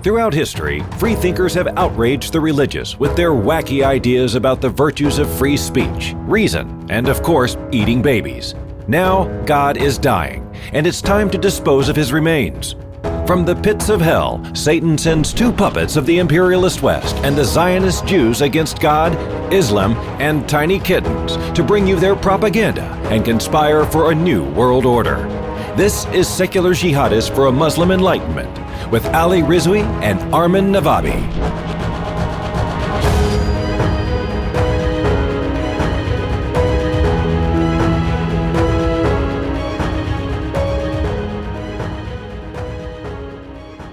Throughout history, freethinkers have outraged the religious with their wacky ideas about the virtues of free speech, reason, and of course, eating babies. Now, God is dying, and it's time to dispose of his remains. From the pits of hell, Satan sends two puppets of the imperialist West and the Zionist Jews against God, Islam, and tiny kittens to bring you their propaganda and conspire for a new world order. This is Secular Jihadists for a Muslim Enlightenment with Ali Rizvi and Armin Navabi.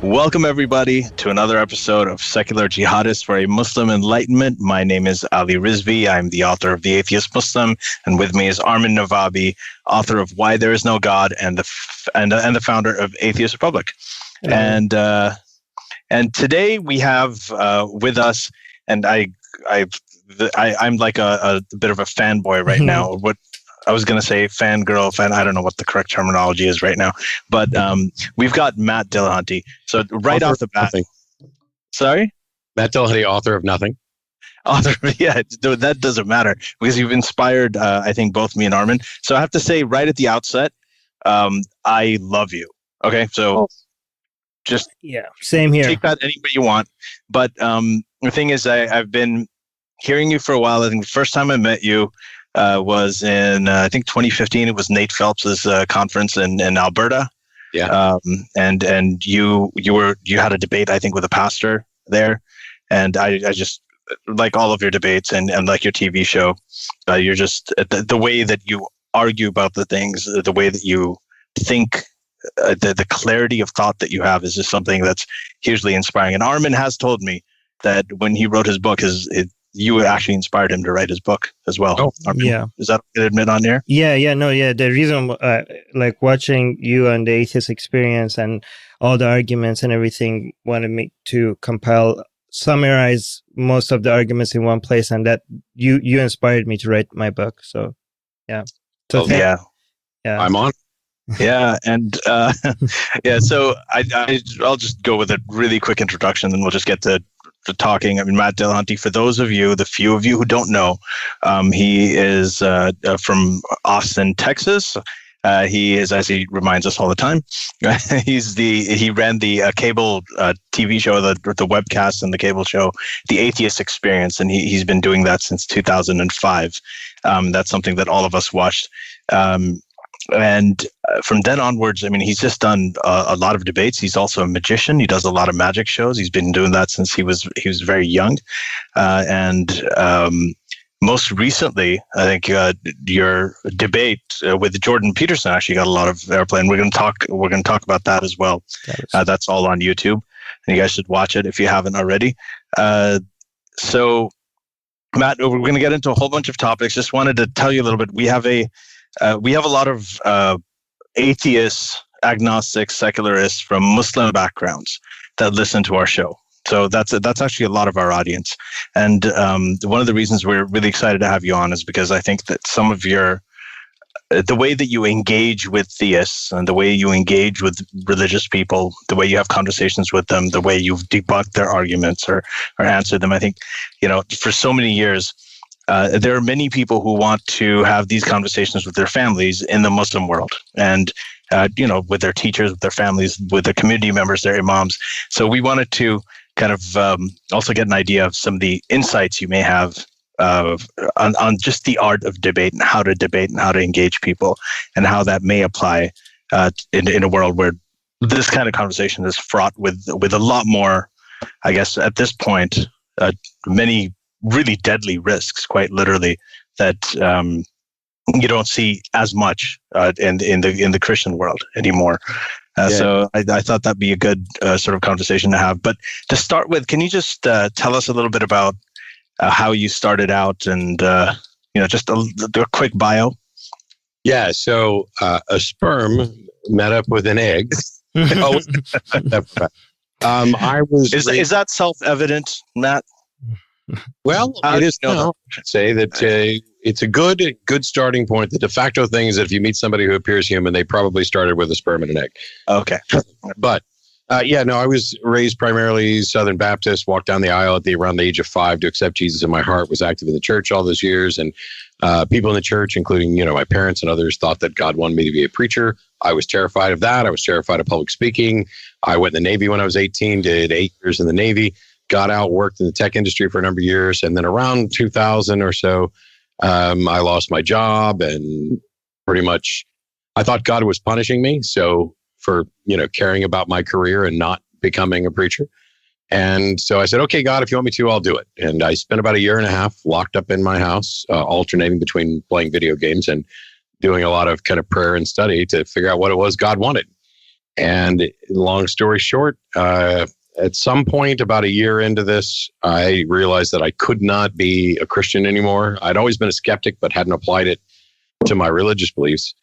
Welcome, everybody, to another episode of Secular Jihadists for a Muslim Enlightenment. My name is Ali Rizvi. I'm the author of The Atheist Muslim, and with me is Armin Navabi, author of Why There Is No God and the founder of Atheist Republic. Hello. And today we have with us, and I'm like a bit of a fanboy right now. What I was going to say, fangirl, I don't know what the correct terminology is right now, but we've got Matt Dillahunty. So right off the bat, sorry? Matt Dillahunty, author of nothing. Yeah, that doesn't matter because you've inspired, I think, both me and Armin. So I have to say right at the outset, I love you. Okay, so just same here. Take that any way you want. But the thing is, I've been hearing you for a while. I think the first time I met you was in I think 2015. It was Nate Phelps's conference in Alberta. Yeah. And you had a debate, I think, with a pastor there, and I just like all of your debates and like your TV show. You're just the way that you argue about the things, the way that you think. The clarity of thought that you have is just something that's hugely inspiring. And Armin has told me that when he wrote his book, you actually inspired him to write his book as well. Oh, Armin, yeah. Is that okay to admit on here? Yeah. The reason, like watching you on the Atheist Experience and all the arguments and everything, wanted me to summarize most of the arguments in one place, and that you inspired me to write my book. So, yeah. So yeah. I'm on. Yeah, and so I'll just go with a really quick introduction, and we'll just get to talking. I mean, Matt Dillahunty, for those of you, the few of you who don't know, he is from Austin, Texas. He is, as he reminds us all the time, he ran the cable TV show, the webcast and the cable show, The Atheist Experience, and he's been doing that since 2005. That's something that all of us watched. And from then onwards, I mean, he's just done a lot of debates. He's also a magician. He does a lot of magic shows. He's been doing that since he was very young. And most recently, I think your debate with Jordan Peterson actually got a lot of airplay. And we're going to talk about that as well. That's all on YouTube, and you guys should watch it if you haven't already. So, Matt, we're going to get into a whole bunch of topics. Just wanted to tell you a little bit. We have a lot of atheists, agnostics, secularists from Muslim backgrounds that listen to our show. So that's actually a lot of our audience. And one of the reasons we're really excited to have you on is because I think that some of the way that you engage with theists and the way you engage with religious people, the way you have conversations with them, the way you've debunked their arguments or answered them, I think, for so many years, there are many people who want to have these conversations with their families in the Muslim world and, with their teachers, with their families, with their community members, their imams. So we wanted to kind of also get an idea of some of the insights you may have on just the art of debate and how to engage people and how that may apply in a world where this kind of conversation is fraught with a lot more, I guess, at this point, many really deadly risks, quite literally, that you don't see as much in the Christian world anymore. So I thought that'd be a good sort of conversation to have. But to start with, can you just tell us a little bit about how you started out and just a quick bio? Yeah. So a sperm met up with an egg. I was. Is that self-evident, Matt? Well, it is now. I should say that it's a good starting point. The de facto thing is that if you meet somebody who appears human, they probably started with a sperm and an egg. Okay. But I was raised primarily Southern Baptist, walked down the aisle around the age of 5 to accept Jesus in my heart, was active in the church all those years. And people in the church, including, my parents and others, thought that God wanted me to be a preacher. I was terrified of that. I was terrified of public speaking. I went in the Navy when I was 18, did 8 years in the Navy, got out, worked in the tech industry for a number of years. And then around 2000 or so, I lost my job, and pretty much I thought God was punishing me. So for, caring about my career and not becoming a preacher. And so I said, okay, God, if you want me to, I'll do it. And I spent about 1.5 years locked up in my house, alternating between playing video games and doing a lot of kind of prayer and study to figure out what it was God wanted. And long story short, at some point about 1 year into this, I realized that I could not be a Christian anymore. I'd always been a skeptic, but hadn't applied it to my religious beliefs.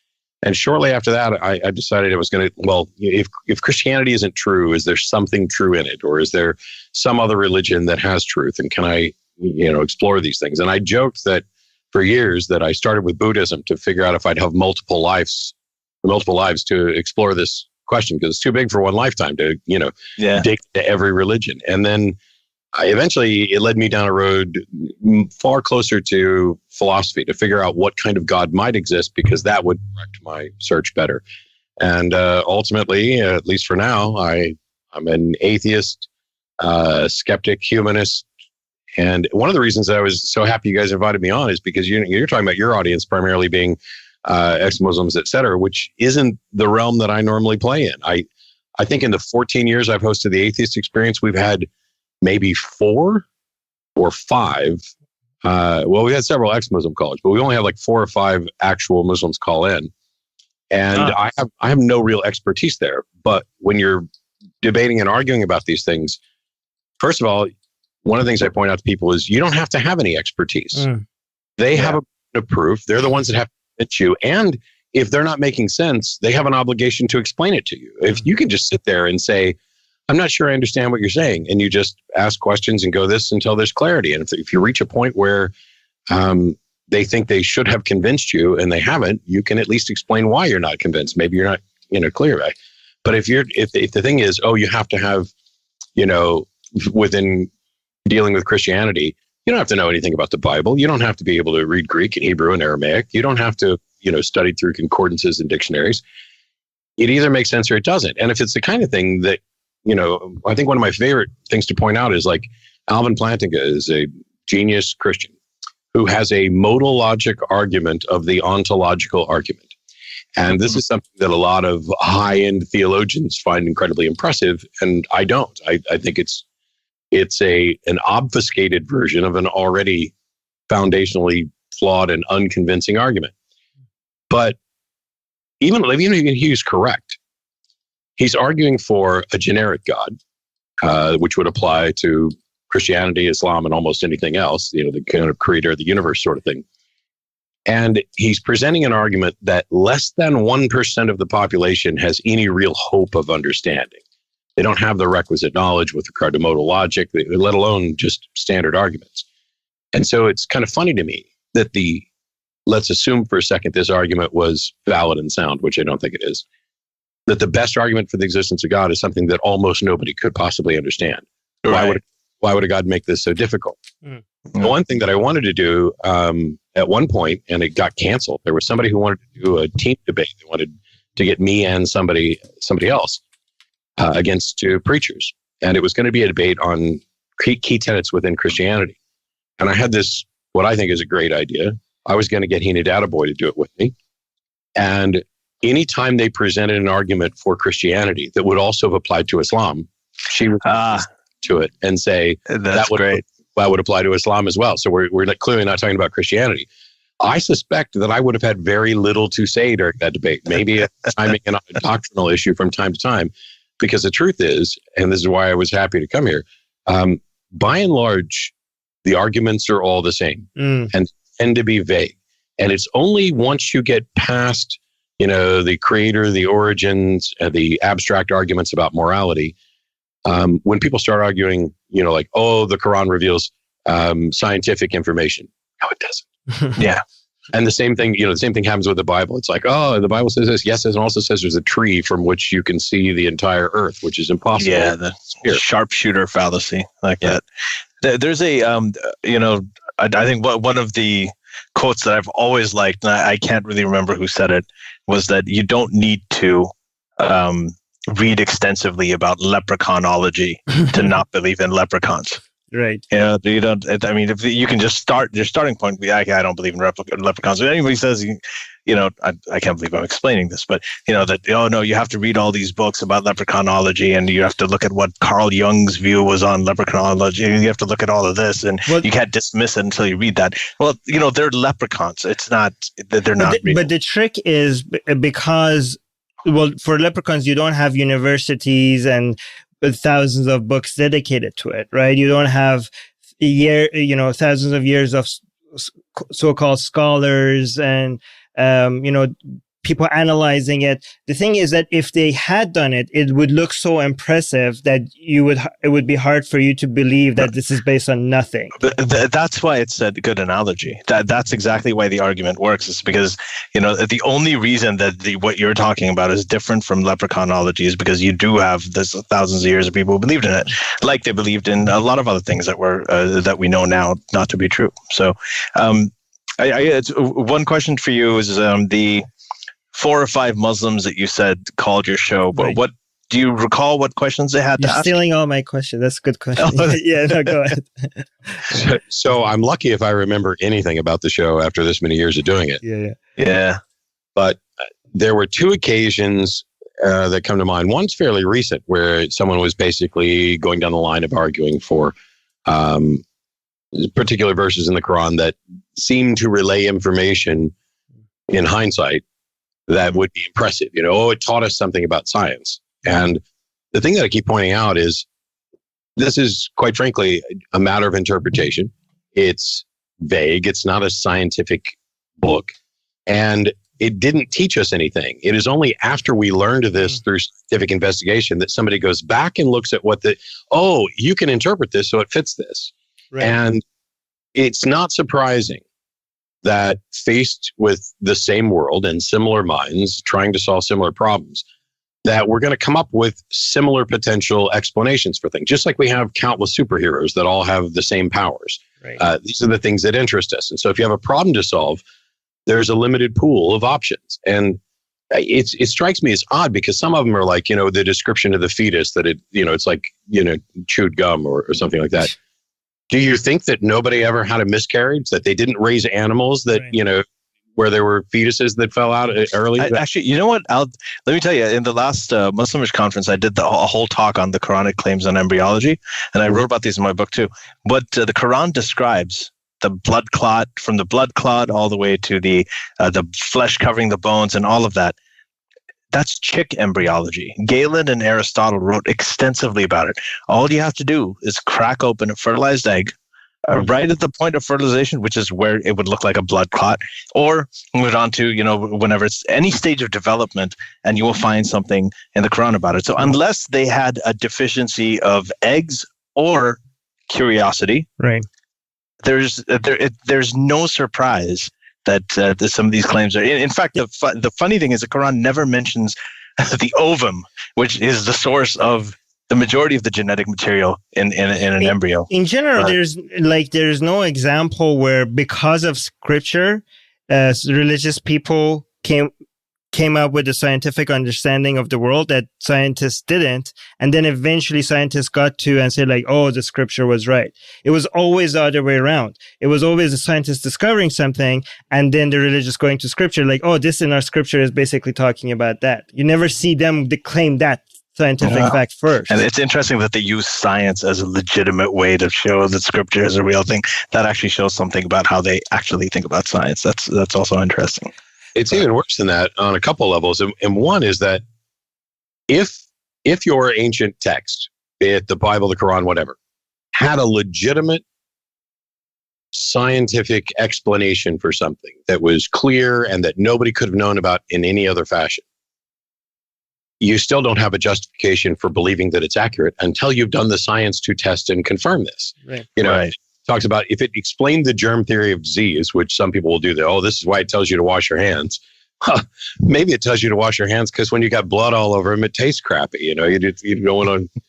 And shortly after that, I decided I was going to, if Christianity isn't true, is there something true in it? Or is there some other religion that has truth? And can I, explore these things? And I joked that for years that I started with Buddhism to figure out if I'd have multiple lives to explore this question, because it's too big for one lifetime to, dig into every religion. And then eventually it led me down a road far closer to philosophy to figure out what kind of God might exist, because that would direct my search better. And ultimately, at least for now, I'm an atheist, skeptic, humanist. And one of the reasons I was so happy you guys invited me on is because you're talking about your audience primarily being ex-Muslims, et cetera, which isn't the realm that I normally play in. I think in the 14 years I've hosted the Atheist Experience, we've had maybe 4 or 5. We had several ex-Muslim callers, but we only have like 4 or 5 actual Muslims call in. And I have no real expertise there. But when you're debating and arguing about these things, first of all, one of the things I point out to people is you don't have to have any expertise. They have a proof. They're the ones that have to convince you. And if they're not making sense, they have an obligation to explain it to you. If you can just sit there and say, I'm not sure I understand what you're saying, and you just ask questions and go this until there's clarity. And if you reach a point where they think they should have convinced you and they haven't, you can at least explain why you're not convinced. Maybe you're not clear. Right? But if the thing is, you have to have, within dealing with Christianity, you don't have to know anything about the Bible. You don't have to be able to read Greek and Hebrew and Aramaic. You don't have to, study through concordances and dictionaries. It either makes sense or it doesn't. And if it's the kind of thing that, I think one of my favorite things to point out is like Alvin Plantinga is a genius Christian who has a modal logic argument of the ontological argument. And this is something that a lot of high-end theologians find incredibly impressive, and I don't. I think it's an obfuscated version of an already foundationally flawed and unconvincing argument. But even if he's correct, he's arguing for a generic God, which would apply to Christianity, Islam, and almost anything else, the kind of creator of the universe sort of thing. And he's presenting an argument that less than 1% of the population has any real hope of understanding. They don't have the requisite knowledge with regard to modal logic, let alone just standard arguments. And so it's kind of funny to me that let's assume for a second this argument was valid and sound, which I don't think it is, that the best argument for the existence of God is something that almost nobody could possibly understand. Right. Why would a God make this so difficult? The one thing that I wanted to do at one point, and it got canceled, there was somebody who wanted to do a team debate. They wanted to get me and somebody else against 2 preachers. And it was going to be a debate on key tenets within Christianity. And I had this, what I think is a great idea. I was going to get Hina Databoy to do it with me. And anytime they presented an argument for Christianity that would also have applied to Islam, she would to it and say that would apply to Islam as well. So we're clearly not talking about Christianity. I suspect that I would have had very little to say during that debate, maybe chiming in on a doctrinal issue from time to time, because the truth is, and this is why I was happy to come here, by and large, the arguments are all the same and tend to be vague. And it's only once you get past, the creator, the origins, the abstract arguments about morality, when people start arguing, the Quran reveals scientific information. No, it doesn't. And the same thing happens with the Bible. It's like, oh, the Bible says this. Yes, it also says there's a tree from which you can see the entire earth, which is impossible. Yeah, the sharpshooter fallacy like that. There's a, I think one of the quotes that I've always liked, and I can't really remember who said it, was that you don't need to read extensively about leprechaunology to not believe in leprechauns. Right. You don't. I mean, if you can just start your starting point. I don't believe in leprechauns. If anybody says, I can't believe I'm explaining this, but that no, you have to read all these books about leprechaunology, and you have to look at what Carl Jung's view was on leprechaunology, and you have to look at all of this, and you can't dismiss it until you read that. Well, they're leprechauns. It's not. They're not. But the trick is because, well, for leprechauns, you don't have universities and thousands of books dedicated to it, right? You don't have thousands of years of so-called scholars and people analyzing it. The thing is that if they had done it, it would look so impressive that it would be hard for you to believe that this is based on nothing. That's why it's a good analogy. That's exactly why the argument works. Is because the only reason that what you're talking about is different from leprechaunology is because you do have this thousands of years of people who believed in it, like they believed in a lot of other things that we know now not to be true. So, one question for you is the 4 or 5 Muslims that you said called your show, but right. What do you recall? What questions they had to ask? Stealing all my questions. That's a good question. Yeah, no, go ahead. So I'm lucky if I remember anything about the show after this many years of doing it. Yeah. But there were 2 occasions that come to mind. One's fairly recent, where someone was basically going down the line of arguing for particular verses in the Quran that seemed to relay information in hindsight that would be impressive. It taught us something about science. And the thing that I keep pointing out is this is, quite frankly, a matter of interpretation. It's vague. It's not a scientific book. And it didn't teach us anything. It is only after we learned this through scientific investigation that somebody goes back and looks at you can interpret this so it fits this. Right. And it's not surprising that faced with the same world and similar minds trying to solve similar problems, that we're going to come up with similar potential explanations for things, just like we have countless superheroes that all have the same powers. Right. These are the things that interest us. And so if you have a problem to solve, there's a limited pool of options. And it strikes me as odd because some of them are like, the description of the fetus that it's like, chewed gum or something like that. Do you think that nobody ever had a miscarriage, that they didn't raise animals that, right, where there were fetuses that fell out early? Actually, you know what? Let me tell you, in the last Muslimish conference, I did a whole talk on the Quranic claims on embryology, and I wrote about these in my book too. But the Quran describes the blood clot, from the blood clot all the way to the flesh covering the bones and all of that. That's chick embryology. Galen and Aristotle wrote extensively about it. All you have to do is crack open a fertilized egg right at the point of fertilization, which is where it would look like a blood clot, or move on to, whenever it's any stage of development, and you will find something in the Quran about it. So unless they had a deficiency of eggs or curiosity, right, there's no surprise that some of these claims are. In fact, the funny thing is the Quran never mentions the ovum, which is the source of the majority of the genetic material in an embryo. In general, there's no example where, because of scripture, religious people came up with a scientific understanding of the world that scientists didn't, and then eventually scientists got to and said like, oh, the scripture was right. It was always the other way around. It was always the scientists discovering something and then the religious going to scripture like, oh, this in our scripture is basically talking about that. You never see them claim that scientific fact first. And it's interesting that they use science as a legitimate way to show that scripture is a real thing. That actually shows something about how they actually think about science. That's also interesting. It's even worse than that on a couple levels. And one is that if your ancient text, be it the Bible, the Quran, whatever, had a legitimate scientific explanation for something that was clear and that nobody could have known about in any other fashion, you still don't have a justification for believing that it's accurate until you've done the science to test and confirm this. Right. Right. talks about if it explained the germ theory of disease, which some people will do that. Oh, this is why it tells you to wash your hands. Maybe it tells you to wash your hands because when you got blood all over them, it tastes crappy. You don't want to.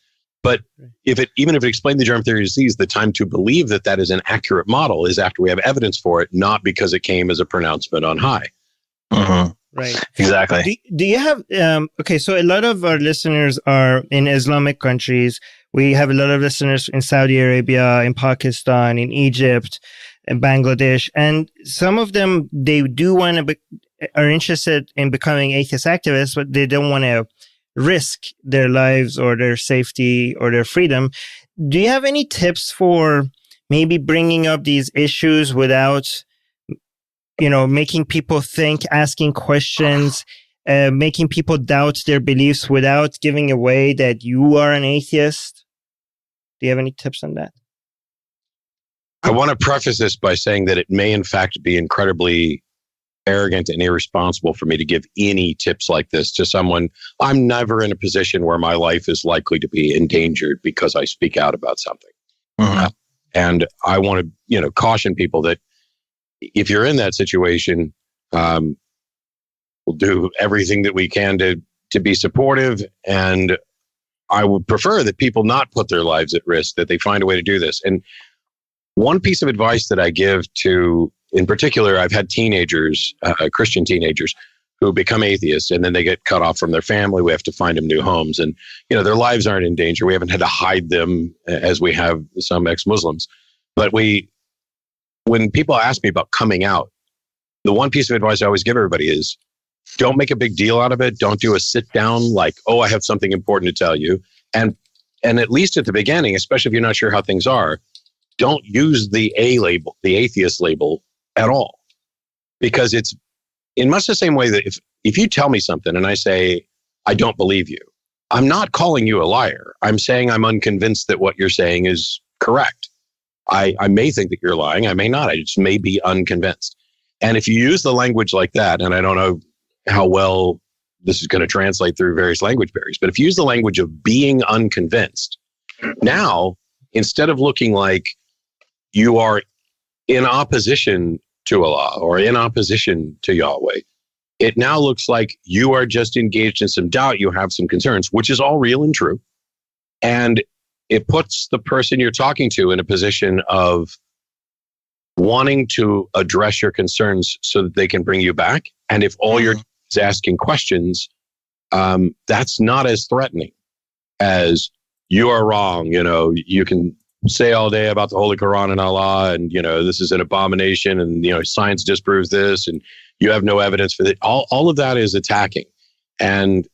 But even if it explained the germ theory of disease, the time to believe that that is an accurate model is after we have evidence for it, not because it came as a pronouncement on high. Mm-hmm. Right. Exactly. Do you have, okay, so a lot of our listeners are in Islamic countries. We have a lot of listeners in Saudi Arabia, in Pakistan, in Egypt, in Bangladesh. And some of them, they do are interested in becoming atheist activists, but they don't want to risk their lives or their safety or their freedom. Do you have any tips for maybe bringing up these issues without, making people think, asking questions, making people doubt their beliefs without giving away that you are an atheist? Do you have any tips on that? I want to preface this by saying that it may in fact be incredibly arrogant and irresponsible for me to give any tips like this to someone. I'm never in a position where my life is likely to be endangered because I speak out about something. Mm-hmm. And I want to, caution people that if you're in that situation, we'll do everything that we can to be supportive. And I would prefer that people not put their lives at risk, that they find a way to do this. And one piece of advice that I give to, in particular, I've had teenagers, Christian teenagers, who become atheists and then they get cut off from their family. We have to find them new homes. And, their lives aren't in danger. We haven't had to hide them as we have some ex-Muslims. But when people ask me about coming out, the one piece of advice I always give everybody is don't make a big deal out of it. Don't do a sit down like, oh, I have something important to tell you. And at least at the beginning, especially if you're not sure how things are, don't use the A label, the atheist label at all. Because it's in much the same way that if you tell me something and I say, I don't believe you, I'm not calling you a liar. I'm saying I'm unconvinced that what you're saying is correct. I may think that you're lying. I may not. I just may be unconvinced. And if you use the language like that, and I don't know how well this is going to translate through various language barriers, but if you use the language of being unconvinced, now, instead of looking like you are in opposition to Allah or in opposition to Yahweh, it now looks like you are just engaged in some doubt. You have some concerns, which is all real and true. And it puts the person you're talking to in a position of wanting to address your concerns so that they can bring you back. And if all you're is asking questions, that's not as threatening as you are wrong. You can say all day about the Holy Quran and Allah, and this is an abomination, and science disproves this, and you have no evidence for that. All of that is attacking. And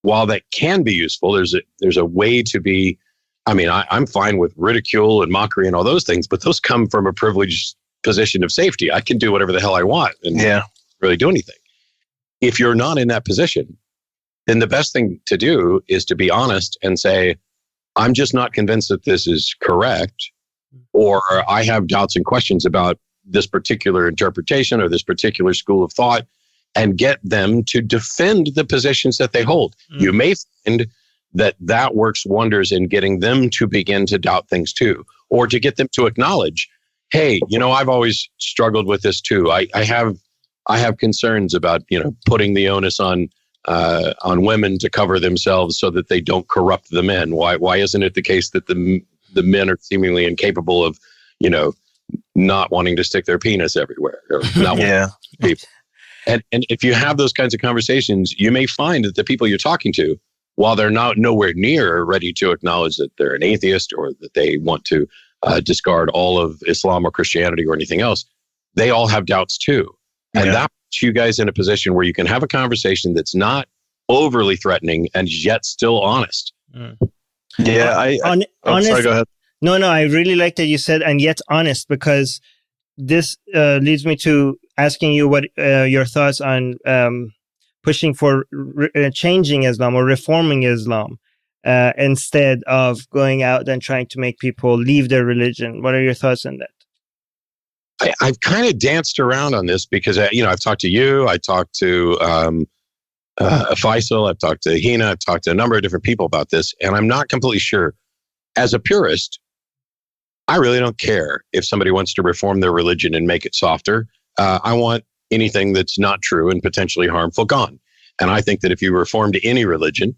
while that can be useful, there's a way to be. I mean, I'm fine with ridicule and mockery and all those things, but those come from a privileged position of safety. I can do whatever the hell I want and not really do anything. If you're not in that position, then the best thing to do is to be honest and say, I'm just not convinced that this is correct, or I have doubts and questions about this particular interpretation or this particular school of thought, and get them to defend the positions that they hold. You may find that works wonders in getting them to begin to doubt things too, or to get them to acknowledge, hey, I've always struggled with this too. I have concerns about, putting the onus on women to cover themselves so that they don't corrupt the men. Why isn't it the case that the men are seemingly incapable of, not wanting to stick their penis everywhere? Or not people. And if you have those kinds of conversations, you may find that the people you're talking to, while they're nowhere near ready to acknowledge that they're an atheist or that they want to discard all of Islam or Christianity or anything else, they all have doubts too. And that puts you guys in a position where you can have a conversation that's not overly threatening and yet still honest. Yeah, honest. Sorry, go ahead. No, I really like that you said and yet honest, because this leads me to asking you what your thoughts on pushing for changing Islam or reforming Islam instead of going out and trying to make people leave their religion. What are your thoughts on that? I've kind of danced around on this because, I've talked to you, I talked to Faisal, I've talked to Hina, I've talked to a number of different people about this, and I'm not completely sure. As a purist, I really don't care if somebody wants to reform their religion and make it softer. I want anything that's not true and potentially harmful gone. And I think that if you reformed any religion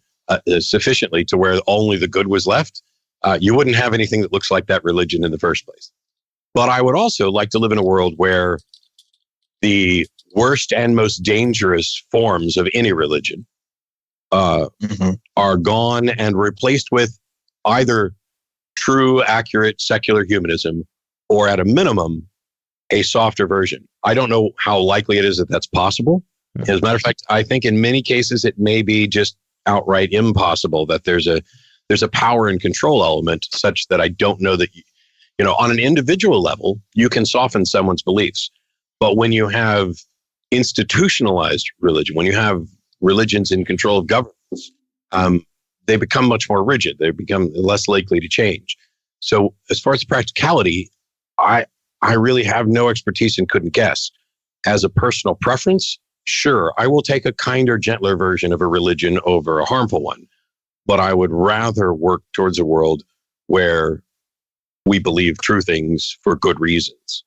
sufficiently to where only the good was left, you wouldn't have anything that looks like that religion in the first place. But I would also like to live in a world where the worst and most dangerous forms of any religion are gone and replaced with either true, accurate, secular humanism, or at a minimum, a softer version. I don't know how likely it is that that's possible. As a matter of fact, I think in many cases it may be just outright impossible, that there's a power and control element such that I don't know that, on an individual level, you can soften someone's beliefs. But when you have institutionalized religion, when you have religions in control of governments, they become much more rigid. They become less likely to change. So as far as the practicality, I really have no expertise and couldn't guess. As a personal preference, sure, I will take a kinder, gentler version of a religion over a harmful one. But I would rather work towards a world where we believe true things for good reasons.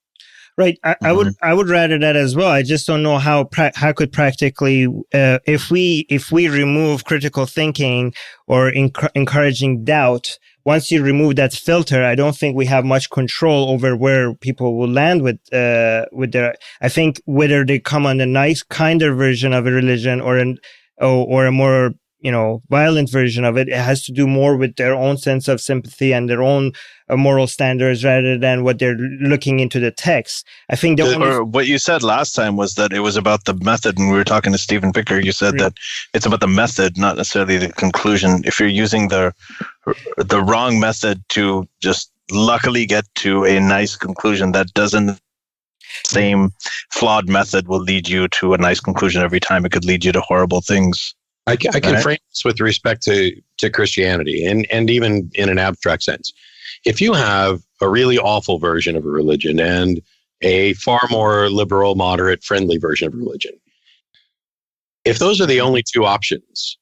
Right. I would rather that as well. I just don't know how could practically, if we remove critical thinking or encouraging doubt, once you remove that filter, I don't think we have much control over where people will land with their, I think whether they come on a nice, kinder version of a religion or a more, violent version of it, it has to do more with their own sense of sympathy and their own moral standards rather than what they're looking into the text. I think what you said last time was that it was about the method, and we were talking to Stephen Picker. You said that it's about the method, not necessarily the conclusion. If you're using the wrong method to just luckily get to a nice conclusion, that doesn't. Same flawed method will lead you to a nice conclusion every time. It could lead you to horrible things. I can frame this with respect to Christianity and even in an abstract sense. If you have a really awful version of a religion and a far more liberal, moderate, friendly version of religion, if those are the only two options,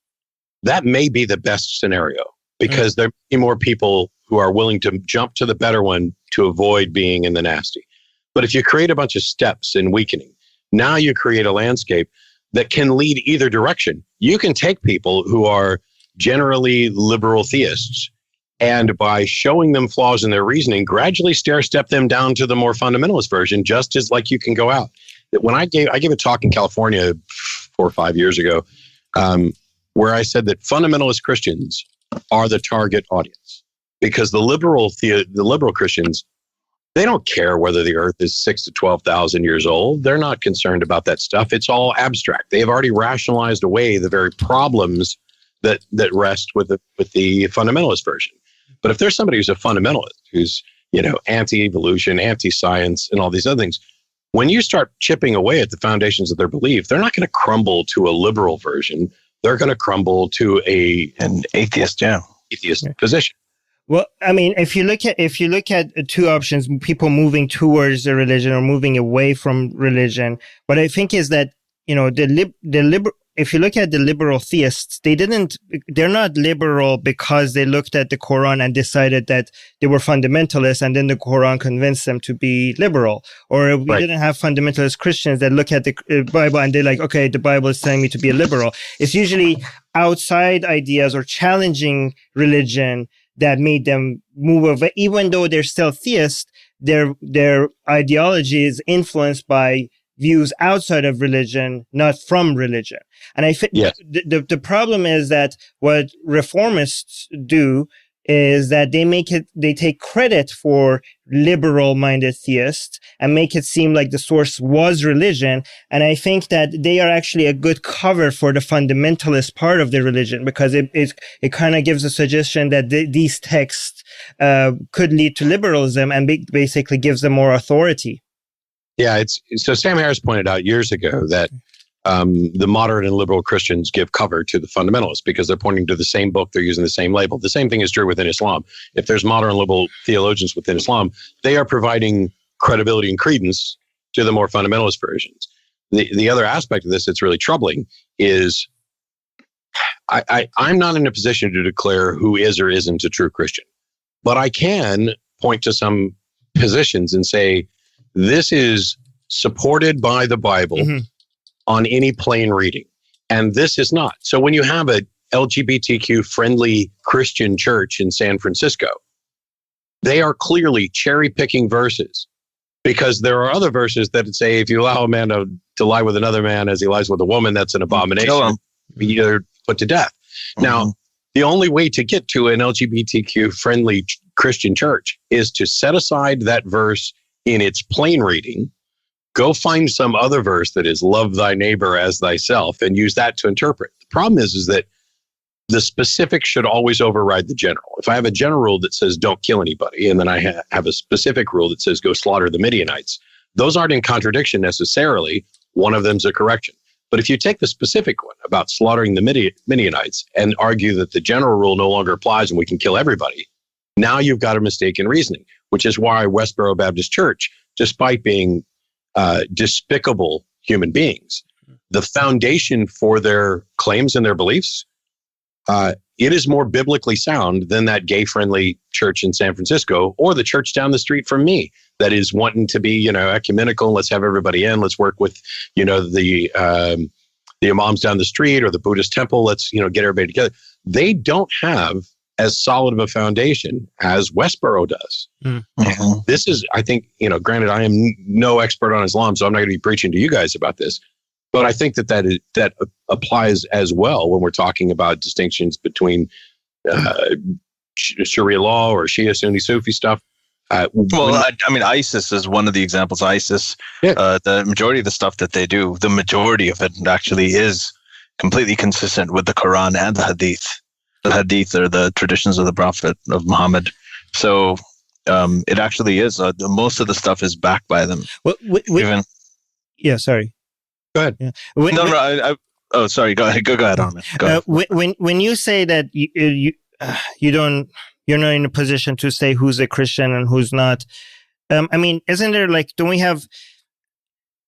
that may be the best scenario because there may be more people who are willing to jump to the better one to avoid being in the nasty. But if you create a bunch of steps in weakening, now you create a landscape that can lead either direction. You can take people who are generally liberal theists and by showing them flaws in their reasoning, gradually stair-step them down to the more fundamentalist version, just as like you can go out. When I gave a talk in California 4 or 5 years ago, where I said that fundamentalist Christians are the target audience because the liberal Christians, they don't care whether the earth is 6 to 12,000 years old. They're not concerned about that stuff. It's all abstract. They have already rationalized away the very problems that rest with the fundamentalist version. But if there's somebody who's a fundamentalist, who's, anti-evolution, anti-science, and all these other things, when you start chipping away at the foundations of their belief, they're not going to crumble to a liberal version. They're going to crumble to an atheist position. Well, I mean, if you look at two options, people moving towards the religion or moving away from religion, what I think is that, if you look at the liberal theists, they're not liberal because they looked at the Quran and decided that they were fundamentalists and then the Quran convinced them to be liberal. Or we didn't have fundamentalist Christians that look at the Bible and they're like, okay, the Bible is telling me to be a liberal. It's usually outside ideas or challenging religion that made them move away, even though they're still theists, their ideology is influenced by views outside of religion, not from religion. And I think the problem is that what reformists do is that they take credit for liberal-minded theists and make it seem like the source was religion. And I think that they are actually a good cover for the fundamentalist part of the religion because it kind of gives a suggestion that these texts could lead to liberalism and basically gives them more authority. Yeah, so Sam Harris pointed out years ago that the moderate and liberal Christians give cover to the fundamentalists because they're pointing to the same book, they're using the same label. The same thing is true within Islam. If there's moderate and liberal theologians within Islam, they are providing credibility and credence to the more fundamentalist versions. The other aspect of this that's really troubling is I'm not in a position to declare who is or isn't a true Christian, but I can point to some positions and say, this is supported by the Bible on any plain reading, and this is not. So when you have a LGBTQ friendly Christian church in San Francisco, they are clearly cherry picking verses, because there are other verses that say, if you allow a man to lie with another man as he lies with a woman, that's an abomination. You're put to death. Now, the only way to get to an LGBTQ friendly Christian church is to set aside that verse in its plain reading, go find some other verse that is love thy neighbor as thyself, and use that to interpret. The problem is that the specific should always override the general. If I have a general rule that says don't kill anybody, and then I have a specific rule that says go slaughter the Midianites, those aren't in contradiction necessarily. One of them's a correction. But if you take the specific one about slaughtering the Midianites and argue that the general rule no longer applies and we can kill everybody, now you've got a mistaken reasoning, which is why Westboro Baptist Church, despite being despicable human beings, the foundation for their claims and their beliefs, it is more biblically sound than that gay-friendly church in San Francisco, or the church down the street from me that is wanting to be, ecumenical. Let's have everybody in. Let's work with, the imams down the street, or the Buddhist temple. Let's, get everybody together. They don't have as solid of a foundation as Westboro does. And this is, I think, granted, I am no expert on Islam, so I'm not going to be preaching to you guys about this. But I think that applies as well when we're talking about distinctions between Sharia law or Shia, Sunni, Sufi stuff. ISIS is one of the examples. ISIS, the majority of the stuff that they do, the majority of it actually is completely consistent with the Quran and the Hadith. The Hadith are the traditions of the Prophet of Muhammad. So it actually is. Most of the stuff is backed by them. Sorry. Go ahead. Yeah. Sorry. Go ahead. Go ahead, Armin. Go ahead. When you say that you're not in a position to say who's a Christian and who's not, isn't there don't we have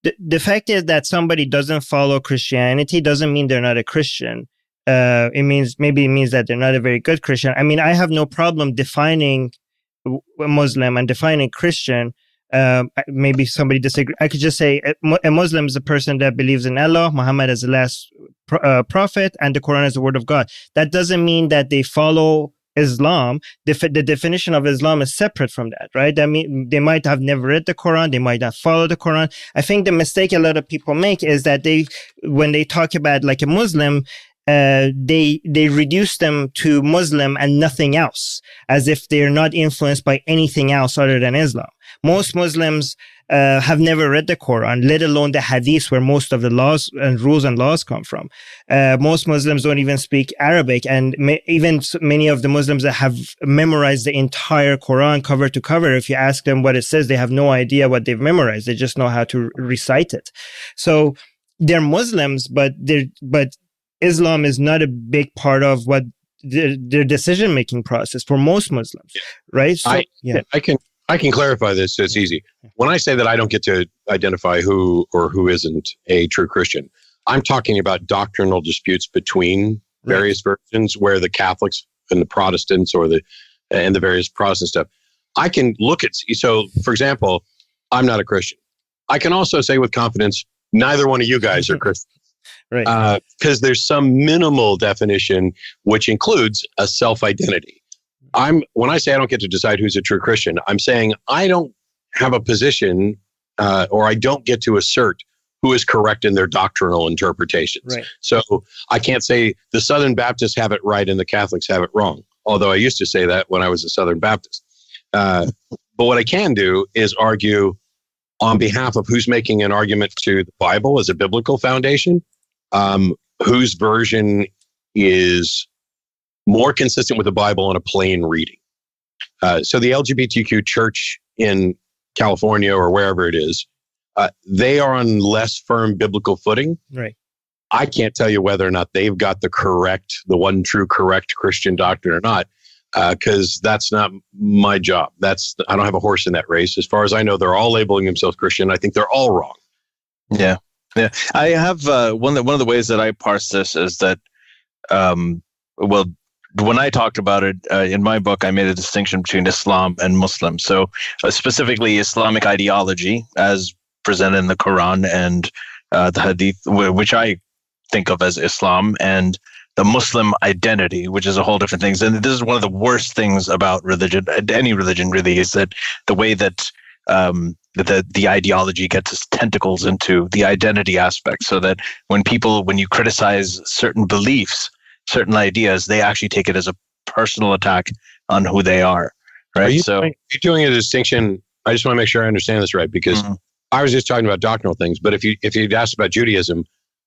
the fact is that somebody doesn't follow Christianity doesn't mean they're not a Christian. It means that they're not a very good Christian. I have no problem defining a Muslim and defining Christian. Maybe somebody disagree. I could just say a Muslim is a person that believes in Allah, Muhammad as the last prophet, and the Quran as the word of God. That doesn't mean that they follow Islam. The definition of Islam is separate from that, right? I mean, they might have never read the Quran. They might not follow the Quran. I think the mistake a lot of people make is that when they talk about a Muslim, they reduce them to Muslim and nothing else, as if they're not influenced by anything else other than Islam. Most Muslims have never read the Quran, let alone the Hadith, where most of the laws and rules and laws come from. Most Muslims don't even speak Arabic, and even many of the Muslims that have memorized the entire Quran cover to cover, if you ask them what it says, they have no idea what they've memorized. They just know how to recite it. So they're Muslims, but Islam is not a big part of what their decision-making process for most Muslims, right? So, I can clarify this so it's easy. When I say that I don't get to identify who or who isn't a true Christian, I'm talking about doctrinal disputes between various versions, where the Catholics and the Protestants and the various Protestant stuff. I can look at, so for example, I'm not a Christian. I can also say with confidence, neither one of you guys are Christians. Right. Because there's some minimal definition which includes a self-identity. When I say I don't get to decide who's a true Christian, I'm saying I don't have a position or I don't get to assert who is correct in their doctrinal interpretations. Right. So I can't say the Southern Baptists have it right and the Catholics have it wrong, although I used to say that when I was a Southern Baptist. But what I can do is argue on behalf of who's making an argument to the Bible as a biblical foundation, whose version is more consistent with the Bible in a plain reading. So the LGBTQ church in California or wherever it is, they are on less firm biblical footing. Right. I can't tell you whether or not they've got the one true correct Christian doctrine or not, because that's not my job. I don't have a horse in that race. As far as I know, they're all labeling themselves Christian. I think they're all wrong. Yeah. I have one of the ways that I parse this is that, when I talked about it in my book, I made a distinction between Islam and Muslim. So specifically Islamic ideology as presented in the Quran and the Hadith, which I think of as Islam, and the Muslim identity, which is a whole different thing. And this is one of the worst things about religion, any religion really, is that the way that the ideology gets its tentacles into the identity aspect, so that when you criticize certain beliefs, certain ideas, they actually take it as a personal attack on who they are. Right. You're doing a distinction. I just want to make sure I understand this right, because I was just talking about doctrinal things. But if you'd asked about Judaism,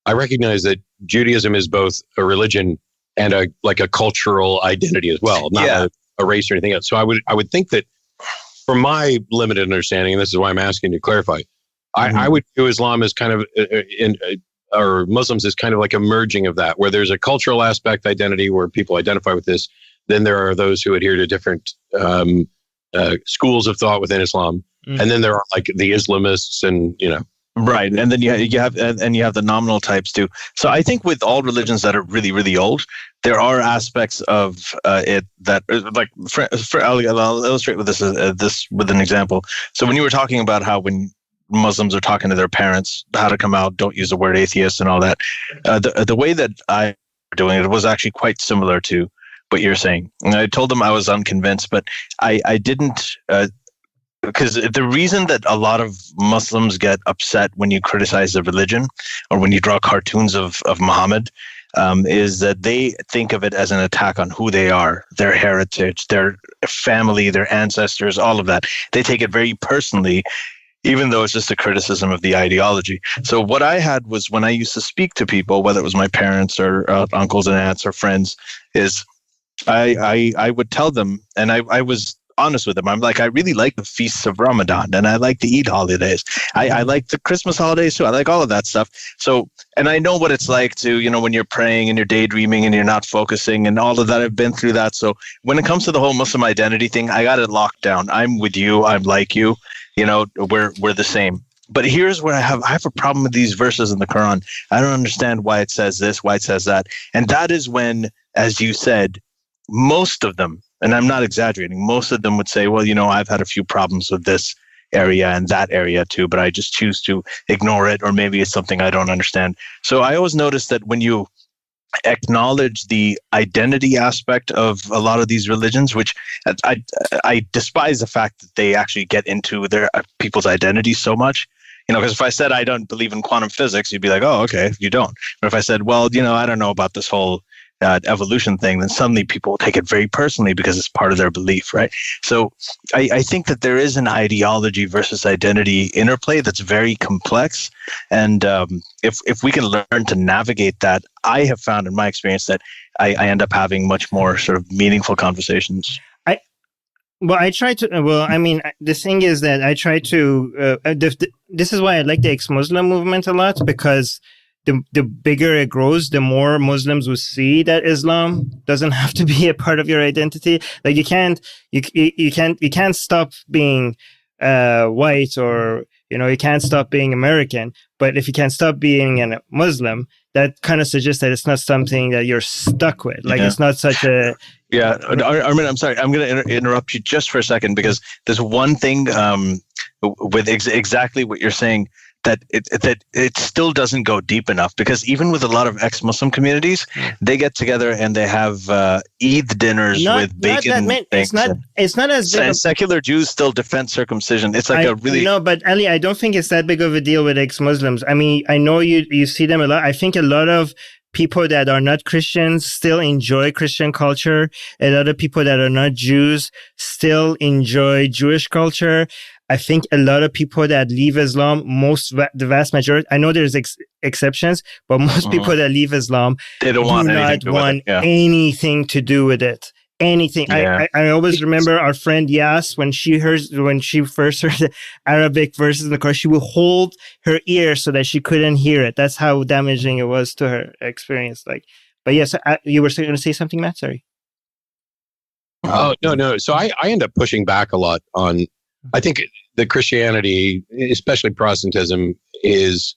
I recognize that Judaism is both a religion and a cultural identity as well, not a race or anything else. So I would think that, from my limited understanding, and this is why I'm asking you to clarify, I would view Islam as kind of or Muslims as kind of like a merging of that, where there's a cultural aspect identity where people identify with this. Then there are those who adhere to different schools of thought within Islam, and then there are like the Islamists, and right, and then you have the nominal types too. So I think with all religions that are really, really old, there are aspects of it that, like, I'll illustrate with this with an example. So when you were talking about how when Muslims are talking to their parents how to come out, don't use the word atheist and all that, the way that I was doing it was actually quite similar to what you're saying. And I told them I was unconvinced, but I didn't. Because the reason that a lot of Muslims get upset when you criticize the religion or when you draw cartoons of Muhammad is that they think of it as an attack on who they are, their heritage, their family, their ancestors, all of that. They take it very personally, even though it's just a criticism of the ideology. So what I had was, when I used to speak to people, whether it was my parents or uncles and aunts or friends, is I would tell them, and I was honest with them. I'm like, I really like the feasts of Ramadan, and I like the Eid holidays. I like the Christmas holidays too. I like all of that stuff. So, and I know what it's like to, when you're praying and you're daydreaming and you're not focusing and all of that. I've been through that. So when it comes to the whole Muslim identity thing, I got it locked down. I'm with you. I'm like you. We're the same. But here's where I have a problem with these verses in the Quran. I don't understand why it says this, why it says that. And that is when, as you said, most of them, and I'm not exaggerating, most of them would say, well, I've had a few problems with this area and that area too, but I just choose to ignore it, or maybe it's something I don't understand. So I always notice that when you acknowledge the identity aspect of a lot of these religions, which I despise the fact that they actually get into their people's identity so much. Because if I said I don't believe in quantum physics, you'd be like, oh, okay, you don't. But if I said, well, I don't know about this whole evolution thing, then suddenly people take it very personally because it's part of their belief, right? So I think that there is an ideology versus identity interplay that's very complex. And if we can learn to navigate that, I have found in my experience that I end up having much more sort of meaningful conversations. The thing is that I try to, this is why I like the ex-Muslim movement a lot, because the bigger it grows, the more Muslims will see that Islam doesn't have to be a part of your identity. Like you can't stop being white, or you can't stop being American. But if you can't stop being a Muslim, that kind of suggests that it's not something that you're stuck with. Like it's not such a Armin, I'm sorry. I'm going to interrupt you just for a second, because there's one thing with exactly what you're saying that it still doesn't go deep enough, because even with a lot of ex-Muslim communities, they get together and they have Eid dinners with bacon. It's not as big. And secular Jews still defend circumcision. It's like but Ali, I don't think it's that big of a deal with ex-Muslims. I mean, I know you see them a lot. I think a lot of people that are not Christians still enjoy Christian culture. A lot of people that are not Jews still enjoy Jewish culture. I think a lot of people that leave Islam, the vast majority, I know there's exceptions, but most people that leave Islam they don't want anything to do with it. Anything. Yeah. I always remember our friend Yas, when she first heard the Arabic verses in the Quran, she would hold her ear so that she couldn't hear it. That's how damaging it was to her experience. But yes, you were going to say something, Matt? Sorry. Oh, no. So I end up pushing back a lot on, I think the Christianity, especially Protestantism, is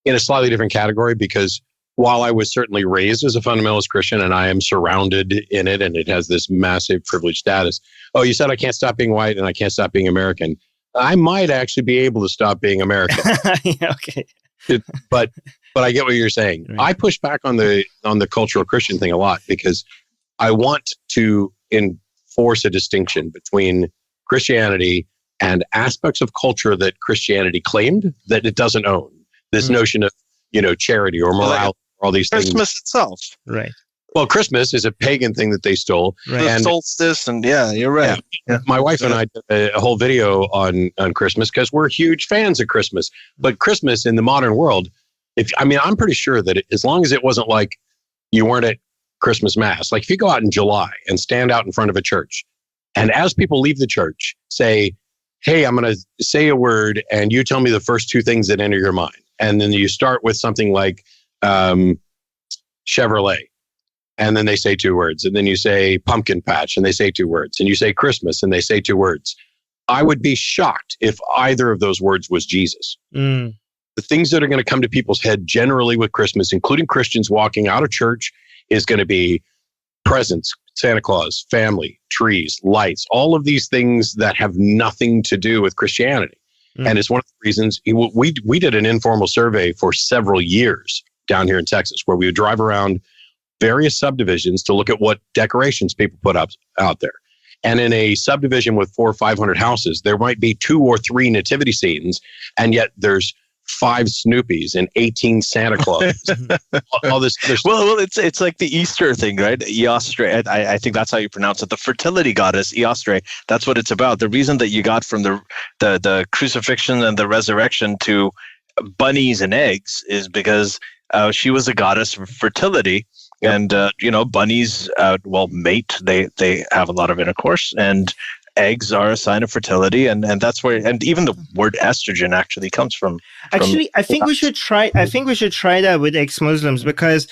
in a slightly different category, because while I was certainly raised as a fundamentalist Christian and I am surrounded in it and it has this massive privileged status. Oh, you said I can't stop being white and I can't stop being American. I might actually be able to stop being American. Yeah, okay. But I get what you're saying. Right. I push back on the cultural Christian thing a lot because I want to enforce a distinction between Christianity and aspects of culture that Christianity claimed that it doesn't own. This notion of, charity or morality, or all these things. Christmas itself. Right. Well, Christmas is a pagan thing that they stole. Right. The solstice, and yeah, you're right. Yeah. My wife and I did a whole video on Christmas because we're huge fans of Christmas. But Christmas in the modern world, I'm pretty sure that as long as it wasn't like you weren't at Christmas Mass, like if you go out in July and stand out in front of a church, and as people leave the church, say, hey, I'm going to say a word, and you tell me the first two things that enter your mind. And then you start with something like Chevrolet. And then they say two words. And then you say pumpkin patch and they say two words. And you say Christmas and they say two words. I would be shocked if either of those words was Jesus. The things that are going to come to people's head generally with Christmas, including Christians walking out of church, is going to be presents, Santa Claus, family, trees, lights, all of these things that have nothing to do with Christianity. And it's one of the reasons we did an informal survey for several years down here in Texas, where we would drive around various subdivisions to look at what decorations people put up out there. And in a subdivision with 400 or 500 houses, there might be 2 or 3 nativity scenes, and yet there's 5 Snoopies and 18 Santa Claus. All this. Well, it's like the Easter thing, right? Eostre. I think that's how you pronounce it. The fertility goddess, Eostre. That's what it's about. The reason that you got from the crucifixion and the resurrection to bunnies and eggs is because she was a goddess of fertility. Yep. And bunnies, mate. They have a lot of intercourse, and eggs are a sign of fertility, and that's where, and even the word estrogen actually comes from. Actually, I think we should try that with ex-Muslims because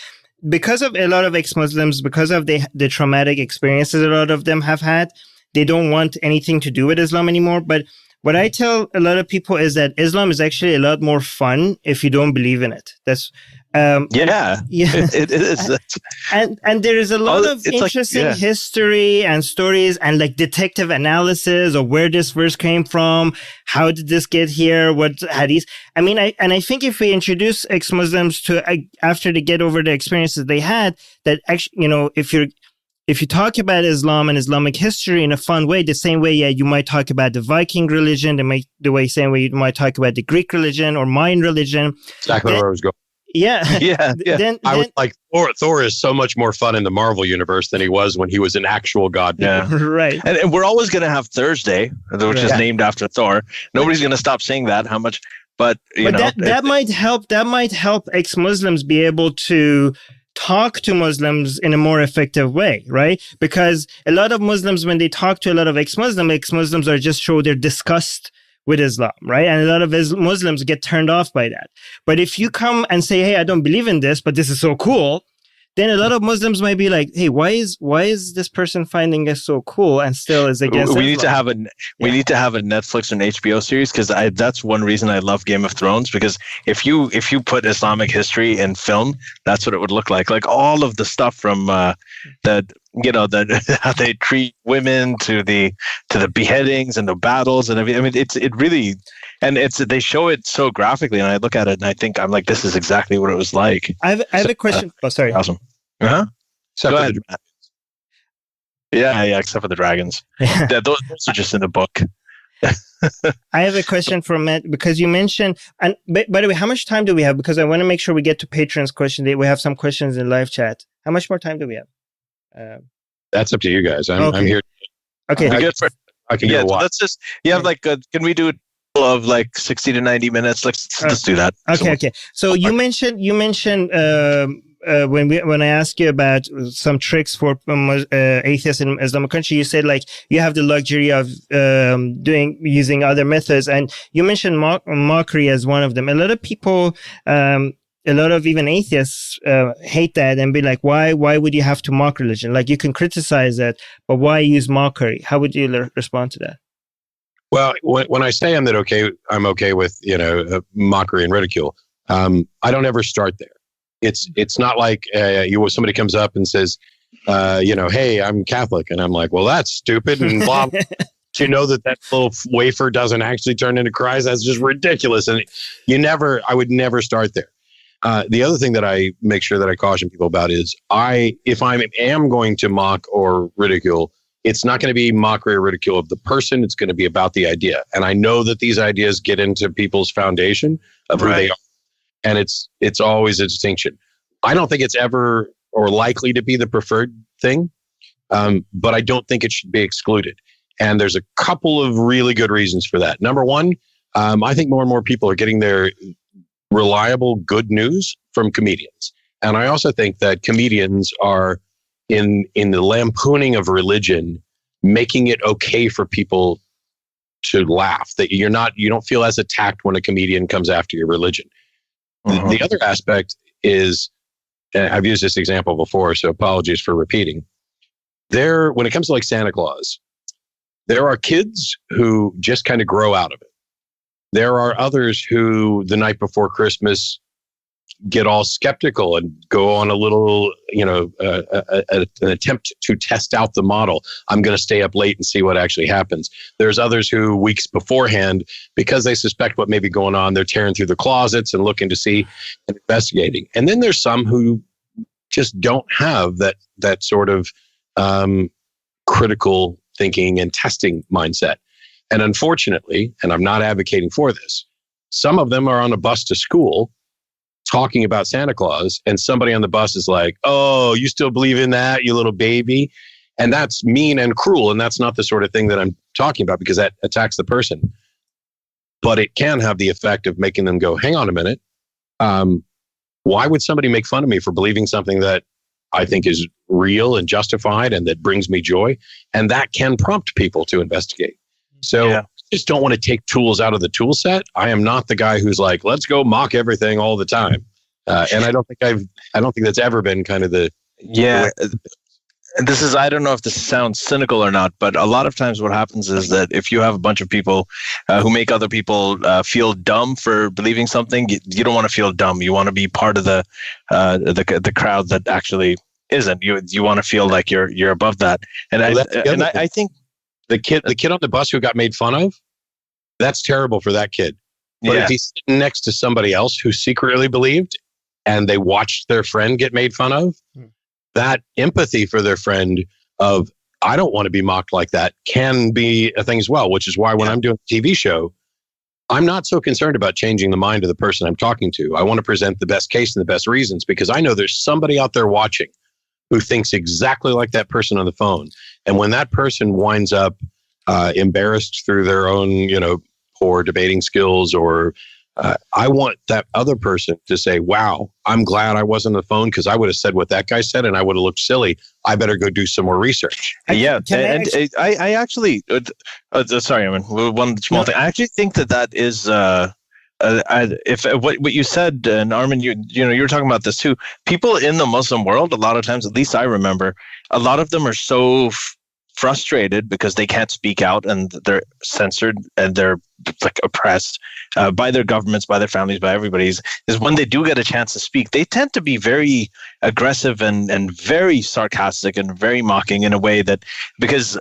of a lot of ex-Muslims, because of the traumatic experiences a lot of them have had, they don't want anything to do with Islam anymore. But what I tell a lot of people is that Islam is actually a lot more fun if you don't believe in it. That's it is. And there is a lot of interesting history and stories and like detective analysis of where this verse came from, how did this get here, what hadith. I think if we introduce ex-Muslims to after they get over the experiences they had, that actually, if you talk about Islam and Islamic history in a fun way, the same way, you might talk about the Viking religion, same way you might talk about the Greek religion or Mayan religion. Exactly where I was going. Yeah. Yeah. I was like, Thor is so much more fun in the Marvel universe than he was when he was an actual god. Yeah. Right. And we're always going to have Thursday, which is named after Thor. Nobody's going to stop saying that. How much? But that might help ex-Muslims be able to talk to Muslims in a more effective way, right? Because a lot of Muslims, when they talk to a lot of ex-Muslims are just show their disgust with Islam, right? And a lot of Muslims get turned off by that. But if you come and say, hey, I don't believe in this, but this is so cool, then a lot of Muslims might be like, hey, why is this person finding us so cool and still is against Islam? We need to have a Netflix and HBO series, because that's one reason I love Game of Thrones, because if you put Islamic history in film, that's what it would look like. Like all of the stuff from how they treat women to the beheadings and the battles and everything. They show it so graphically, and I look at it and I think, I'm like, this is exactly what it was like. I have a question. Sorry. Awesome. Go ahead. Yeah, except for the dragons. Those are just in the book. I have a question for Matt, because you mentioned, and by the way, how much time do we have? Because I want to make sure we get to patrons' questions. We have some questions in live chat. How much more time do we have? That's up to you guys. I'm here. Okay. I can go watch. Let's just, can we do it of like 60 to 90 minutes? Let's do that. Okay. So you mentioned when I asked you about some tricks for atheists in Islamic country, you said like you have the luxury of using other methods, and you mentioned mockery as one of them. A lot of people, a lot of even atheists hate that and be like, why would you have to mock religion? Like, you can criticize it, but why use mockery? How would you respond to that? Well, when I say I'm okay with mockery and ridicule, I don't ever start there. It's not like somebody comes up and says, hey, I'm Catholic, and I'm like, well, that's stupid, and blah. To know that little wafer doesn't actually turn into Christ, that's just ridiculous. And I would never start there. The other thing that I make sure that I caution people about is if I am going to mock or ridicule, it's not going to be mockery or ridicule of the person. It's going to be about the idea. And I know that these ideas get into people's foundation of who they are. And it's always a distinction. I don't think it's ever or likely to be the preferred thing, but I don't think it should be excluded. And there's a couple of really good reasons for that. Number one, I think more and more people are getting their reliable, good news from comedians. And I also think that comedians are in the lampooning of religion, making it okay for people to laugh, that you don't feel as attacked when a comedian comes after your religion. Mm-hmm. The other aspect is, and I've used this example before, so apologies for repeating. When it comes to like Santa Claus, there are kids who just kind of grow out of it. There are others who the night before Christmas get all skeptical and go on a little, an attempt to test out the model. I'm going to stay up late and see what actually happens. There's others who weeks beforehand, because they suspect what may be going on, they're tearing through the closets and looking to see and investigating. And then there's some who just don't have that sort of critical thinking and testing mindset. And unfortunately, and I'm not advocating for this, some of them are on a bus to school talking about Santa Claus, and somebody on the bus is like, oh, you still believe in that, you little baby? And that's mean and cruel, and that's not the sort of thing that I'm talking about, because that attacks the person. But it can have the effect of making them go, hang on a minute, why would somebody make fun of me for believing something that I think is real and justified and that brings me joy? And that can prompt people to investigate. So I just don't want to take tools out of the tool set. I am not the guy who's like, let's go mock everything all the time. And I don't think that's ever been kind of the This is, I don't know if this sounds cynical or not, but a lot of times what happens is that if you have a bunch of people who make other people feel dumb for believing something, you don't want to feel dumb. You want to be part of the crowd that actually isn't. You want to feel like you're above that. And I think the kid on the bus who got made fun of, that's terrible for that kid. But if he's sitting next to somebody else who secretly believed and they watched their friend get made fun of, that empathy for their friend of, I don't want to be mocked like that, can be a thing as well, which is why when I'm doing a TV show, I'm not so concerned about changing the mind of the person I'm talking to. I want to present the best case and the best reasons, because I know there's somebody out there watching who thinks exactly like that person on the phone. And when that person winds up embarrassed through their own, poor debating skills, or I want that other person to say, wow, I'm glad I wasn't on the phone, because I would have said what that guy said and I would have looked silly. I better go do some more research. I actually, sorry, I mean, one small thing. I actually think that is, if what you said, and Armin, you were talking about this too. People in the Muslim world, a lot of times, at least I remember, a lot of them are so frustrated because they can't speak out and they're censored and they're like oppressed by their governments, by their families, by everybody's. Is when they do get a chance to speak, they tend to be very aggressive and very sarcastic and very mocking in a way that, because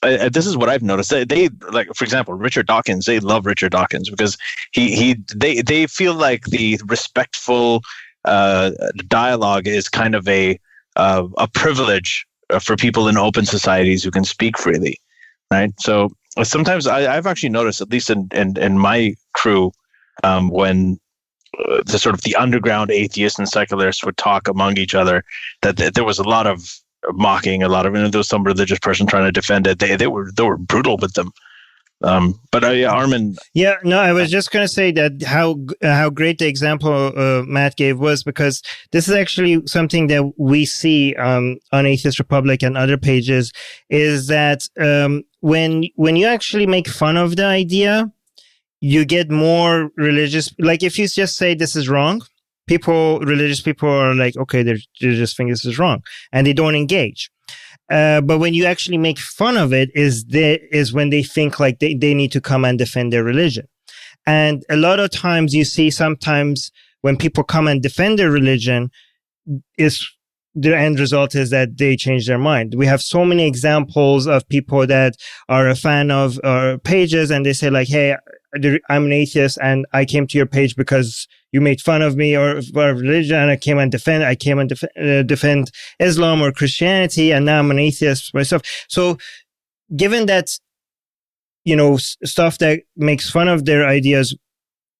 this is what I've noticed. They like, for example, Richard Dawkins. They love Richard Dawkins because they feel like the respectful dialogue is kind of a privilege for people in open societies who can speak freely, right? So sometimes I've actually noticed, at least in my crew, when the sort of the underground atheists and secularists would talk among each other, that there was a lot of mocking, a lot of, there was some religious person trying to defend it. They were brutal with them. But Armin. Yeah, no, I was just going to say that how great the example Matt gave was, because this is actually something that we see on Atheist Republic and other pages, is that when you actually make fun of the idea, you get more religious. Like if you just say this is wrong, religious people are like, okay, they just think this is wrong, and they don't engage. But when you actually make fun of it is when they think like they need to come and defend their religion. And a lot of times you see sometimes when people come and defend their religion, the end result is that they change their mind. We have so many examples of people that are a fan of our pages and they say like, hey, I'm an atheist and I came to your page because you made fun of me or religion, and I came and defend Islam or Christianity, and now I'm an atheist myself. So given that, stuff that makes fun of their ideas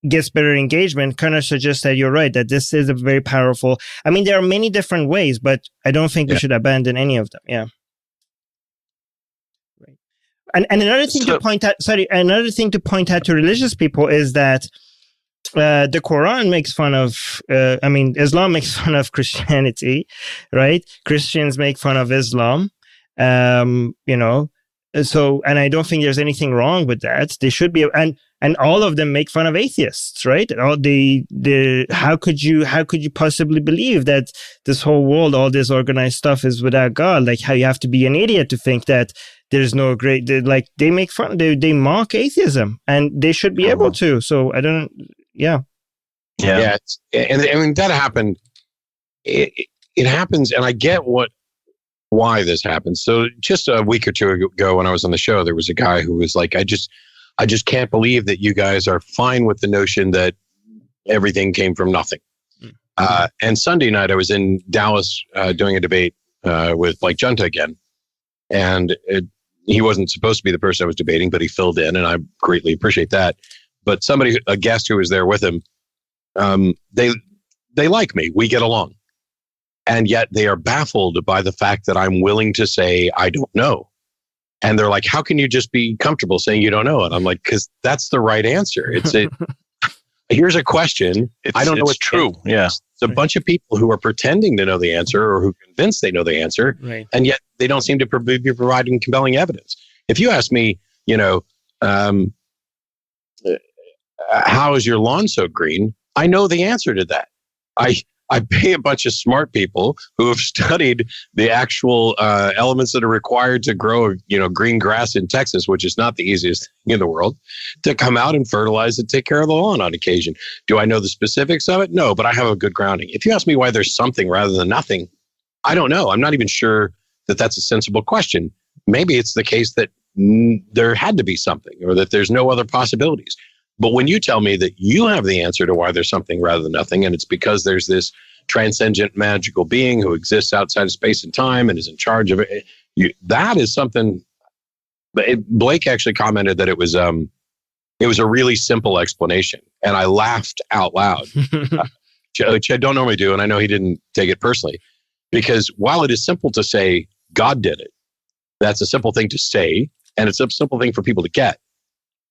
gets better engagement, kind of suggests that you're right, that this is a very powerful, there are many different ways, but I don't think we should abandon any of them. Yeah. Right. And another thing to point out to religious people is that the Quran makes fun of, Islam makes fun of Christianity, right? Christians make fun of Islam, So, and I don't think there's anything wrong with that. They should be, and all of them make fun of atheists, right? How could you possibly believe that this whole world, all this organized stuff is without God? Like, how you have to be an idiot to think that there's no they make fun, they mock atheism, and they should be able to. So I don't, yeah. And that happened. It happens, and I get why this happens. So just a week or two ago when I was on the show, there was a guy who was like, I just can't believe that you guys are fine with the notion that everything came from nothing. And Sunday night I was in Dallas doing a debate with Blake Junta again. And he wasn't supposed to be the person I was debating, but he filled in, and I greatly appreciate that. But a guest who was there with him, they like me. We get along. And yet they are baffled by the fact that I'm willing to say, I don't know. And they're like, how can you just be comfortable saying you don't know? And I'm like, because that's the right answer. Here's a question. I don't know what's true. Yeah. It's a bunch of people who are pretending to know the answer or who are convinced they know the answer. Right. And yet they don't seem to be providing compelling evidence. If you ask me, how is your lawn so green? I know the answer to that. I pay a bunch of smart people who have studied the actual elements that are required to grow, green grass in Texas, which is not the easiest thing in the world, to come out and fertilize and take care of the lawn on occasion. Do I know the specifics of it? No, but I have a good grounding. If you ask me why there's something rather than nothing, I don't know. I'm not even sure that that's a sensible question. Maybe it's the case that there had to be something, or that there's no other possibilities. But when you tell me that you have the answer to why there's something rather than nothing, and it's because there's this transcendent magical being who exists outside of space and time and is in charge of it, that is something. Blake actually commented that it was a really simple explanation, and I laughed out loud, which I don't normally do, and I know he didn't take it personally, because while it is simple to say God did it, that's a simple thing to say, and it's a simple thing for people to get.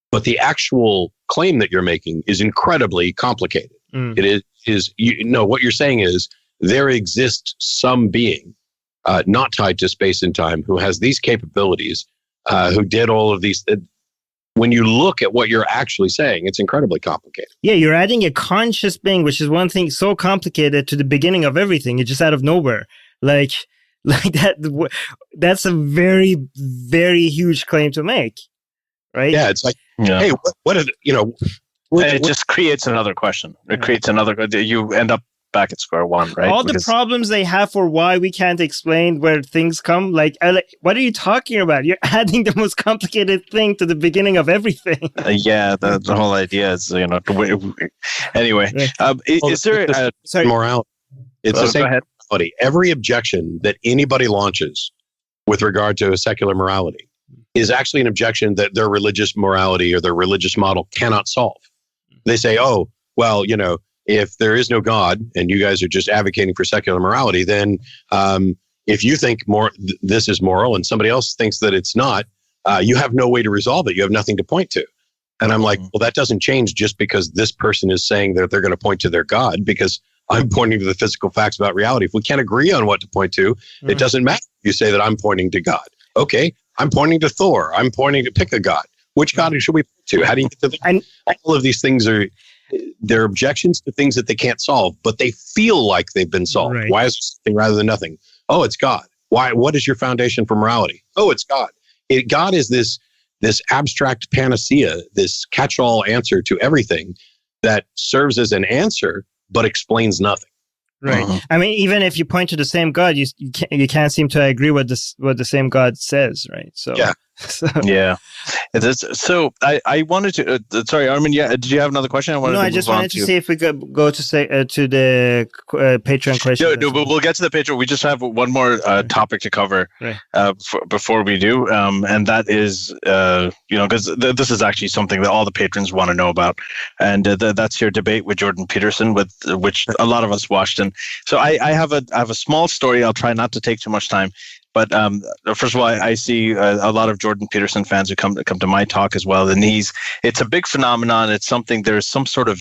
But the actual claim that you're making is incredibly complicated. It is what you're saying is there exists some being not tied to space and time who has these capabilities, who did all of these. When you look at what you're actually saying, it's incredibly complicated. Yeah, you're adding a conscious being, which is one thing so complicated, to the beginning of everything. It's just out of nowhere. Like that. That's a very, very huge claim to make. Right? Yeah, it's like, hey, what is it just creates another question. It creates another. You end up back at square one, right? All the problems they have for why we can't explain where things come. Like, what are you talking about? You're adding the most complicated thing to the beginning of everything. The whole idea is, Anyway, is there morality? It's the same morality. Every objection that anybody launches with regard to a secular morality is actually an objection that their religious morality or their religious model cannot solve. They say, oh, well, if there is no God and you guys are just advocating for secular morality, then if you think this is moral and somebody else thinks that it's not, you have no way to resolve it. You have nothing to point to. And I'm like, well, that doesn't change just because this person is saying that they're going to point to their God, because I'm pointing to the physical facts about reality. If we can't agree on what to point to, it doesn't matter. You say that I'm pointing to God. Okay, I'm pointing to Thor. I'm pointing to pick a God. Which God should we point to? How do you get to and all of these things they're objections to things that they can't solve, but they feel like they've been solved. Right. Why is it something rather than nothing? Oh, it's God. Why? What is your foundation for morality? Oh, it's God. God is this abstract panacea, this catch-all answer to everything that serves as an answer, but explains nothing. Right. I mean, even if you point to the same God, you can't seem to agree what the same God says, right? So yeah. Yeah. So I wanted to. Sorry, Armin. Yeah. Did you have another question? I just wanted to see if we could go to the Patron questions. No, we'll get to the Patron. We just have one more topic to cover before we do, and that is because this is actually something that all the patrons want to know about, and that's your debate with Jordan Peterson, with which a lot of us watched. And so I have a small story. I'll try not to take too much time. But first of all, I see a lot of Jordan Peterson fans who come to my talk as well, and it's a big phenomenon. It's something. There's some sort of,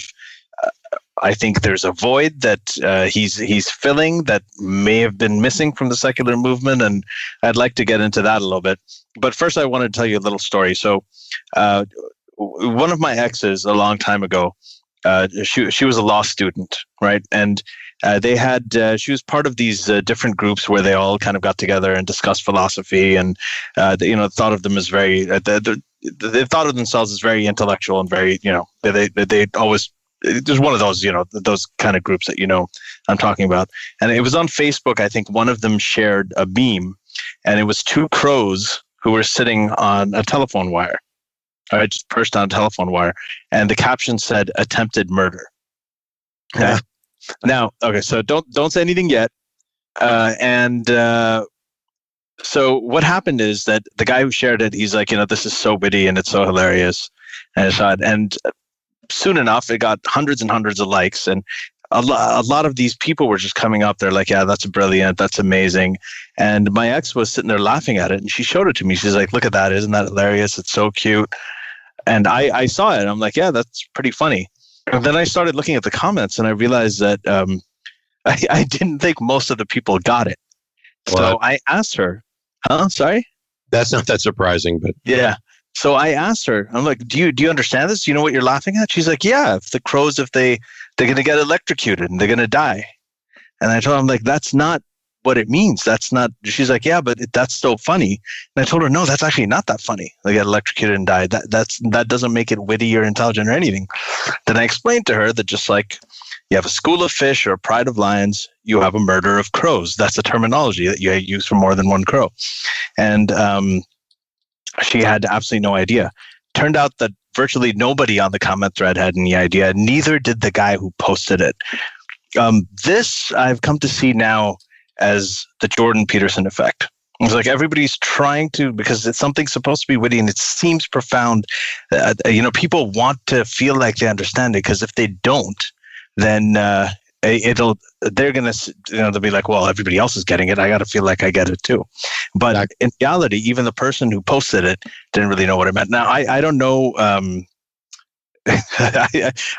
I think there's a void that he's filling that may have been missing from the secular movement, and I'd like to get into that a little bit. But first, I want to tell you a little story. So, one of my exes a long time ago, she was a law student, right? And she was part of these different groups where they all kind of got together and discussed philosophy, and thought of them as very they thought of themselves as very intellectual and very they always, there's one of those those kind of groups that I'm talking about. And it was on Facebook. I think one of them shared a meme, and it was two crows who were sitting on a telephone wire. All right, just perched on a telephone wire, and the caption said "attempted murder." Okay. Yeah. Now, okay, so don't say anything yet. So what happened is that the guy who shared it, he's like, this is so witty and it's so hilarious, and soon enough, it got hundreds and hundreds of likes, and a lot of these people were just coming up. They're like, "Yeah, that's brilliant, that's amazing." And my ex was sitting there laughing at it, and she showed it to me. She's like, "Look at that! Isn't that hilarious? It's so cute." And I saw it, and I'm like, "Yeah, that's pretty funny." And then I started looking at the comments, and I realized that I didn't think most of the people got it. So I asked her, sorry? That's not that surprising, but... Yeah. So I asked her, I'm like, do you understand this? Do you know what you're laughing at? She's like, yeah, if the crows, they're going to get electrocuted and they're going to die. And I told her, I'm like, that's not what it means. That's not... She's like, yeah, but that's so funny. And I told her, no, that's actually not that funny. They get electrocuted and die. That doesn't make it witty or intelligent or anything. Then I explained to her that just like you have a school of fish or a pride of lions, you have a murder of crows. That's a terminology that you use for more than one crow. And she had absolutely no idea. Turned out that virtually nobody on the comment thread had any idea. Neither did the guy who posted it. This I've come to see now as the Jordan Peterson effect. It's like everybody's trying to, because it's something supposed to be witty and it seems profound. People want to feel like they understand it, because if they don't, then they're going to, they'll be like, well, everybody else is getting it. I got to feel like I get it too. But in reality, even the person who posted it didn't really know what it meant. Now, I don't know. I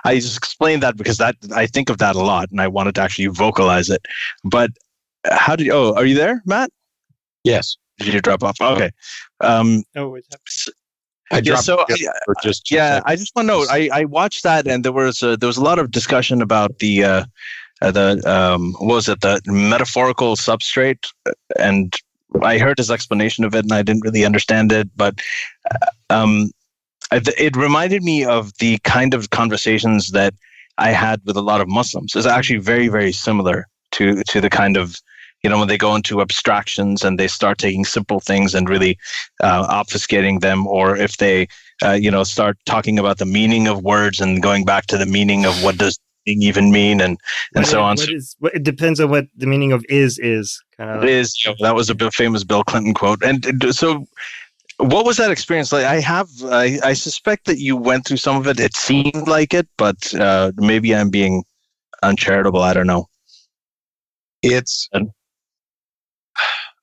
just explained that because I think of that a lot, and I wanted to actually vocalize it. But are you there, Matt? Yes. Did you drop off? Okay. I dropped. I just want to know. I watched that, and there was a lot of discussion about the what was it, the metaphorical substrate, and I heard his explanation of it, and I didn't really understand it, but it reminded me of the kind of conversations that I had with a lot of Muslims. It's actually very, very similar to the kind of, when they go into abstractions and they start taking simple things and really obfuscating them, or if they, start talking about the meaning of words and going back to the meaning of what does thing even mean, and so on. It depends on what the meaning of is. Kind of. Is, that was a famous Bill Clinton quote. And so what was that experience like? I suspect that you went through some of it. It seemed like it, but maybe I'm being uncharitable. I don't know. It's...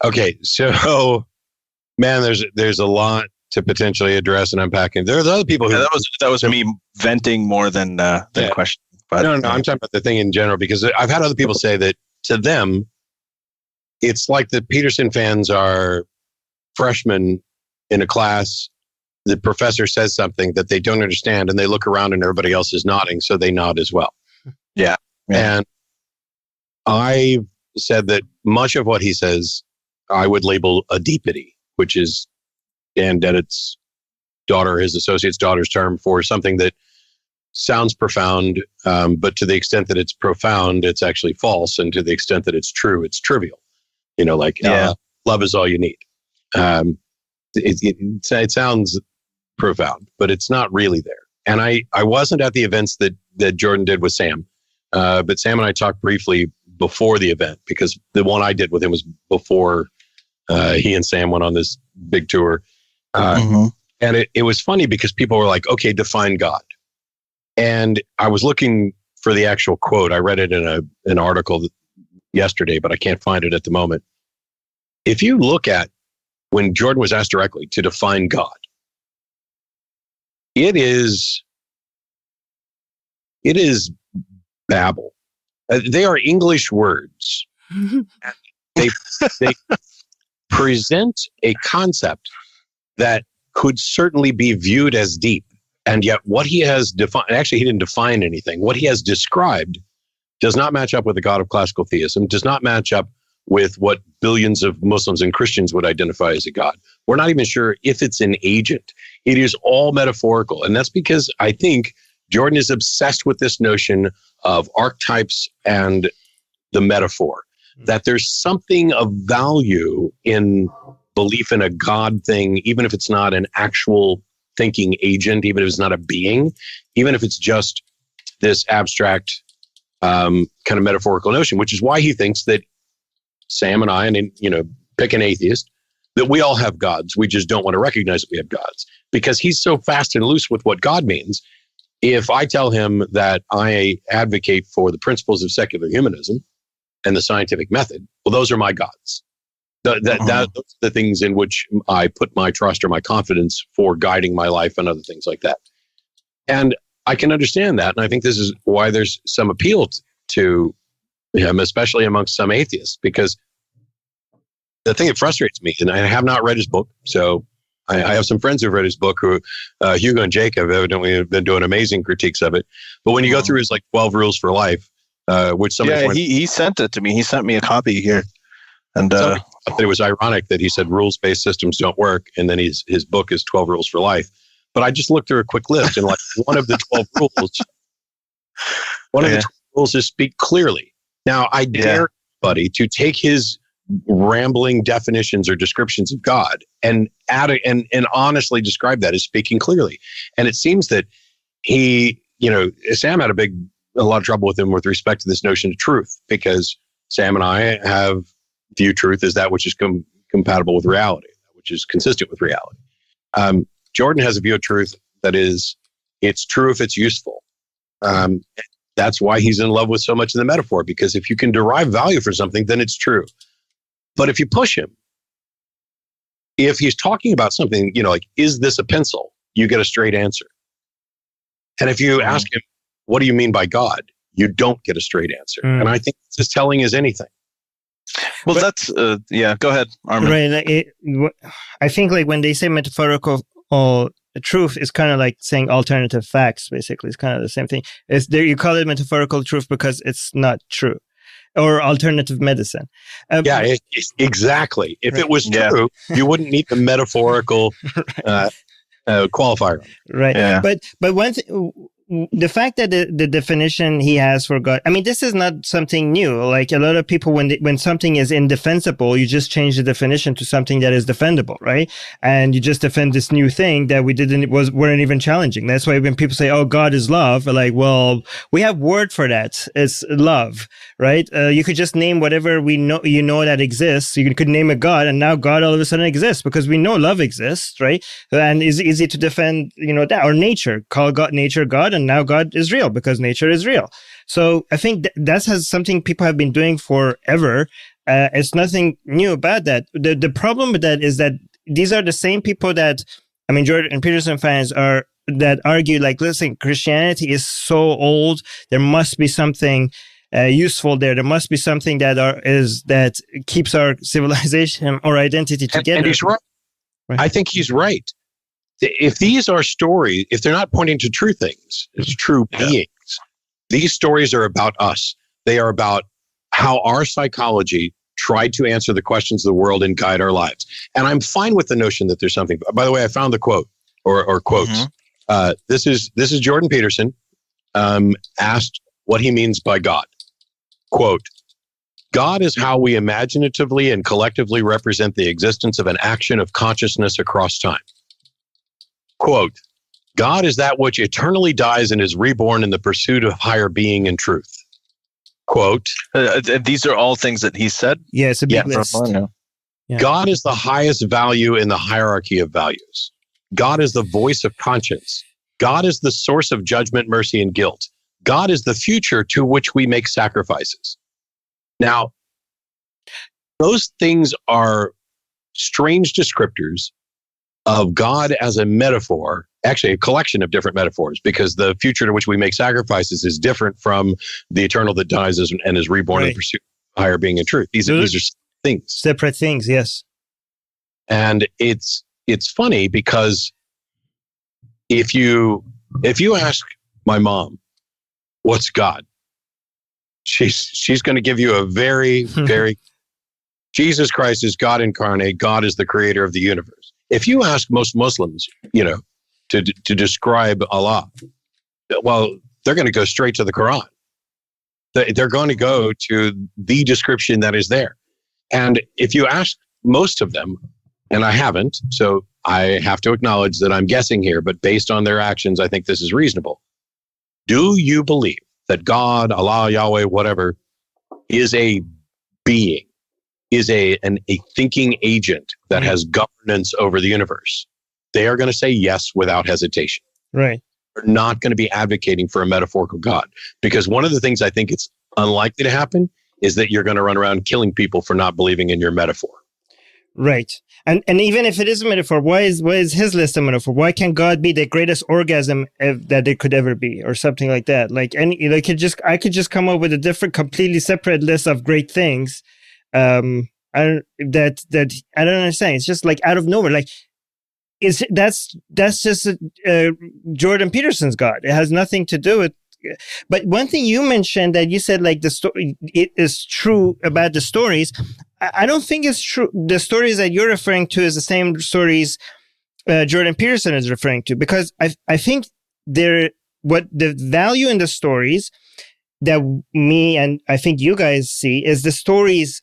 Okay, so man, there's a lot to potentially address and unpacking. There's other people who that was me venting more than question. But no, I'm talking about the thing in general, because I've had other people say that to them, it's like the Peterson fans are freshmen in a class. The professor says something that they don't understand, and they look around and everybody else is nodding, so they nod as well. Yeah. And I said that much of what he says, I would label a deepity, which is Dan Dennett's daughter, his associate's daughter's term for something that sounds profound, but to the extent that it's profound, it's actually false. And to the extent that it's true, it's trivial. Love is all you need. It sounds profound, but it's not really there. And I wasn't at the events that Jordan did with Sam, but Sam and I talked briefly before the event, because the one I did with him was before he and Sam went on this big tour. And it was funny because people were like, okay, define God. And I was looking for the actual quote. I read it in an article yesterday, but I can't find it at the moment. If you look at when Jordan was asked directly to define God, it is babble. They are English words. They present a concept that could certainly be viewed as deep. And yet what he has defined, actually he didn't define anything. What he has described does not match up with the God of classical theism, does not match up with what billions of Muslims and Christians would identify as a God. We're not even sure if it's an agent. It is all metaphorical. And that's because I think Jordan is obsessed with this notion of archetypes and the metaphor, that there's something of value in belief in a God thing, even if it's not an actual thinking agent, even if it's not a being, even if it's just this abstract kind of metaphorical notion, which is why he thinks that Sam and I, and pick an atheist, that we all have gods. We just don't want to recognize that we have gods, because he's so fast and loose with what God means. If I tell him that I advocate for the principles of secular humanism and the scientific method, well, those are my gods. Those are the things in which I put my trust or my confidence for guiding my life and other things like that. And I can understand that. And I think this is why there's some appeal to him, especially amongst some atheists, because the thing that frustrates me, and I have not read his book, so I have some friends who've read his book who, Hugo and Jake, have evidently been doing amazing critiques of it. But when you go through his 12 rules for life, which somebody... he sent it to me. He sent me a copy here. And it was ironic that he said rules-based systems don't work, and then his book is 12 Rules for Life. But I just looked through a quick list, and one of the 12 rules, of the 12 rules is speak clearly. Now, I dare anybody to take his rambling definitions or descriptions of God and add and honestly describe that as speaking clearly. And it seems that Sam had a lot of trouble with him with respect to this notion of truth, because Sam and I view truth as that which is compatible with reality, which is consistent with reality. Jordan has a view of truth that is, it's true if it's useful. That's why he's in love with so much of the metaphor, because if you can derive value for something, then it's true. But if you push him, if he's talking about something, is this a pencil? You get a straight answer. And if you ask him, what do you mean by God? You don't get a straight answer. And I think it's as telling as anything. Well, that's, go ahead, Armin. Right. I think when they say metaphorical truth, is kind of like saying alternative facts, basically. It's kind of the same thing. You call it metaphorical truth because it's not true. Or alternative medicine. Exactly. If it was true, you wouldn't need the metaphorical qualifier. Right. Yeah. But one thing, the fact that the definition he has for God, I mean, this is not something new. Like a lot of people, when something is indefensible, you just change the definition to something that is defendable, right? And you just defend this new thing that weren't even challenging. That's why when people say, "Oh, God is love," like, well, we have word for that. It's love, right? You could just name whatever that exists. You could name a God, and now God all of a sudden exists because we know love exists, right? And it's easy to defend, that, or nature. Call nature God, and now God is real because nature is real. So I think that's something people have been doing forever. It's nothing new about that. The problem with that is that these are the same people that, Jordan Peterson fans that argue listen, Christianity is so old. There must be something useful there. There must be something that keeps our civilization or identity together. And he's right. I think he's right. If these are stories, if they're not pointing to true things, it's true beings, these stories are about us. They are about how our psychology tried to answer the questions of the world and guide our lives. And I'm fine with the notion that there's something. By the way, I found the quote or quotes. This is Jordan Peterson asked what he means by God. Quote, God is how we imaginatively and collectively represent the existence of an action of consciousness across time. Quote, God is that which eternally dies and is reborn in the pursuit of higher being and truth. Quote, these are all things that he said? Yeah, it's a big list. Yeah. God is the highest value in the hierarchy of values. God is the voice of conscience. God is the source of judgment, mercy, and guilt. God is the future to which we make sacrifices. Now, those things are strange descriptors of God as a metaphor, actually a collection of different metaphors, because the future to which we make sacrifices is different from the eternal that dies and is reborn in the pursuit of higher being and truth. These are things. Separate things, yes. And it's funny because if you ask my mom, what's God? She's going to give you a very, very, Jesus Christ is God incarnate. God is the creator of the universe. If you ask most Muslims, to describe Allah, well, they're going to go straight to the Quran. They're going to go to the description that is there. And if you ask most of them, and I haven't, so I have to acknowledge that I'm guessing here, but based on their actions, I think this is reasonable. Do you believe that God, Allah, Yahweh, whatever, is a being, is a thinking agent that has governance over the universe? They are going to say yes without hesitation. Right. They're not going to be advocating for a metaphorical God. Because one of the things I think it's unlikely to happen is that you're going to run around killing people for not believing in your metaphor. Right. And even if it is a metaphor, why is his list a metaphor? Why can't God be the greatest orgasm that it could ever be, or something like that? I could just come up with a different, completely separate list of great things. I don't understand. It's just like out of nowhere. Like, that's just Jordan Peterson's God. It has nothing to do with. But one thing you mentioned that you said, like, the story, it is true about the stories. I don't think it's true. The stories that you're referring to is the same stories Jordan Peterson is referring to, because I think what the value in the stories that me and I think you guys see is the stories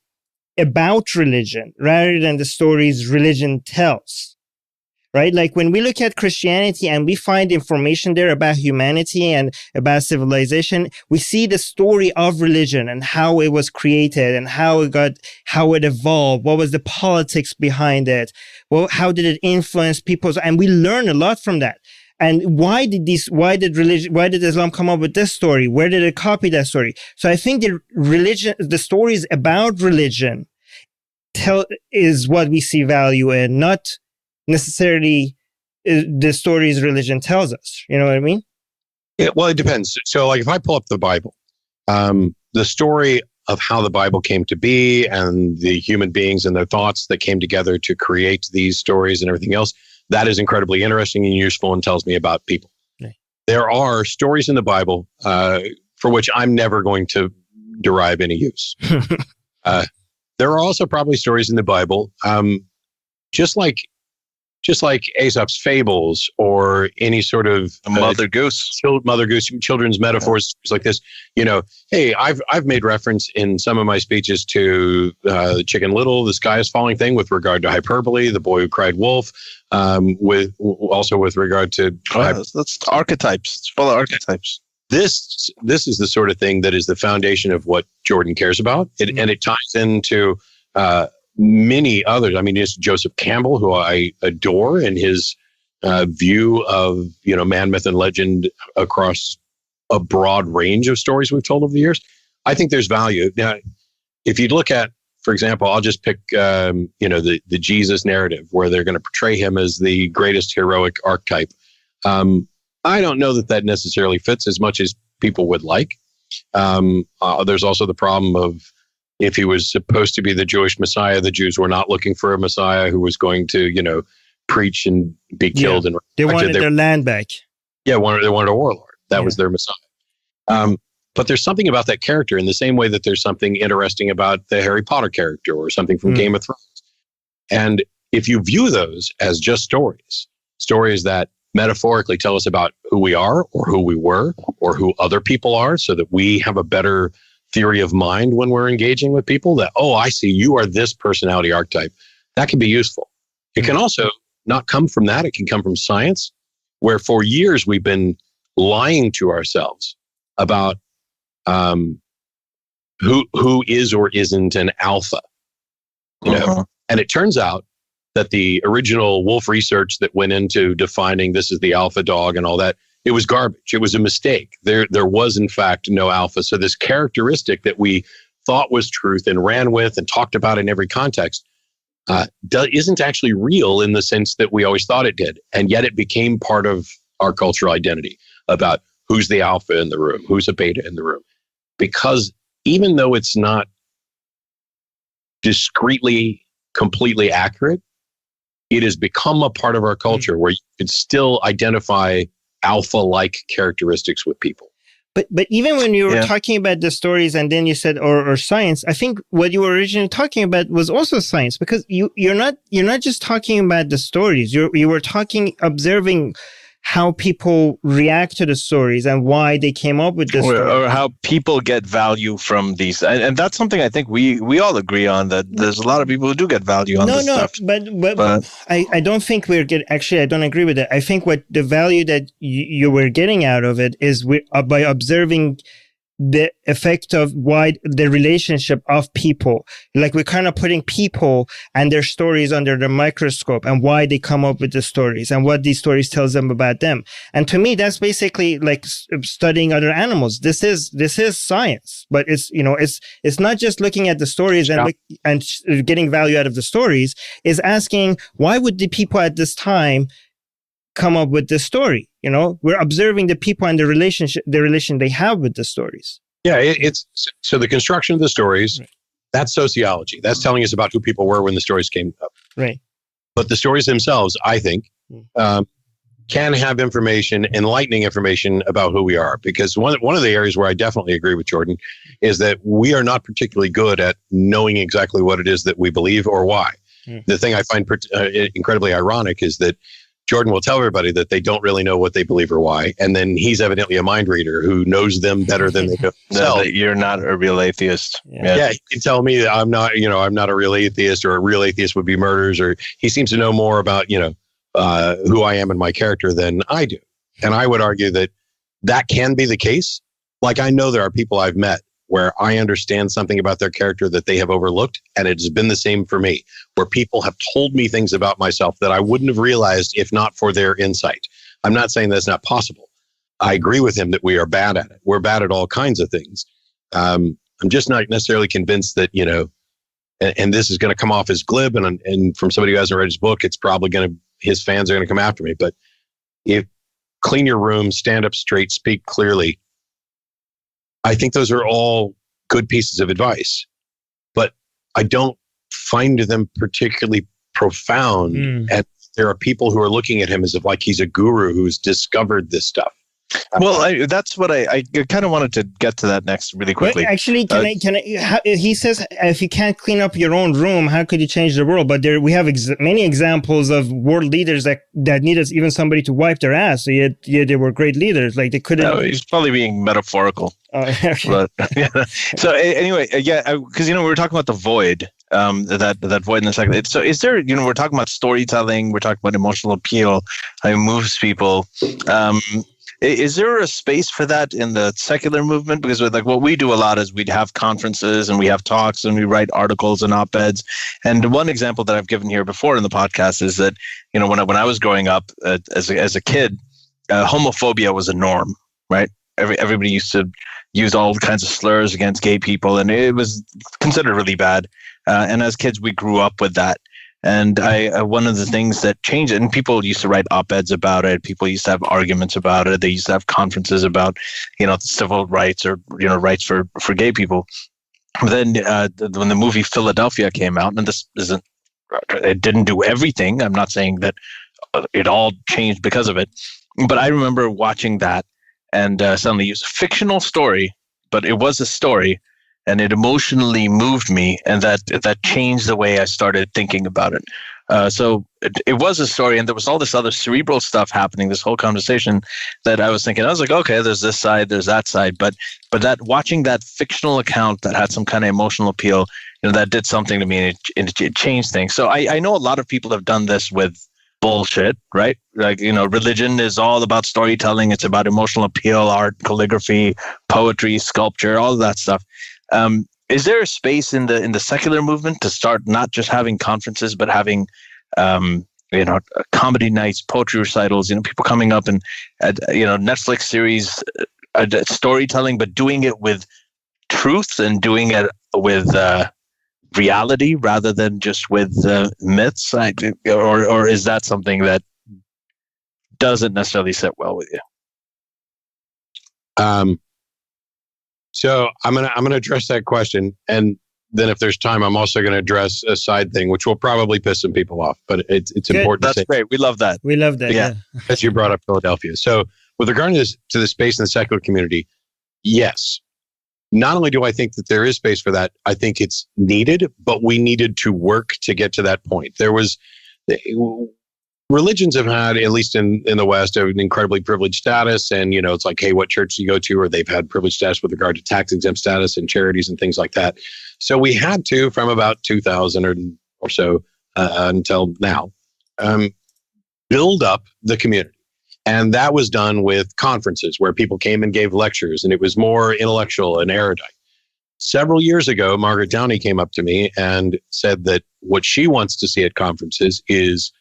about religion rather than the stories religion tells. Right? Like when we look at Christianity and we find information there about humanity and about civilization, we see the story of religion and how it was created and how it evolved. What was the politics behind it? Well, how did it influence people? And we learn a lot from that. And why did Islam come up with this story? Where did it copy that story? So I think the stories about religion is what we see value in, not necessarily the stories religion tells us. You know what I mean? Yeah, well, it depends. So, like, if I pull up the Bible, the story of how the Bible came to be and the human beings and their thoughts that came together to create these stories and everything else, that is incredibly interesting and useful and tells me about people. Okay. There are stories in the Bible for which I'm never going to derive any use. There are also probably stories in the Bible, just like Aesop's fables or any sort of Mother Goose, children's metaphors like this. Hey, I've made reference in some of my speeches to Chicken Little, the sky is falling thing, with regard to hyperbole, the boy who cried wolf, with regard to that's archetypes. It's full of archetypes. This is the sort of thing that is the foundation of what Jordan cares about, and it ties into many others. I mean, it's Joseph Campbell, who I adore, and his view of man, myth, and legend across a broad range of stories we've told over the years. I think there's value. Now, if you look at, for example, I'll just pick the Jesus narrative, where they're going to portray him as the greatest heroic archetype. I don't know that necessarily fits as much as people would like. There's also the problem of, if he was supposed to be the Jewish Messiah, the Jews were not looking for a Messiah who was going to, preach and be killed. Yeah. And they wanted their land back. Yeah, they wanted a warlord. That was their Messiah. But there's something about that character in the same way that there's something interesting about the Harry Potter character or something from Game of Thrones. And if you view those as just stories that metaphorically tell us about who we are or who we were or who other people are, so that we have a better theory of mind when we're engaging with people, that, oh, I see, you are this personality archetype. That can be useful. It can also not come from that. It can come from science, where for years we've been lying to ourselves about who is or isn't an alpha. You know? And it turns out that the original Wolf research that went into defining this is the alpha dog and all that, it was garbage. It was a mistake. There was, in fact, no alpha. So this characteristic that we thought was truth and ran with and talked about in every context isn't actually real in the sense that we always thought it did. And yet it became part of our cultural identity about who's the alpha in the room, who's a beta in the room. Because even though it's not discretely, completely accurate, it has become a part of our culture where you can still identify alpha-like characteristics with people. But even when you were talking about the stories and then you said or science, I think what you were originally talking about was also science, because you're not just talking about the stories. You were observing how people react to the stories and why they came up with this, or how people get value from these, and that's something I think we all agree on, that there's a lot of people who do get value on this stuff. But I don't think I don't agree with that. I think what the value that you were getting out of it is by observing the effect of the relationship of people. Like, we're kind of putting people and their stories under the microscope and why they come up with the stories and what these stories tells them about them. And to me, that's basically like studying other animals. This is science, but it's not just looking at the stories and getting value out of the stories. It's asking, why would the people at this time come up with this story? We're observing the people and the relation they have with the stories. Yeah, so the construction of the stories, that's sociology. That's telling us about who people were when the stories came up. Right. But the stories themselves, I think, can have enlightening information about who we are. Because one of the areas where I definitely agree with Jordan is that we are not particularly good at knowing exactly what it is that we believe or why. The thing I find incredibly ironic is that Jordan will tell everybody that they don't really know what they believe or why, and then he's evidently a mind reader who knows them better than they know themselves. That you're not a real atheist. Yeah, he can tell me that I'm not a real atheist, or a real atheist would be murders, or he seems to know more about who I am and my character than I do. And I would argue that can be the case. Like, I know there are people I've met where I understand something about their character that they have overlooked. And it has been the same for me, where people have told me things about myself that I wouldn't have realized if not for their insight. I'm not saying that's not possible. I agree with him that we are bad at it. We're bad at all kinds of things. I'm just not necessarily convinced that, and this is going to come off as glib, and from somebody who hasn't read his book, it's probably his fans are going to come after me. But clean your room, stand up straight, speak clearly. I think those are all good pieces of advice, but I don't find them particularly profound. And there are people who are looking at him as if like he's a guru who's discovered this stuff. Well, that's what I kind of wanted to get to that next really quickly. But actually, he says, if you can't clean up your own room, how could you change the world? But we have many examples of world leaders that needed even somebody to wipe their ass. So yet they were great leaders. Like, they couldn't. No, he's probably being metaphorical. Okay. But, yeah. So anyway, because we were talking about the void. That void in a second. So is there, we're talking about storytelling, we're talking about emotional appeal, how it moves people. Is there a space for that in the secular movement? Because what we do a lot is we'd have conferences and we have talks and we write articles and op-eds. And one example that I've given here before in the podcast is that, when I was growing up as a kid, homophobia was a norm, right? Everybody used to use all kinds of slurs against gay people, and it was considered really bad. And as kids, we grew up with that. And one of the things that changed, and people used to write op-eds about it. People used to have arguments about it. They used to have conferences about, civil rights or, rights for gay people. But then when the movie Philadelphia came out, and it didn't do everything. I'm not saying that it all changed because of it. But I remember watching that, and suddenly it was a fictional story, but it was a story. And it emotionally moved me, and that changed the way I started thinking about it. So it was a story, and there was all this other cerebral stuff happening, this whole conversation that I was thinking, I was like, okay, there's this side, there's that side. But that watching that fictional account that had some kind of emotional appeal, that did something to me, and it changed things. So I know a lot of people have done this with bullshit, right? Like, religion is all about storytelling. It's about emotional appeal, art, calligraphy, poetry, sculpture, all of that stuff. Is there a space in the secular movement to start not just having conferences, but having, comedy nights, poetry recitals, people coming up and, Netflix series, storytelling, but doing it with truth and doing it with reality rather than just with myths? Or is that something that doesn't necessarily sit well with you? So I'm gonna address that question, and then if there's time, I'm also gonna address a side thing, which will probably piss some people off, but it's important. That's great. We love that. Yeah. As you brought up Philadelphia. So with regard to the space in the secular community, yes. Not only do I think that there is space for that, I think it's needed, but we needed to work to get to that point. Religions have had, at least in the West, an incredibly privileged status. And, it's like, hey, what church do you go to? Or they've had privileged status with regard to tax exempt status and charities and things like that. So we had to, from about 2000 or so until now, build up the community. And that was done with conferences where people came and gave lectures, and it was more intellectual and erudite. Several years ago, Margaret Downey came up to me and said that what she wants to see at conferences is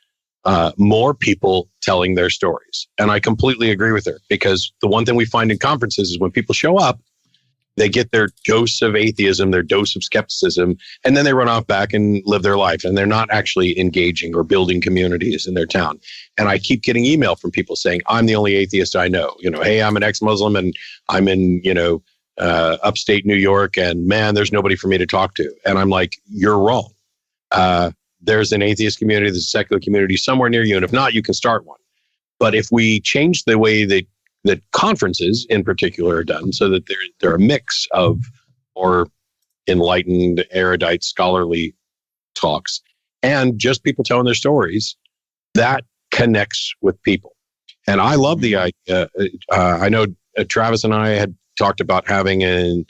more people telling their stories. And I completely agree with her, because the one thing we find in conferences is when people show up, they get their dose of atheism, their dose of skepticism, and then they run off back and live their life. And they're not actually engaging or building communities in their town. And I keep getting email from people saying, I'm the only atheist I know. Hey, I'm an ex-Muslim and I'm in, upstate New York, and man, there's nobody for me to talk to. And I'm like, you're wrong. There's an atheist community, there's a secular community somewhere near you. And if not, you can start one. But if we change the way that conferences in particular are done, so that they're a mix of more enlightened, erudite, scholarly talks and just people telling their stories, that connects with people. And I love the idea. I know Travis and I had talked about having an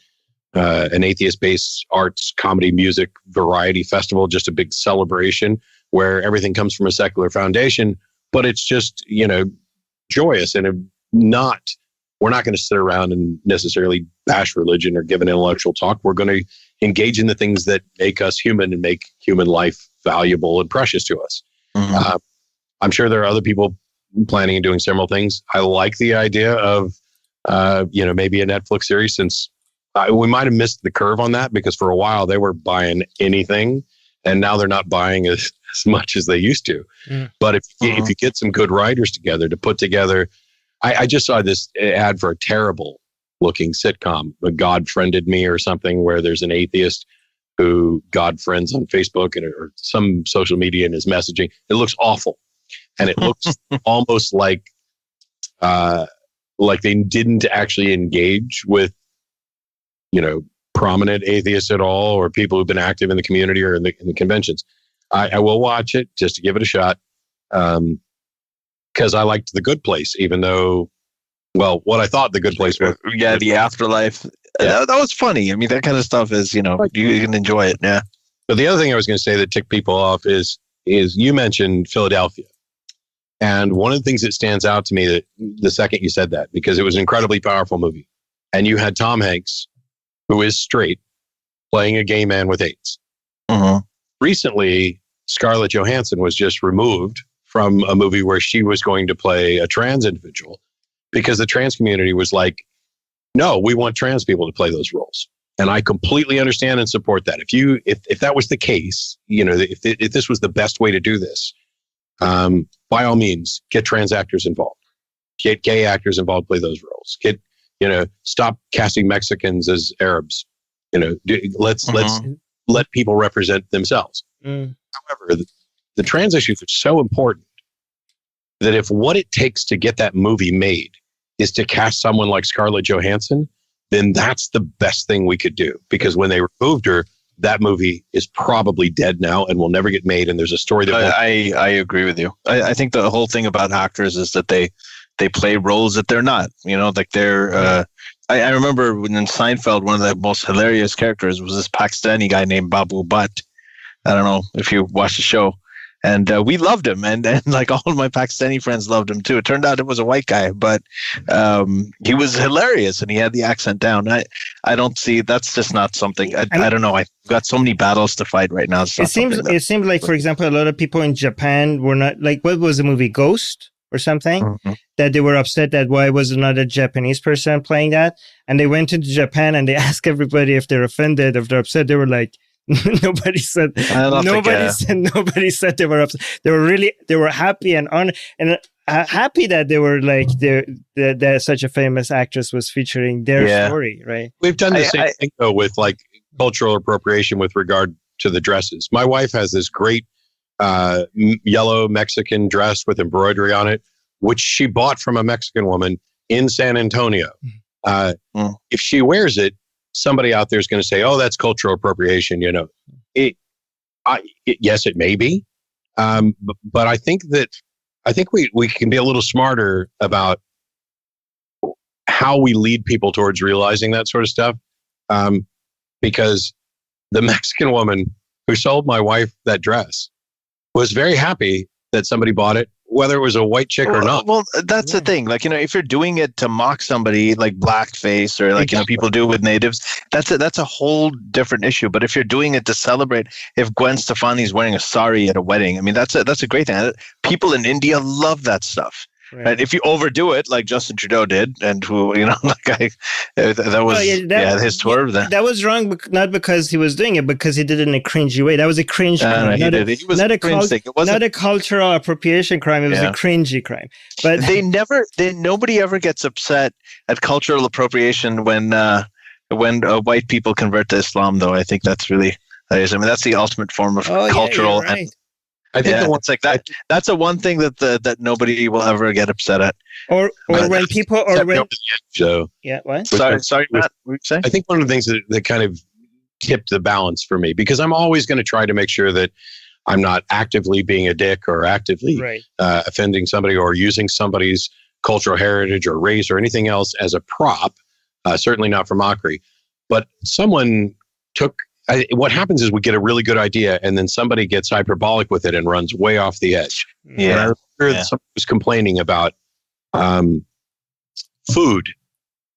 atheist-based arts, comedy, music, variety festival, just a big celebration where everything comes from a secular foundation, but it's just, joyous. And we're not going to sit around and necessarily bash religion or give an intellectual talk. We're going to engage in the things that make us human and make human life valuable and precious to us. Mm-hmm. I'm sure there are other people planning and doing similar things. I like the idea of, maybe a Netflix series, since we might have missed the curve on that, because for a while they were buying anything, and now they're not buying as much as they used to. Mm. But if you get some good writers together to put together, I just saw this ad for a terrible looking sitcom, God Friended Me or something, where there's an atheist who God friends on Facebook or some social media and is messaging. It looks awful. And it looks almost like they didn't actually engage with, prominent atheists at all, or people who've been active in the community or in the conventions. I will watch it just to give it a shot. Because I liked The Good Place, even though, what I thought The Good Place was. Yeah, the afterlife. Yeah. That was funny. I mean, that kind of stuff is, you can enjoy it. Yeah. But the other thing I was going to say that ticked people off is you mentioned Philadelphia. And one of the things that stands out to me that the second you said that, because it was an incredibly powerful movie, and you had Tom Hanks, who is straight, playing a gay man with AIDS. Mm-hmm. Recently, Scarlett Johansson was just removed from a movie where she was going to play a trans individual, because the trans community was like, no, we want trans people to play those roles. And I completely understand and support that. If that was the case, if this was the best way to do this, by all means, get trans actors involved, get gay actors involved, play those roles, stop casting Mexicans as Arabs, let's let people represent themselves. Mm. However, the trans issues are so important that if what it takes to get that movie made is to cast someone like Scarlett Johansson, then that's the best thing we could do. Because when they removed her, that movie is probably dead now and will never get made. And there's a story that I agree with you. I think the whole thing about actors is that they play roles that they're not. Like they're. I remember when in Seinfeld, one of the most hilarious characters was this Pakistani guy named Babu Butt. I don't know if you watched the show. And we loved him, and like all of my Pakistani friends loved him too. It turned out it was a white guy, but he was hilarious, and he had the accent down. I don't see, that's just not something. I don't know. I've got so many battles to fight right now. It seems like, for example, a lot of people in Japan were not like, what was the movie, Ghost or something? Mm-hmm. That they were upset that why was not a Japanese person playing that, and they went into Japan and they asked everybody if they're offended, if they're upset. They were like. Nobody said they were upset. They were happy and happy that they were like that such a famous actress was featuring their story, right? We've done the same thing though with like cultural appropriation with regard to the dresses. My wife has this great yellow Mexican dress with embroidery on it, which she bought from a Mexican woman in San Antonio. If she wears it, somebody out there is going to say, "Oh, that's cultural appropriation." Yes, it may be, but I think we can be a little smarter about how we lead people towards realizing that sort of stuff. Because the Mexican woman who sold my wife that dress was very happy that somebody bought it, whether it was a white chick or not. Well, that's the thing. Like, if you're doing it to mock somebody like blackface or like, people do with natives, that's a whole different issue. But if you're doing it to celebrate, if Gwen Stefani's wearing a sari at a wedding, I mean, that's a great thing. People in India love that stuff. Right. If you overdo it, like Justin Trudeau did, and who, that was his tour. That was wrong, not because he was doing it, because he did it in a cringy way. That was a cringe crime, not a cultural appropriation crime. It was a cringy crime. But nobody ever gets upset at cultural appropriation when white people convert to Islam. Though I think that's really, that's the ultimate form of cultural and. I think it's like that. That's the one thing that nobody will ever get upset at. Or when people what? Sorry, Matt. What were you saying? I think one of the things that kind of tipped the balance for me, because I'm always going to try to make sure that I'm not actively being a dick or actively offending somebody or using somebody's cultural heritage or race or anything else as a prop. Certainly not for mockery. But someone what happens is we get a really good idea and then somebody gets hyperbolic with it and runs way off the edge. Yeah. And I remember someone was complaining about food,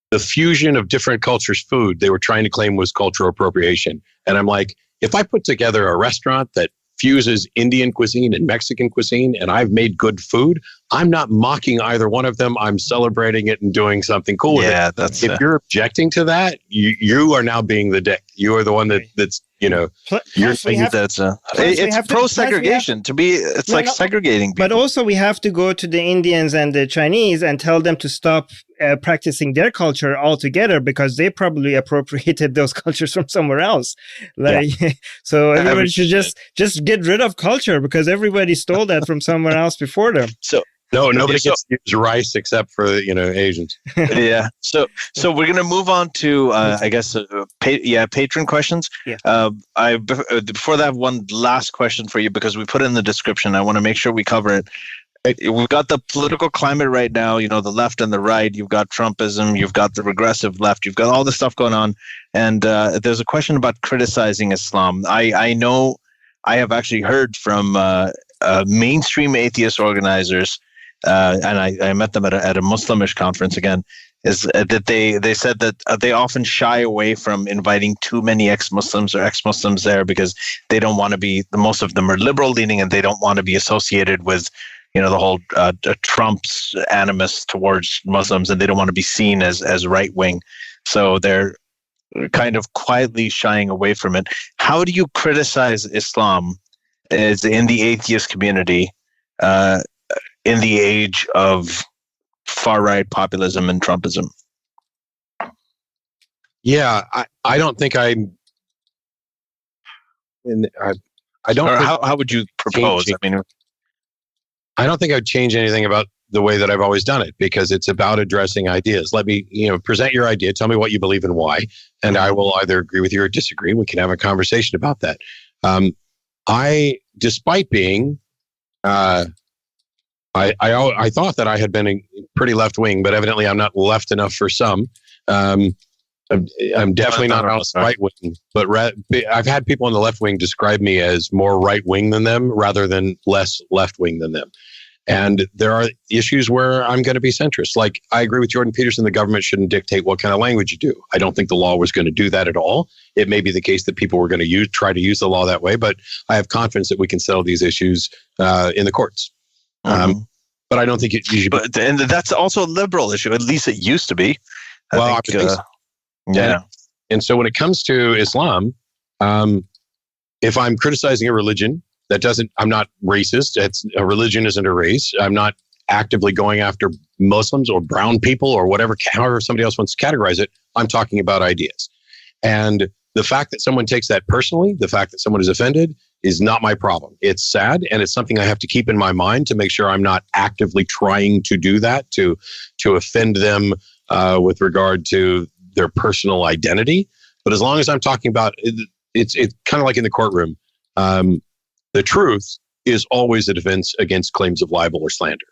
the fusion of different cultures' food they were trying to claim was cultural appropriation. And I'm like, if I put together a restaurant that fuses Indian cuisine and Mexican cuisine and I've made good food, I'm not mocking either one of them. I'm celebrating it and doing something cool with it. If you're objecting to that, you are now being the dick. You are the one that's you're saying it's pro-segregation. It's like segregating people. But also we have to go to the Indians and the Chinese and tell them to stop practicing their culture altogether, because they probably appropriated those cultures from somewhere else. So everybody should just get rid of culture, because everybody stole that from somewhere else before them. Nobody gets to use rice except for Asians. So we're gonna move on to I guess patron questions. Before that, I have one last question for you, because we put it in the description. I want to make sure we cover it. We've got the political climate right now. The left and the right. You've got Trumpism. You've got the regressive left. You've got all this stuff going on. And there's a question about criticizing Islam. I know I have actually heard from mainstream atheist organizers. And I met them at a Muslimish conference again, is that they said that they often shy away from inviting too many ex-Muslims or ex-Muslims there, because they don't want to be, most of them are liberal leaning, and they don't want to be associated with, the whole Trump's animus towards Muslims, and they don't want to be seen as right wing. So they're kind of quietly shying away from it. How do you criticize Islam as in the atheist community? In the age of far-right populism and Trumpism? Yeah, I don't think I don't. Or how would you propose? I don't think I'd change anything about the way that I've always done it, because it's about addressing ideas. Let me, present your idea. Tell me what you believe and why, and I will either agree with you or disagree. We can have a conversation about that. Despite being, I thought that I had been pretty left wing, but evidently I'm not left enough for some. I'm definitely not right wing, but I've had people on the left wing describe me as more right wing than them rather than less left wing than them. And there are issues where I'm going to be centrist. Like, I agree with Jordan Peterson, the government shouldn't dictate what kind of language you do. I don't think the law was going to do that at all. It may be the case that people were going to try to use the law that way, but I have confidence that we can settle these issues in the courts. But I don't think it should be. And that's also a liberal issue. At least it used to be. I think so. Yeah. And so when it comes to Islam, if I'm criticizing a religion, I'm not racist. A religion isn't a race. I'm not actively going after Muslims or brown people or whatever, however somebody else wants to categorize it. I'm talking about ideas. And the fact that someone takes that personally, the fact that someone is offended, is not my problem. It's sad, and it's something I have to keep in my mind to make sure I'm not actively trying to do that, to offend them with regard to their personal identity. But as long as I'm talking about it's kind of like in the courtroom. The truth is always a defense against claims of libel or slander.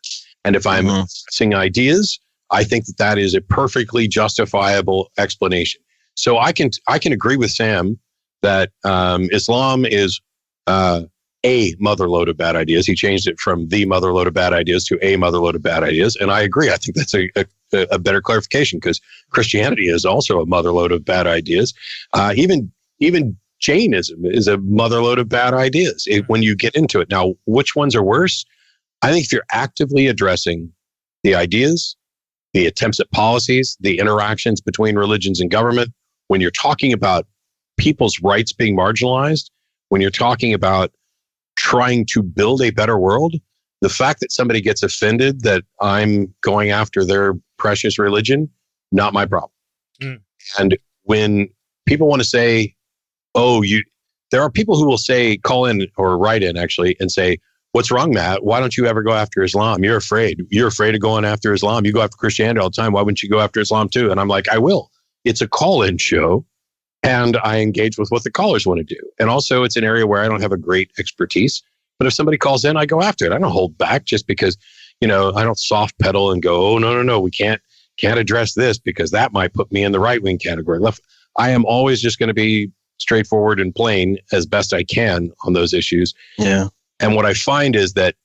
And if I'm discussing ideas, I think that is a perfectly justifiable explanation. So I can agree with Sam that Islam is a motherload of bad ideas. He changed it from the motherload of bad ideas to a motherload of bad ideas. And I agree. I think that's a better clarification, because Christianity is also a motherload of bad ideas. Even Jainism is a motherload of bad ideas when you get into it. Now, which ones are worse? I think if you're actively addressing the ideas, the attempts at policies, the interactions between religions and government, when you're talking about people's rights being marginalized, when you're talking about trying to build a better world, the fact that somebody gets offended that I'm going after their precious religion, not my problem. And when people want to say, there are people who will call in or write in actually and say, "What's wrong, Matt? Why don't you ever go after Islam? You're afraid of going after Islam. You go after Christianity all the time. Why wouldn't you go after Islam too?" And I'm like, I will. It's a call-in show, and I engage with what the callers want to do. And also, it's an area where I don't have a great expertise. But if somebody calls in, I go after it. I don't hold back just because, I don't soft pedal and go, "Oh, no, we can't address this because that might put me in the right-wing category." I am always just going to be straightforward and plain as best I can on those issues. Yeah. And what I find is that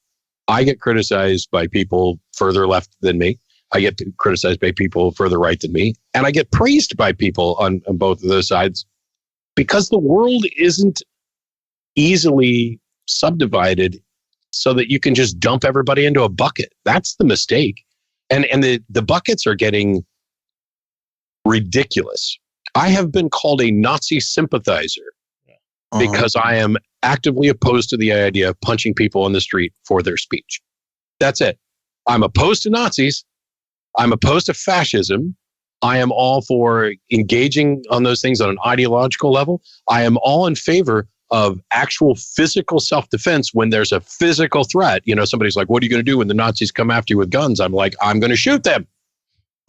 I get criticized by people further left than me. I get criticized by people further right than me. And I get praised by people on both of those sides, because the world isn't easily subdivided so that you can just dump everybody into a bucket. That's the mistake. And the buckets are getting ridiculous. I have been called a Nazi sympathizer because I am actively opposed to the idea of punching people on the street for their speech. That's it. I'm opposed to Nazis. I'm opposed to fascism. I am all for engaging on those things on an ideological level. I am all in favor of actual physical self-defense when there's a physical threat. Somebody's like, "What are you going to do when the Nazis come after you with guns?" I'm like, "I'm going to shoot them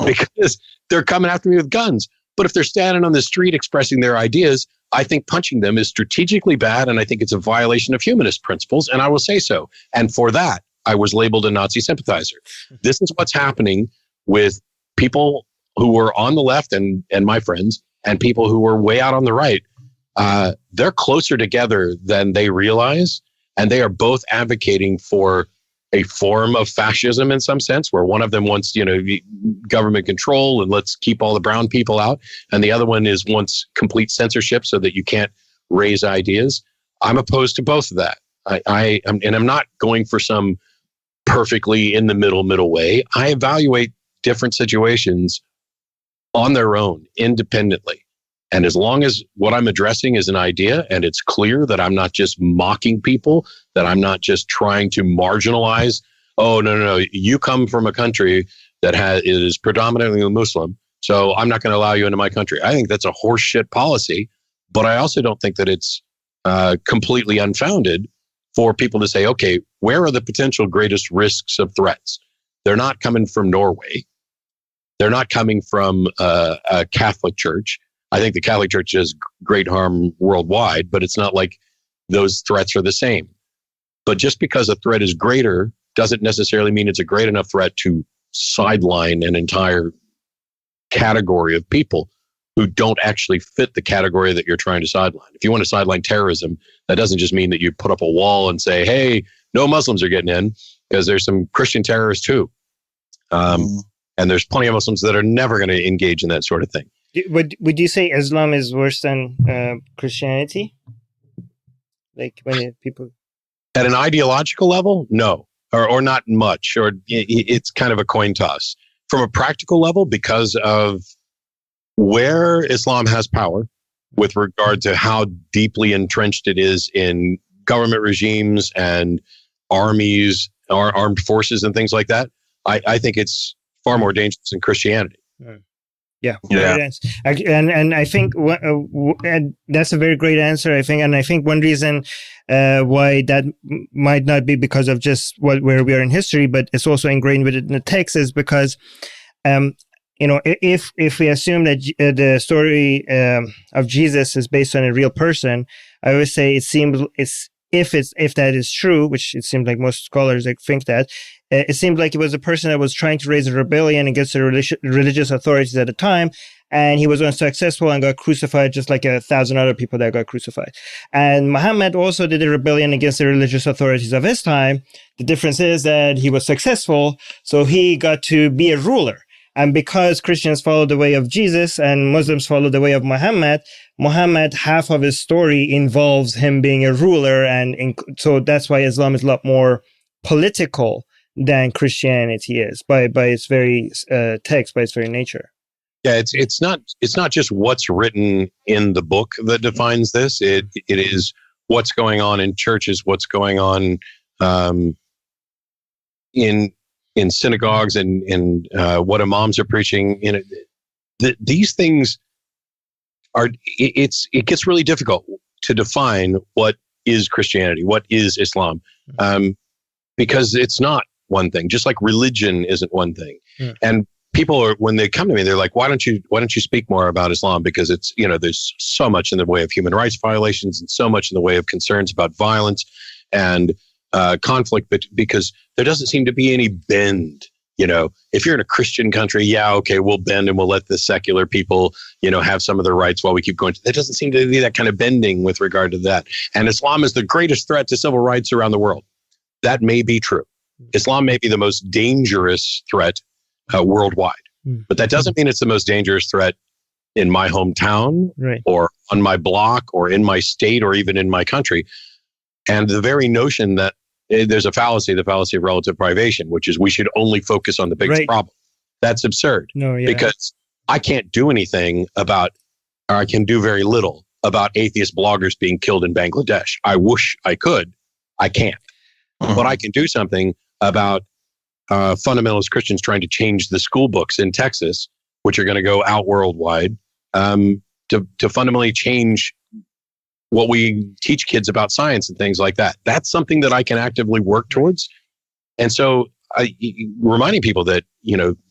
because they're coming after me with guns." But if they're standing on the street expressing their ideas, I think punching them is strategically bad, and I think it's a violation of humanist principles, and I will say so. And for that, I was labeled a Nazi sympathizer. This is what's happening with people who were on the left and my friends, and people who were way out on the right. They're closer together than they realize, and they are both advocating for a form of fascism in some sense, where one of them wants, government control and let's keep all the brown people out. And the other one wants complete censorship so that you can't raise ideas. I'm opposed to both of that. I'm not going for some perfectly in the middle way. I evaluate different situations on their own, independently. And as long as what I'm addressing is an idea and it's clear that I'm not just mocking people, that I'm not just trying to marginalize, "Oh, no, you come from a country that is predominantly Muslim, so I'm not going to allow you into my country." I think that's a horseshit policy, but I also don't think that it's completely unfounded for people to say, okay, where are the potential greatest risks of threats? They're not coming from Norway. They're not coming from a Catholic church. I think the Catholic Church does great harm worldwide, but it's not like those threats are the same. But just because a threat is greater doesn't necessarily mean it's a great enough threat to sideline an entire category of people who don't actually fit the category that you're trying to sideline. If you want to sideline terrorism, that doesn't just mean that you put up a wall and say, hey, no Muslims are getting in, because there's some Christian terrorists too. And there's plenty of Muslims that are never going to engage in that sort of thing. Would you say Islam is worse than Christianity? Like when people... At an ideological level, no, or not much, or it's kind of a coin toss. From a practical level, because of where Islam has power with regard to how deeply entrenched it is in government regimes and armies or armed forces and things like that, I think it's far more dangerous than Christianity. Yeah. And I think and that's a very great answer, I think. And I think one reason why that might not be because of just where we are in history, but it's also ingrained within the text is because, if we assume that the story of Jesus is based on a real person, I always say it seems if that is true, which it seems like most scholars think that, it seemed like it was a person that was trying to raise a rebellion against the religious authorities at the time, and he was unsuccessful and got crucified just like 1,000 other people that got crucified. And Muhammad also did a rebellion against the religious authorities of his time. The difference is that he was successful, so he got to be a ruler. And because Christians follow the way of Jesus and Muslims follow the way of Muhammad, half of his story involves him being a ruler. And so that's why Islam is a lot more political than Christianity is by its very text, by its very nature. Yeah, it's not just what's written in the book that defines this. It is what's going on in churches, what's going on in synagogues and what imams are preaching. These things are. It gets really difficult to define what is Christianity, what is Islam, because it's not one thing. Just like religion isn't one thing, and people are, when they come to me, they're like, why don't you speak more about Islam? Because it's, there's so much in the way of human rights violations and so much in the way of concerns about violence and conflict, but because there doesn't seem to be any bend. If you're in a Christian country, yeah, okay, we'll bend and we'll let the secular people, have some of their rights while we keep going. There doesn't seem to be that kind of bending with regard to that. And Islam is the greatest threat to civil rights around the world. That may be true. Islam may be the most dangerous threat worldwide, but that doesn't mean it's the most dangerous threat in my hometown, right, or on my block or in my state or even in my country. And the very notion that there's a fallacy, the fallacy of relative privation, which is we should only focus on the biggest problem. That's absurd. Because I can't do anything about, or I can do very little about atheist bloggers being killed in Bangladesh. I wish I could. I can't. But I can do something about fundamentalist Christians trying to change the school books in Texas, which are going to go out worldwide, to fundamentally change what we teach kids about science and things like that. That's something that I can actively work towards. And so reminding people that,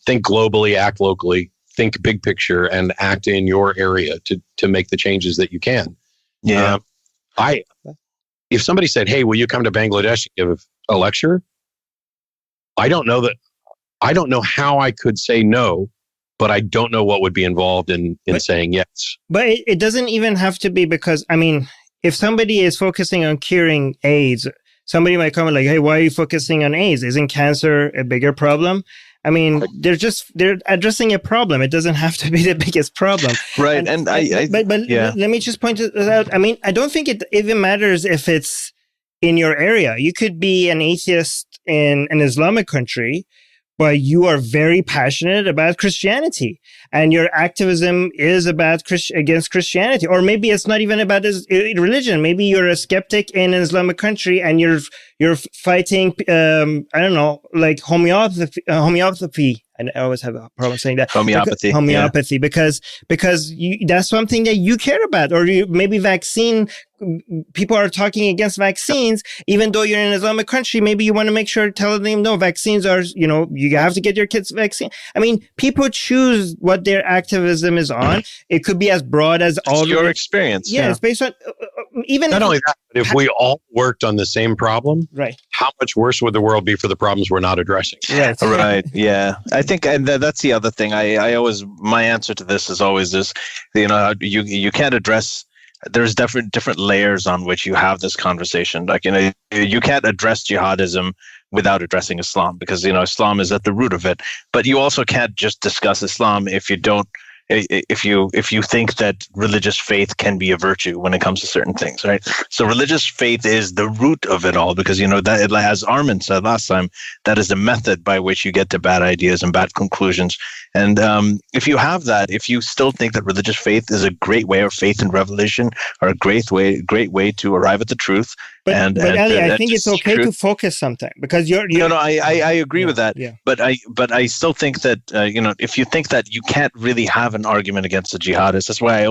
think globally, act locally, think big picture, and act in your area to make the changes that you can. Yeah. If somebody said, hey, will you come to Bangladesh and give a lecture? I don't know how I could say no, but I don't know what would be involved in saying yes. But it doesn't even have to be, because, if somebody is focusing on curing AIDS, somebody might come like, hey, why are you focusing on AIDS? Isn't cancer a bigger problem? They're addressing a problem. It doesn't have to be the biggest problem. Right. But let me just point it out. I don't think it even matters if it's in your area. You could be an atheist in an Islamic country, but you are very passionate about Christianity, and your activism is about against Christianity. Or maybe it's not even about religion. Maybe you're a skeptic in an Islamic country and you're fighting, like homeopathy And I always have a problem saying that. Homeopathy. Because that's something that you care about. Or maybe people are talking against vaccines, even though you're in an Islamic country. Maybe you want to make sure, tell them, no, vaccines are, you have to get your kids vaccine. I mean, people choose what their activism is on. It could be as broad as all your experience. Yeah, it's based on even not only that, but if we all worked on the same problem, right? How much worse would the world be for the problems we're not addressing? Right. Yeah. I think, and that's the other thing. I always, my answer to this is always this, you can't address, there's different layers on which you have this conversation. Like, you can't address jihadism without addressing Islam, because, Islam is at the root of it. But you also can't just discuss Islam if you think that religious faith can be a virtue when it comes to certain things, right? So religious faith is the root of it all, because that, as Armin said last time, that is the method by which you get to bad ideas and bad conclusions. And if you have that, if you still think that religious faith is a great way, or faith and revelation are a great way to arrive at the truth. But Ali, I think it's okay to focus sometimes, because you're I agree with that. Yeah. But I still think that if you think that you can't really have an argument against the jihadists, that's why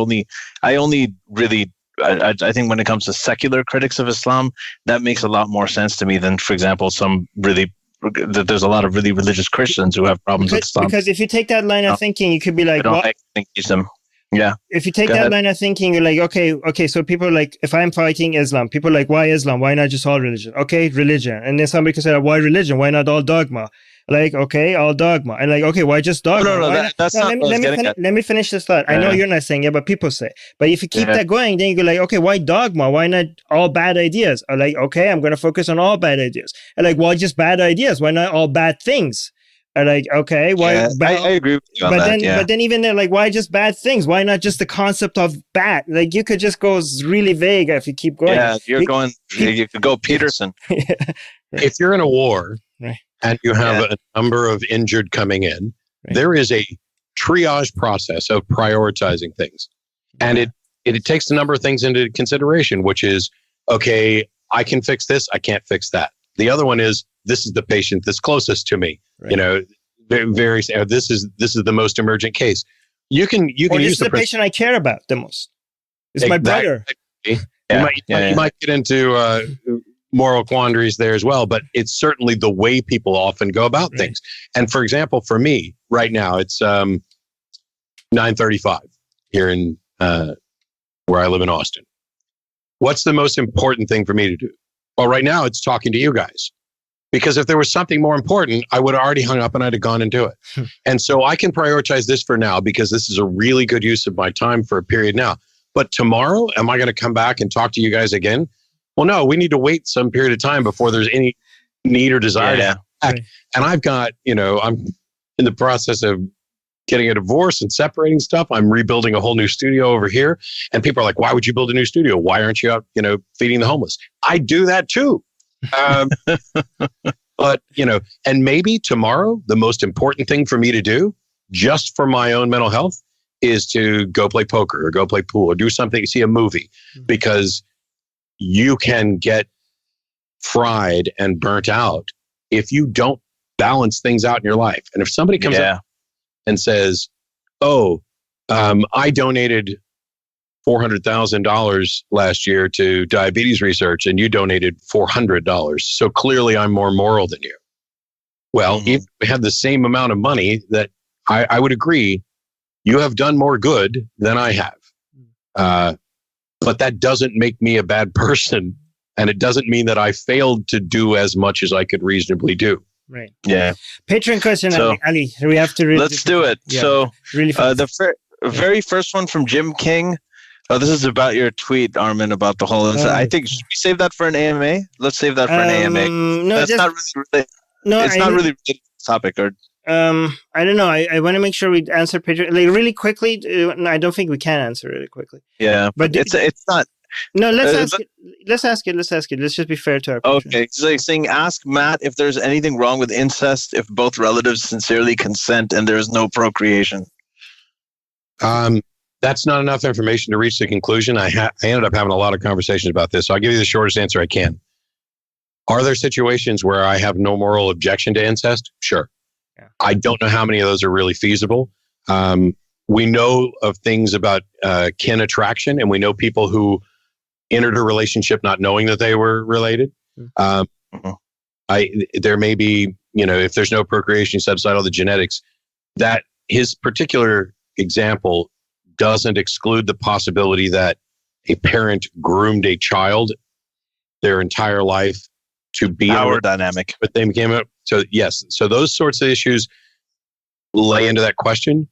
I only really I think when it comes to secular critics of Islam, that makes a lot more sense to me than, for example, there's a lot of really religious Christians who have problems with Islam. Because if you take that line of thinking, you could be like, I don't engage them. Yeah. If you take that line of thinking, you're like, okay, so people are like, if I'm fighting Islam, people are like, why Islam? Why not just all religion? Okay, religion. And then somebody can say, why religion? Why not all dogma? Like, okay, all dogma. And like, okay, why just dogma? Let me finish this thought. I know you're not saying it, but people say. But if you keep that going, then you go like, okay, why dogma? Why not all bad ideas? Or like, okay, I'm going to focus on all bad ideas. And like, why just bad ideas? Why not all bad things? Are like, okay, why? Yeah, I agree with you on that. But then even they're like, why just bad things? Why not just the concept of bad? Like, you could just go really vague if you keep going. Yeah, you could go Peterson. Yeah. If you're in a war, right, and you have a number of injured coming in, right, there is a triage process of prioritizing things. And it takes a number of things into consideration, which is, okay, I can fix this, I can't fix that. The other one is, this is the patient that's closest to me. Right. This is the most emergent case. You can use the patient I care about the most. It's my brother. You might get into moral quandaries there as well, but it's certainly the way people often go about things. And for example, for me right now, it's 9:35 here in where I live in Austin. What's the most important thing for me to do? Well, right now it's talking to you guys. Because if there was something more important, I would have already hung up and I'd have gone and do it. And so I can prioritize this for now, because this is a really good use of my time for a period now. But tomorrow, am I going to come back and talk to you guys again? Well, no, we need to wait some period of time before there's any need or desire to come back. Right. And I've got, I'm in the process of getting a divorce and separating stuff. I'm rebuilding a whole new studio over here. And people are like, why would you build a new studio? Why aren't you out, feeding the homeless? I do that too. But, and maybe tomorrow, the most important thing for me to do, just for my own mental health, is to go play poker or go play pool or do something, see a movie, because you can get fried and burnt out if you don't balance things out in your life. And if somebody comes up and says, I donated $400,000 last year to diabetes research, and you donated $400. So clearly I'm more moral than you. Well, if we had the same amount of money, that I would agree, you have done more good than I have. But that doesn't make me a bad person. And it doesn't mean that I failed to do as much as I could reasonably do. Right. Yeah. Patron question, so, Ali. We have to let's do it. Yeah, so really fast. The very first one from Jim King. Oh, this is about your tweet, Armin, about the whole. I think, should we save that for an AMA? Let's save that for an AMA. No, that's not really. It's not really related to the topic, or. I don't know. I want to make sure we answer Patron really quickly. I don't think we can answer really quickly. Yeah, but it's not. No, let's ask it. Let's just be fair to our patrons. Okay, so like saying, ask Matt if there's anything wrong with incest if both relatives sincerely consent and there is no procreation. That's not enough information to reach the conclusion. I ended up having a lot of conversations about this, so I'll give you the shortest answer I can. Are there situations where I have no moral objection to incest? Sure. I don't know how many of those are really feasible. We know of things about kin attraction, and we know people who entered a relationship not knowing that they were related. There may be, if there's no procreation, you set aside all the genetics, that his particular example doesn't exclude the possibility that a parent groomed a child their entire life to be power dynamic. But they became so yes. So those sorts of issues lay into that question.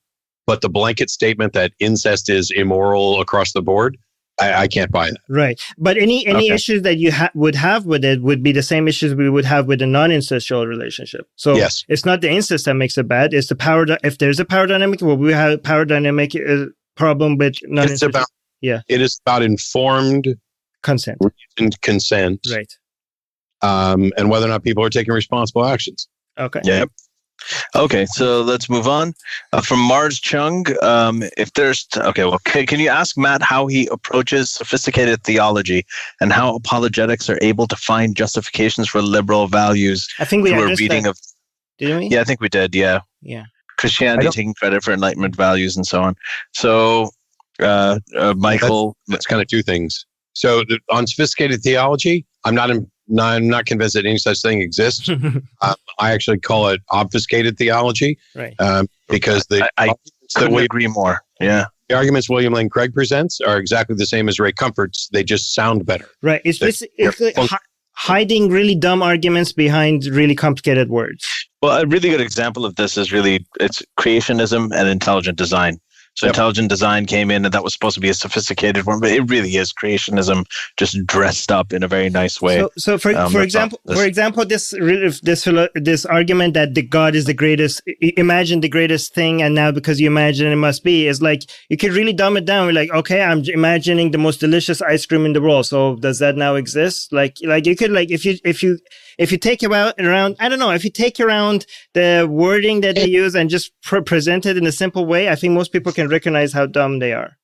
But the blanket statement that incest is immoral across the board, I can't buy that. Right. But any issues that you would have with it would be the same issues we would have with a non-incestual relationship. So yes. It's not the incest that makes it bad. It's the power. If there's a power dynamic, well, we have a power dynamic problem with non-incestual. It is about informed consent. Right. And whether or not people are taking responsible actions. Okay. Yeah. Okay, so let's move on. From Mars Chung, can you ask Matt how he approaches sophisticated theology and how apologetics are able to find justifications for liberal values? I think we through a reading of. Didn't we? Yeah, I think we did. Yeah. Yeah. Christianity taking credit for Enlightenment values and so on. So, Michael, that's kind of two things. So on sophisticated theology, I'm not convinced that any such thing exists. I actually call it obfuscated theology, right? Because I couldn't agree more. Yeah, the arguments William Lane Craig presents are exactly the same as Ray Comfort's. They just sound better. Right. It's hiding really dumb arguments behind really complicated words. Well, a really good example of this is it's creationism and intelligent design. So intelligent design came in, and that was supposed to be a sophisticated one, but it really is creationism just dressed up in a very nice way. So for example, this argument that the God is the greatest, imagine the greatest thing, and now because you imagine it must be, is like you could really dumb it down. You're like, okay, I'm imagining the most delicious ice cream in the world. So does that now exist? Like you could if you take around, I don't know, if you take around the wording that they use and just present it in a simple way, I think most people can recognize how dumb they are.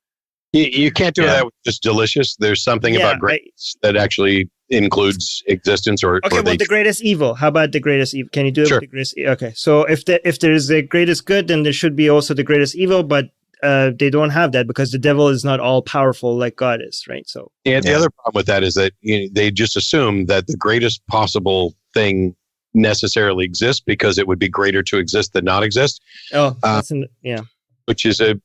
You can't do that with just delicious. There's something about greatness that actually includes existence or the greatest evil. How about the greatest evil? Can you do it with the greatest evil? Okay, so if there's the greatest good, then there should be also the greatest evil, but they don't have that because the devil is not all powerful like God is, right? So the other problem with that is that they just assume that the greatest possible thing necessarily exists because it would be greater to exist than not exist. Which is a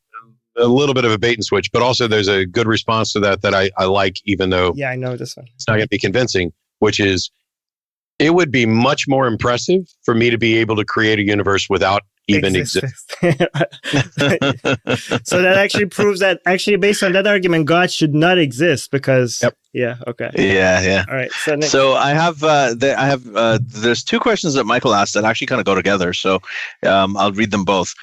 little bit of a bait and switch, but also there's a good response to that I like, even though I know this one. It's not going to be convincing, which is it would be much more impressive for me to be able to create a universe without even exist. So that actually proves that based on that argument, God should not exist because yeah. All right. So I have there's two questions that Michael asked that actually kind of go together. So I'll read them both.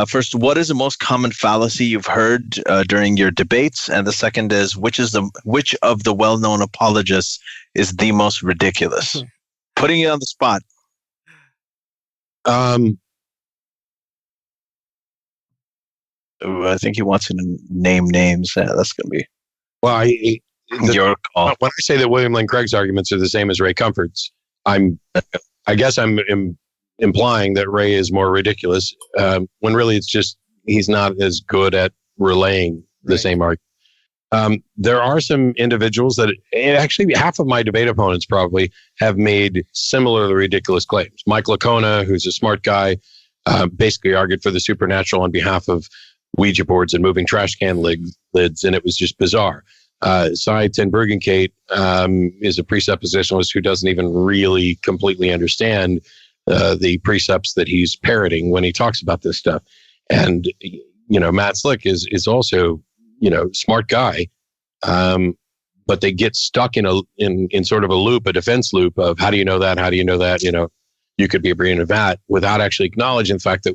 First, what is the most common fallacy you've heard during your debates? And the second is which of the well-known apologists is the most ridiculous? Putting you on the spot. I think he wants to name names. That's going to be your call. When I say that William Lane Craig's arguments are the same as Ray Comfort's, I guess I'm implying that Ray is more ridiculous, when really it's just he's not as good at relaying the same argument. There are some individuals that actually half of my debate opponents probably have made similarly ridiculous claims. Mike Lacona, who's a smart guy, basically argued for the supernatural on behalf of Ouija boards and moving trash can lids, and it was just bizarre. Cy ten Bruggencate is a presuppositionalist who doesn't even really completely understand the precepts that he's parroting when he talks about this stuff. And Matt Slick is also smart guy, but they get stuck in sort of a loop, a defense loop of how do you know that? How do you know that? You could be a brain of that without actually acknowledging the fact that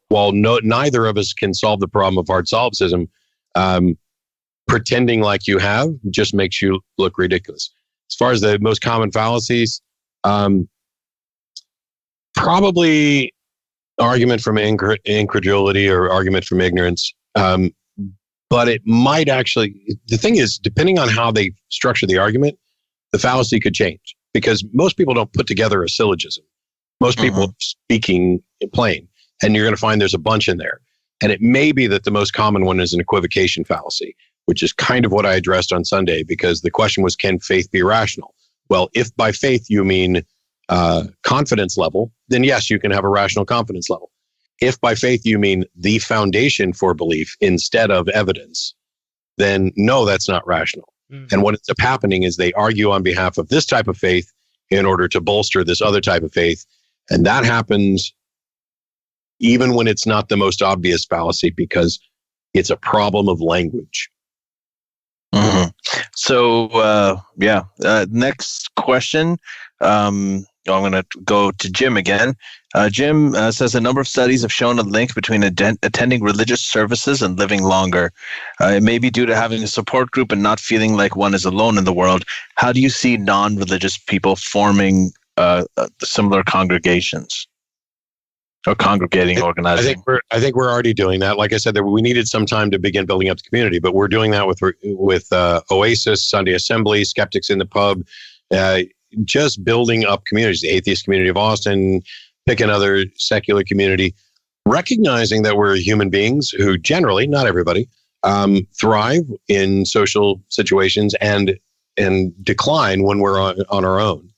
while neither of us can solve the problem of hard solipsism, pretending like you have just makes you look ridiculous. As far as the most common fallacies, probably argument from incredulity or argument from ignorance. But it might actually, the thing is, depending on how they structure the argument, the fallacy could change because most people don't put together a syllogism. Most people are speaking plain, and you're going to find there's a bunch in there. And it may be that the most common one is an equivocation fallacy, which is kind of what I addressed on Sunday, because the question was, can faith be rational? Well, if by faith you mean confidence level, then yes, you can have a rational confidence level. If by faith you mean the foundation for belief instead of evidence, then no, that's not rational. And what ends up happening is they argue on behalf of this type of faith in order to bolster this other type of faith. And that happens even when it's not the most obvious fallacy, because it's a problem of language. So, next question. I'm going to go to Jim again. Jim says a number of studies have shown a link between attending religious services and living longer. It may be due to having a support group and not feeling like one is alone in the world. How do you see non-religious people forming similar congregations or congregating, organizing? I think we're already doing that. Like I said, we needed some time to begin building up the community, but we're doing that with Oasis, Sunday Assembly, Skeptics in the Pub, just building up communities, the Atheist Community of Austin, pick another secular community, recognizing that we're human beings who generally, not everybody, thrive in social situations and decline when we're on our own.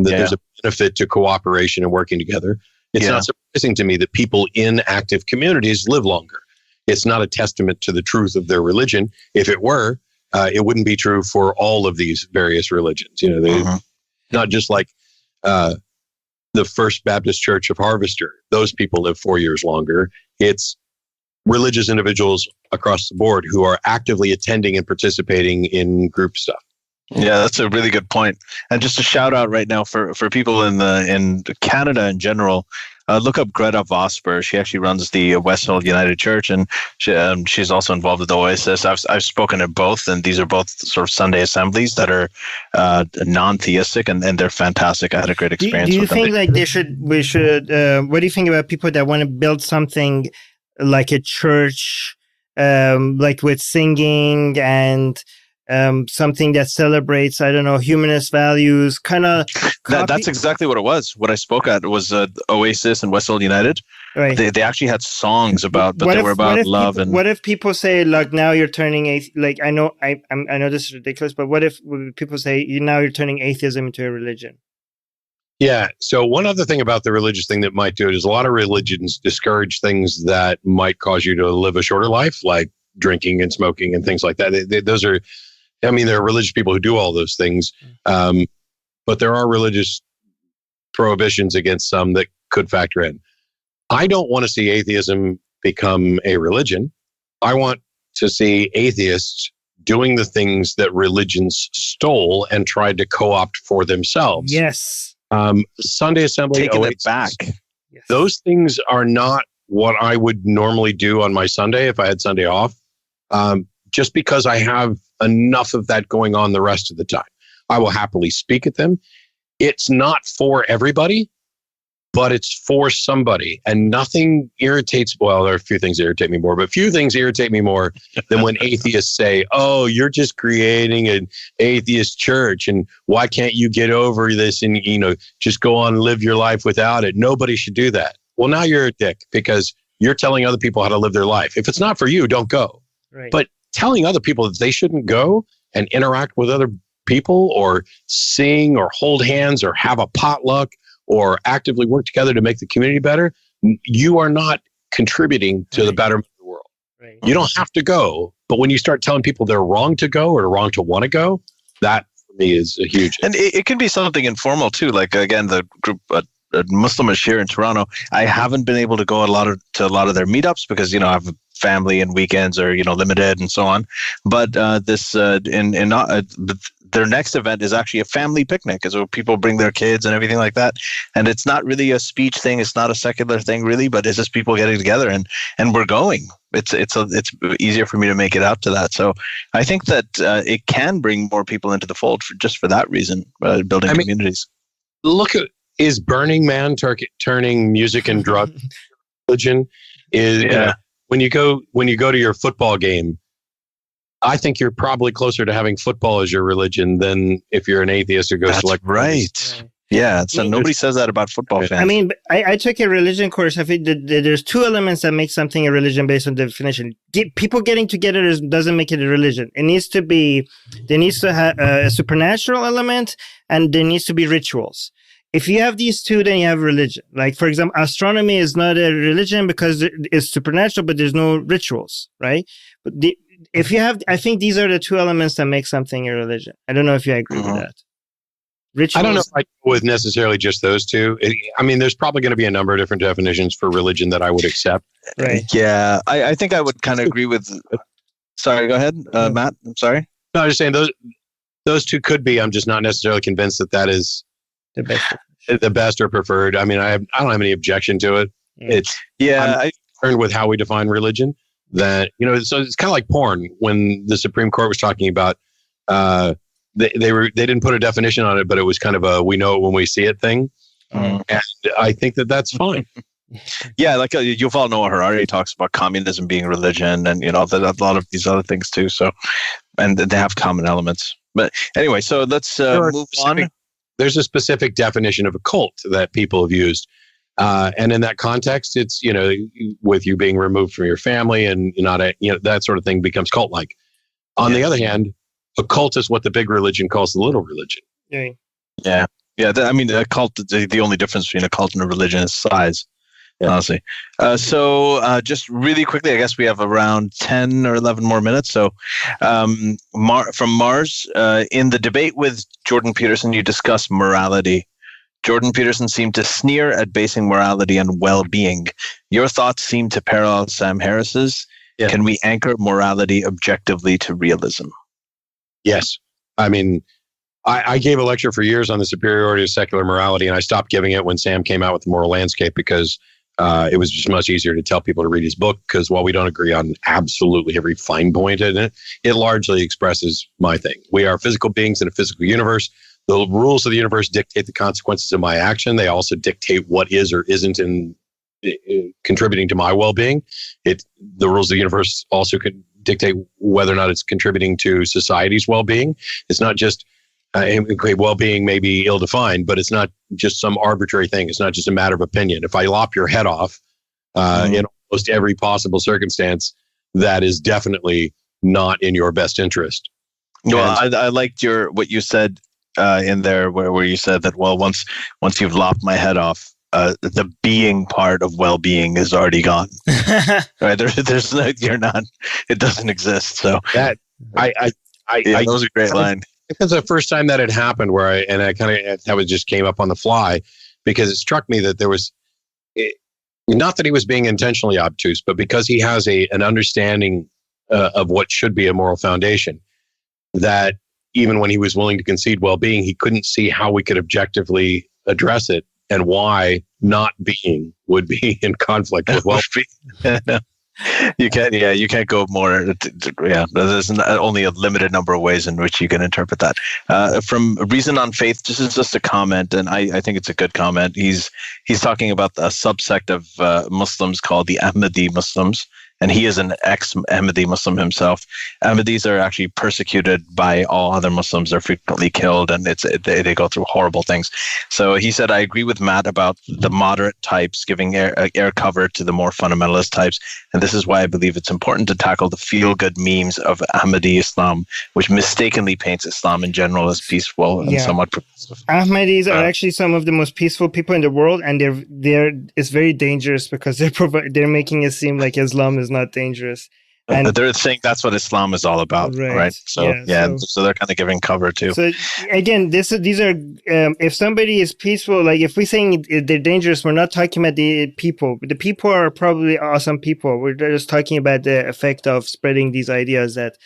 There's a benefit to cooperation and working together. It's not surprising to me that people in active communities live longer. It's not a testament to the truth of their religion. If it were, it wouldn't be true for all of these various religions. You know, not just like the First Baptist Church of Harvester. Those people live 4 years longer. It's religious individuals across the board who are actively attending and participating in group stuff. Yeah, that's a really good point. And just a shout out right now for people in Canada in general. Look up Greta Vosper. She actually runs the Westfield United Church, and she's also involved with Oasis. I've spoken at both, and these are both sort of Sunday assemblies that are non-theistic, and they're fantastic. I had a great experience. Do you with think them. like we should? What do you think about people that want to build something like a church, like with singing and something that celebrates, I don't know, humanist values, kind of. That's exactly what it was. What I spoke at was Oasis and Westfield United. Right. They actually had songs about, but they were about love. People, and what if people say, like, now you're turning like I know this is ridiculous, but what if people say now you're turning atheism into a religion? Yeah. So one other thing about the religious thing that might do it is a lot of religions discourage things that might cause you to live a shorter life, like drinking and smoking and things like that. Those are. I mean, there are religious people who do all those things, but there are religious prohibitions against some that could factor in. I don't want to see atheism become a religion. I want to see atheists doing the things that religions stole and tried to co-opt for themselves. Yes. Sunday Assembly, taking Oasis, it back. Yes. Those things are not what I would normally do on my Sunday if I had Sunday off. Just because I have enough of that going on the rest of the time. I will happily speak at them. It's not for everybody, but it's for somebody. And nothing irritates, well, there are a few things that irritate me more, but few things irritate me more than when atheists say, oh, you're just creating an atheist church, and why can't you get over this and, just go on and live your life without it? Nobody should do that. Well, now you're a dick because you're telling other people how to live their life. If it's not for you, don't go. Right. But telling other people that they shouldn't go and interact with other people or sing or hold hands or have a potluck or actively work together to make the community better, you are not contributing to the betterment of the world. Right. You don't have to go, but when you start telling people they're wrong to go or wrong to want to go, that for me is a huge... And it can be something informal too. Like, again, the group... Muslimish here in Toronto, I haven't been able to go to a lot of their meetups because I have a family and weekends are limited and so on. But their next event is actually a family picnic, so people bring their kids and everything like that. And it's not really a speech thing; it's not a secular thing really, but it's just people getting together and we're going. It's easier for me to make it out to that. So I think that it can bring more people into the fold just for that reason, building communities. Look at. Is Burning Man turning music and drug religion? When you go to your football game, I think you're probably closer to having football as your religion than if you're an atheist who goes to right. Yeah, so nobody says that about football fans. I mean, I took a religion course. I think there's two elements that make something a religion based on definition. People getting together doesn't make it a religion. There needs to have a supernatural element, and there needs to be rituals. If you have these two, then you have religion. Like, for example, astronomy is not a religion because it's supernatural, but there's no rituals, right? But if you have, I think these are the two elements that make something a religion. I don't know if you agree with that. Rituals. I don't know if I go with necessarily just those two. I mean, there's probably going to be a number of different definitions for religion that I would accept. Right. Yeah, I think I would kind of agree with. Sorry, go ahead, Matt. I'm sorry. No, I'm just saying those two could be. I'm just not necessarily convinced that is the best or preferred. I mean, I don't have any objection to it. I'm concerned with how we define religion. That so it's kind of like porn. When the Supreme Court was talking about. They didn't put a definition on it, but it was kind of a we know it when we see it thing. And I think that's fine. Yeah, like Yuval Noah Harari talks about communism being religion, and a lot of these other things too. So, and they have common elements. But anyway, so let's move on. There's a specific definition of a cult that people have used, and in that context, it's with you being removed from your family and not that sort of thing becomes cult-like. On the other hand. A cult is what the big religion calls the little religion. Yeah. I mean, a cult. The only difference between a cult and a religion is size. Yeah. Honestly. So just really quickly, I guess we have around 10 or 11 more minutes. So from Mars, in the debate with Jordan Peterson, you discuss morality. Jordan Peterson seemed to sneer at basing morality on well-being. Your thoughts seem to parallel Sam Harris's. Yeah. Can we anchor morality objectively to realism? Yes. I mean, I gave a lecture for years on the superiority of secular morality, and I stopped giving it when Sam came out with The Moral Landscape because it was just much easier to tell people to read his book because while we don't agree on absolutely every fine point in it, it largely expresses my thing. We are physical beings in a physical universe. The rules of the universe dictate the consequences of my action. They also dictate what is or isn't contributing to my well-being. The rules of the universe also could dictate whether or not it's contributing to society's well-being. It's not just well-being may be ill-defined, but it's not just some arbitrary thing. It's not just a matter of opinion. If I lop your head off in almost every possible circumstance, that is definitely not in your best interest. Well, I liked what you said in there, where you said that once you've lopped my head off, the being part of well-being is already gone. Right? There's no, you're not. It doesn't exist. So that that was a great line. It was the first time that had happened where that just came up on the fly because it struck me that there was not that he was being intentionally obtuse, but because he has an understanding of what should be a moral foundation, that even when he was willing to concede well-being, he couldn't see how we could objectively address it. And why not being would be in conflict with well-being. You can't go more. There's only a limited number of ways in which you can interpret that. From Reason on Faith, this is just a comment, and I think it's a good comment. He's talking about a subsect of Muslims called the Ahmadi Muslims, and he is an ex-Ahmadi Muslim himself. Ahmadis are actually persecuted by all other Muslims. They're frequently killed, and they go through horrible things. So he said, I agree with Matt about the moderate types giving air cover to the more fundamentalist types, and this is why I believe it's important to tackle the feel-good memes of Ahmadi Islam, which mistakenly paints Islam in general as peaceful and somewhat progressive. Ahmadis are actually some of the most peaceful people in the world, and it's very dangerous because they're making it seem like Islam is not dangerous. And they're saying that's what Islam is all about, right? So so they're kind of giving cover too. So again, these are if somebody is peaceful, like if we're saying they're dangerous, we're not talking about the people. The people are probably awesome people. We're just talking about the effect of spreading these ideas that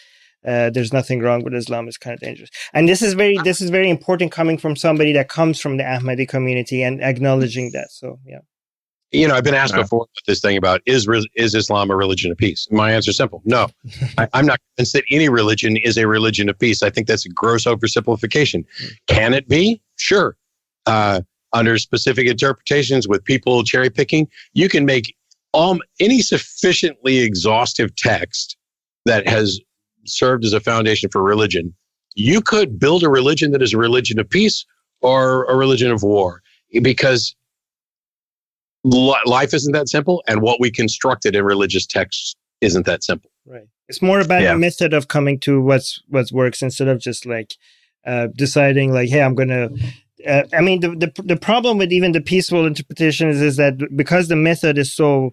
there's nothing wrong with Islam is kind of dangerous. And this is very important coming from somebody that comes from the Ahmadi community and acknowledging that. So yeah. I've been asked before about this thing about is Islam a religion of peace? My answer is simple. No. I'm not convinced that any religion is a religion of peace. I think that's a gross oversimplification. Can it be? Sure. Under specific interpretations with people cherry picking, you can make any sufficiently exhaustive text that has served as a foundation for religion. You could build a religion that is a religion of peace, or a religion of war, because life isn't that simple, and what we constructed in religious texts isn't that simple. Right. It's more about the method of coming to what works instead of just like deciding like, hey, I'm going to. I mean, the problem with even the peaceful interpretations is that because the method is so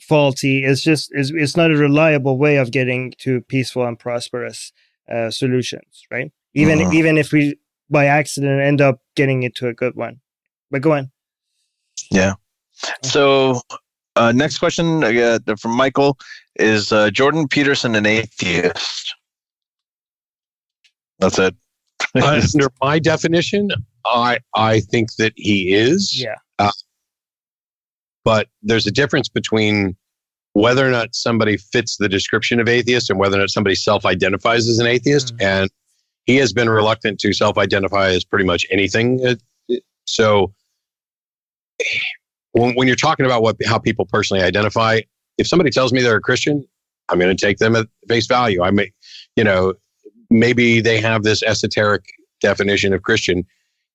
faulty, it's not a reliable way of getting to peaceful and prosperous solutions, right? Even if we by accident end up getting it to a good one. But go on. Yeah. So next question from Michael is Jordan Peterson an atheist? That's it. Under my definition, I think that he is. Yeah. But there's a difference between whether or not somebody fits the description of atheist and whether or not somebody self-identifies as an atheist. Mm-hmm. And he has been reluctant to self-identify as pretty much anything. So when you're talking about how people personally identify, if somebody tells me they're a Christian, I'm going to take them at face value. I may, maybe they have this esoteric definition of Christian,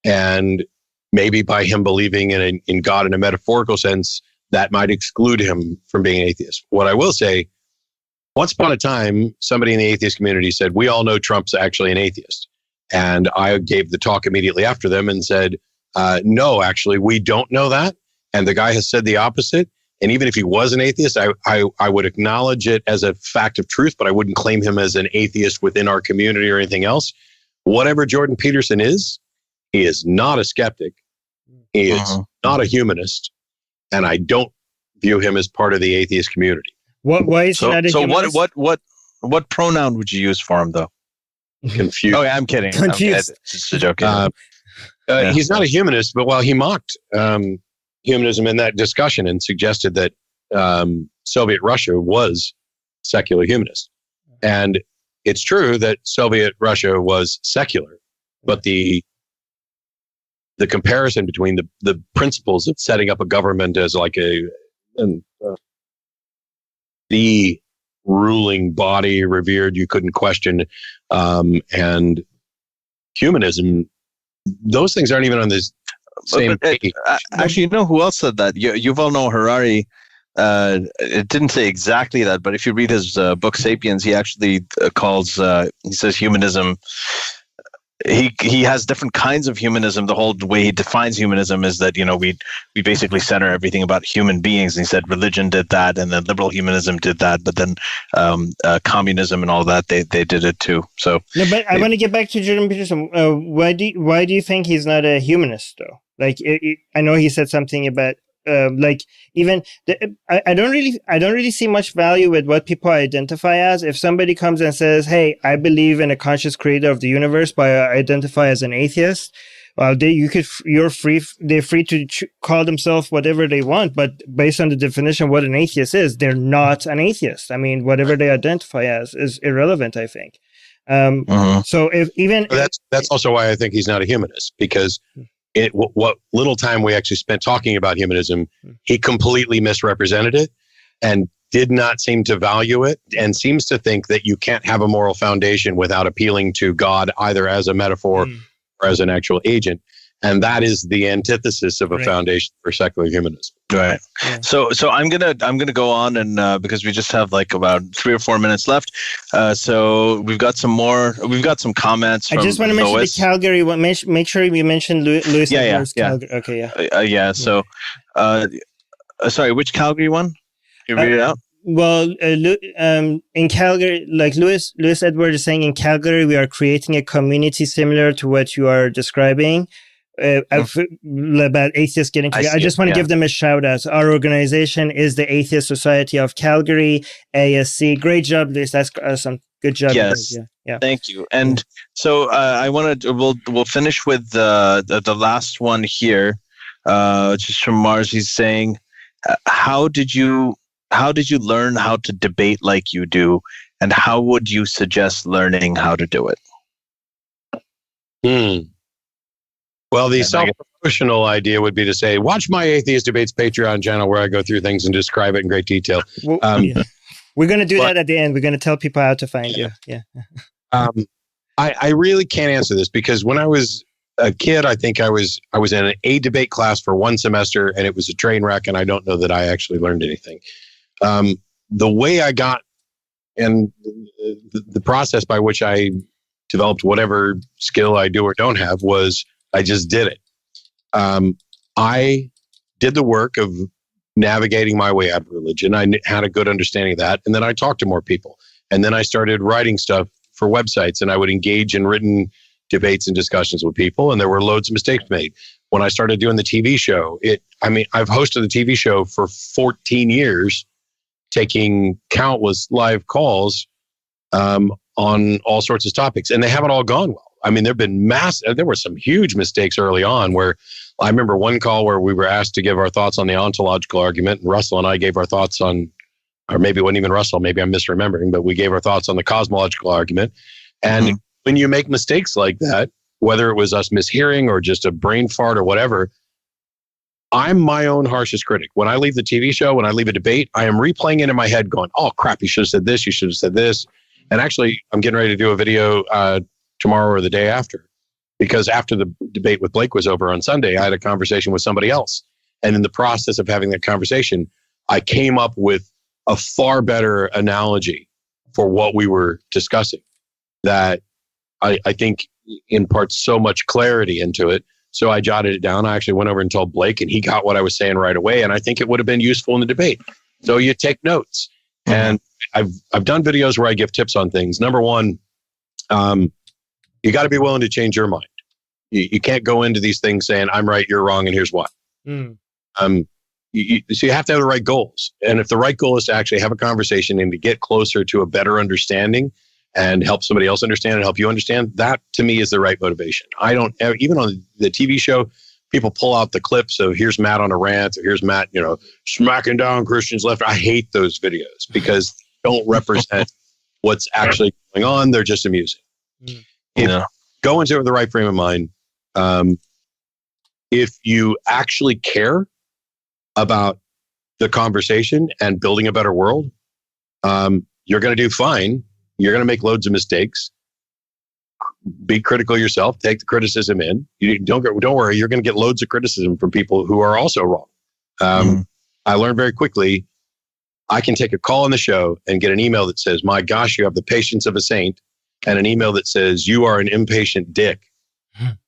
and maybe by him believing in God in a metaphorical sense, that might exclude him from being an atheist. What I will say, once upon a time, somebody in the atheist community said, we all know Trump's actually an atheist. And I gave the talk immediately after them and said, no, actually, we don't know that. And the guy has said the opposite. And even if he was an atheist, I would acknowledge it as a fact of truth, but I wouldn't claim him as an atheist within our community or anything else. Whatever Jordan Peterson is, he is not a skeptic. He is not a humanist. And I don't view him as part of the atheist community. Why is he not a humanist? What pronoun would you use for him, though? Confused. Oh, yeah, I'm kidding. Confused. It's just a joke. He's not a humanist, but while he mocked humanism in that discussion and suggested that Soviet Russia was secular humanist. And it's true that Soviet Russia was secular, but the comparison between the principles of setting up a government as like the ruling body, revered, you couldn't question, and humanism, those things aren't even on this same page. Actually, you know who else said that? Yuval Noah Harari. It didn't say exactly that, but if you read his book *Sapiens*, he actually he says humanism. He has different kinds of humanism. The whole way he defines humanism is that we basically center everything about human beings. And he said religion did that, and then liberal humanism did that, but then communism and all that they did it too. So no, but I want to get back to Jordan Peterson. Why do you think he's not a humanist though? Like I know he said something about. I don't really see much value with what people identify as. If somebody comes and says, "Hey, I believe in a conscious creator of the universe, but I identify as an atheist," well, they're free to call themselves whatever they want. But based on the definition of what an atheist is, they're not an atheist. I mean, whatever they identify as is irrelevant, I think. So that's also why I think he's not a humanist, because. What little time we actually spent talking about humanism, he completely misrepresented it and did not seem to value it, and seems to think that you can't have a moral foundation without appealing to God either as a metaphor or as an actual agent. And that is the antithesis of a foundation for secular humanism. Right. Yeah. So I'm gonna go on, and because we just have like about 3 or 4 minutes left. So we've got some comments. I just want to mention the Calgary one. Make sure we mention Louis. Yeah. Calgary. Okay. So, sorry, which Calgary one? You read it out. Well, in Calgary, like Louis Edward is saying, in Calgary we are creating a community similar to what you are describing. About atheists getting together. I just want to give them a shout out. Our organization is the Atheist Society of Calgary, ASC. Great job, Luis. That's awesome. Good job. Yes. Yeah. Thank you. And so I want to. We'll finish with the last one here, just from Mars. He's saying, how did you learn how to debate like you do, and how would you suggest learning how to do it? Well, the self-promotional idea would be to say, watch my Atheist Debates Patreon channel where I go through things and describe it in great detail. We're going to do that at the end. We're going to tell people how to find you. Yeah. I really can't answer this, because when I was a kid, I think I was in a debate class for one semester, and it was a train wreck, and I don't know that I actually learned anything. The way I got, and the process by which I developed whatever skill I do or don't have, was I just did it. I did the work of navigating my way out of religion. I had a good understanding of that. And then I talked to more people. And then I started writing stuff for websites, and I would engage in written debates and discussions with people. And there were loads of mistakes made. When I started doing the TV show, I've hosted the TV show for 14 years, taking countless live calls on all sorts of topics. And they haven't all gone well. I mean, there were some huge mistakes early on where I remember one call where we were asked to give our thoughts on the ontological argument, and Russell and I gave our thoughts on, or maybe it wasn't even Russell, maybe I'm misremembering, but we gave our thoughts on the cosmological argument. And when you make mistakes like that, whether it was us mishearing or just a brain fart or whatever, I'm my own harshest critic. When I leave the TV show, when I leave a debate, I am replaying it in my head going, oh crap, you should have said this, you should have said this. And actually, I'm getting ready to do a video tomorrow or the day after, because after the debate with Blake was over on Sunday, I had a conversation with somebody else. And in the process of having that conversation, I came up with a far better analogy for what we were discussing that I think imparts so much clarity into it. So I jotted it down. I actually went over and told Blake, and he got what I was saying right away. And I think it would have been useful in the debate. So you take notes. And I've done videos where I give tips on things. Number one, you got to be willing to change your mind. You can't go into these things saying, I'm right, you're wrong, and here's why. So you have to have the right goals. And if the right goal is to actually have a conversation and to get closer to a better understanding and help somebody else understand and help you understand, that to me is the right motivation. I don't, even on the TV show, people pull out the clips of here's Matt on a rant, or here's Matt, smacking down Christians left. I hate those videos because they don't represent what's actually going on. They're just amusing. Go into it with the right frame of mind. If you actually care about the conversation and building a better world, you're going to do fine. You're going to make loads of mistakes. Be critical yourself. Take the criticism in. Don't worry. You're going to get loads of criticism from people who are also wrong. I learned very quickly, I can take a call on the show and get an email that says, my gosh, you have the patience of a saint, and an email that says, you are an impatient dick,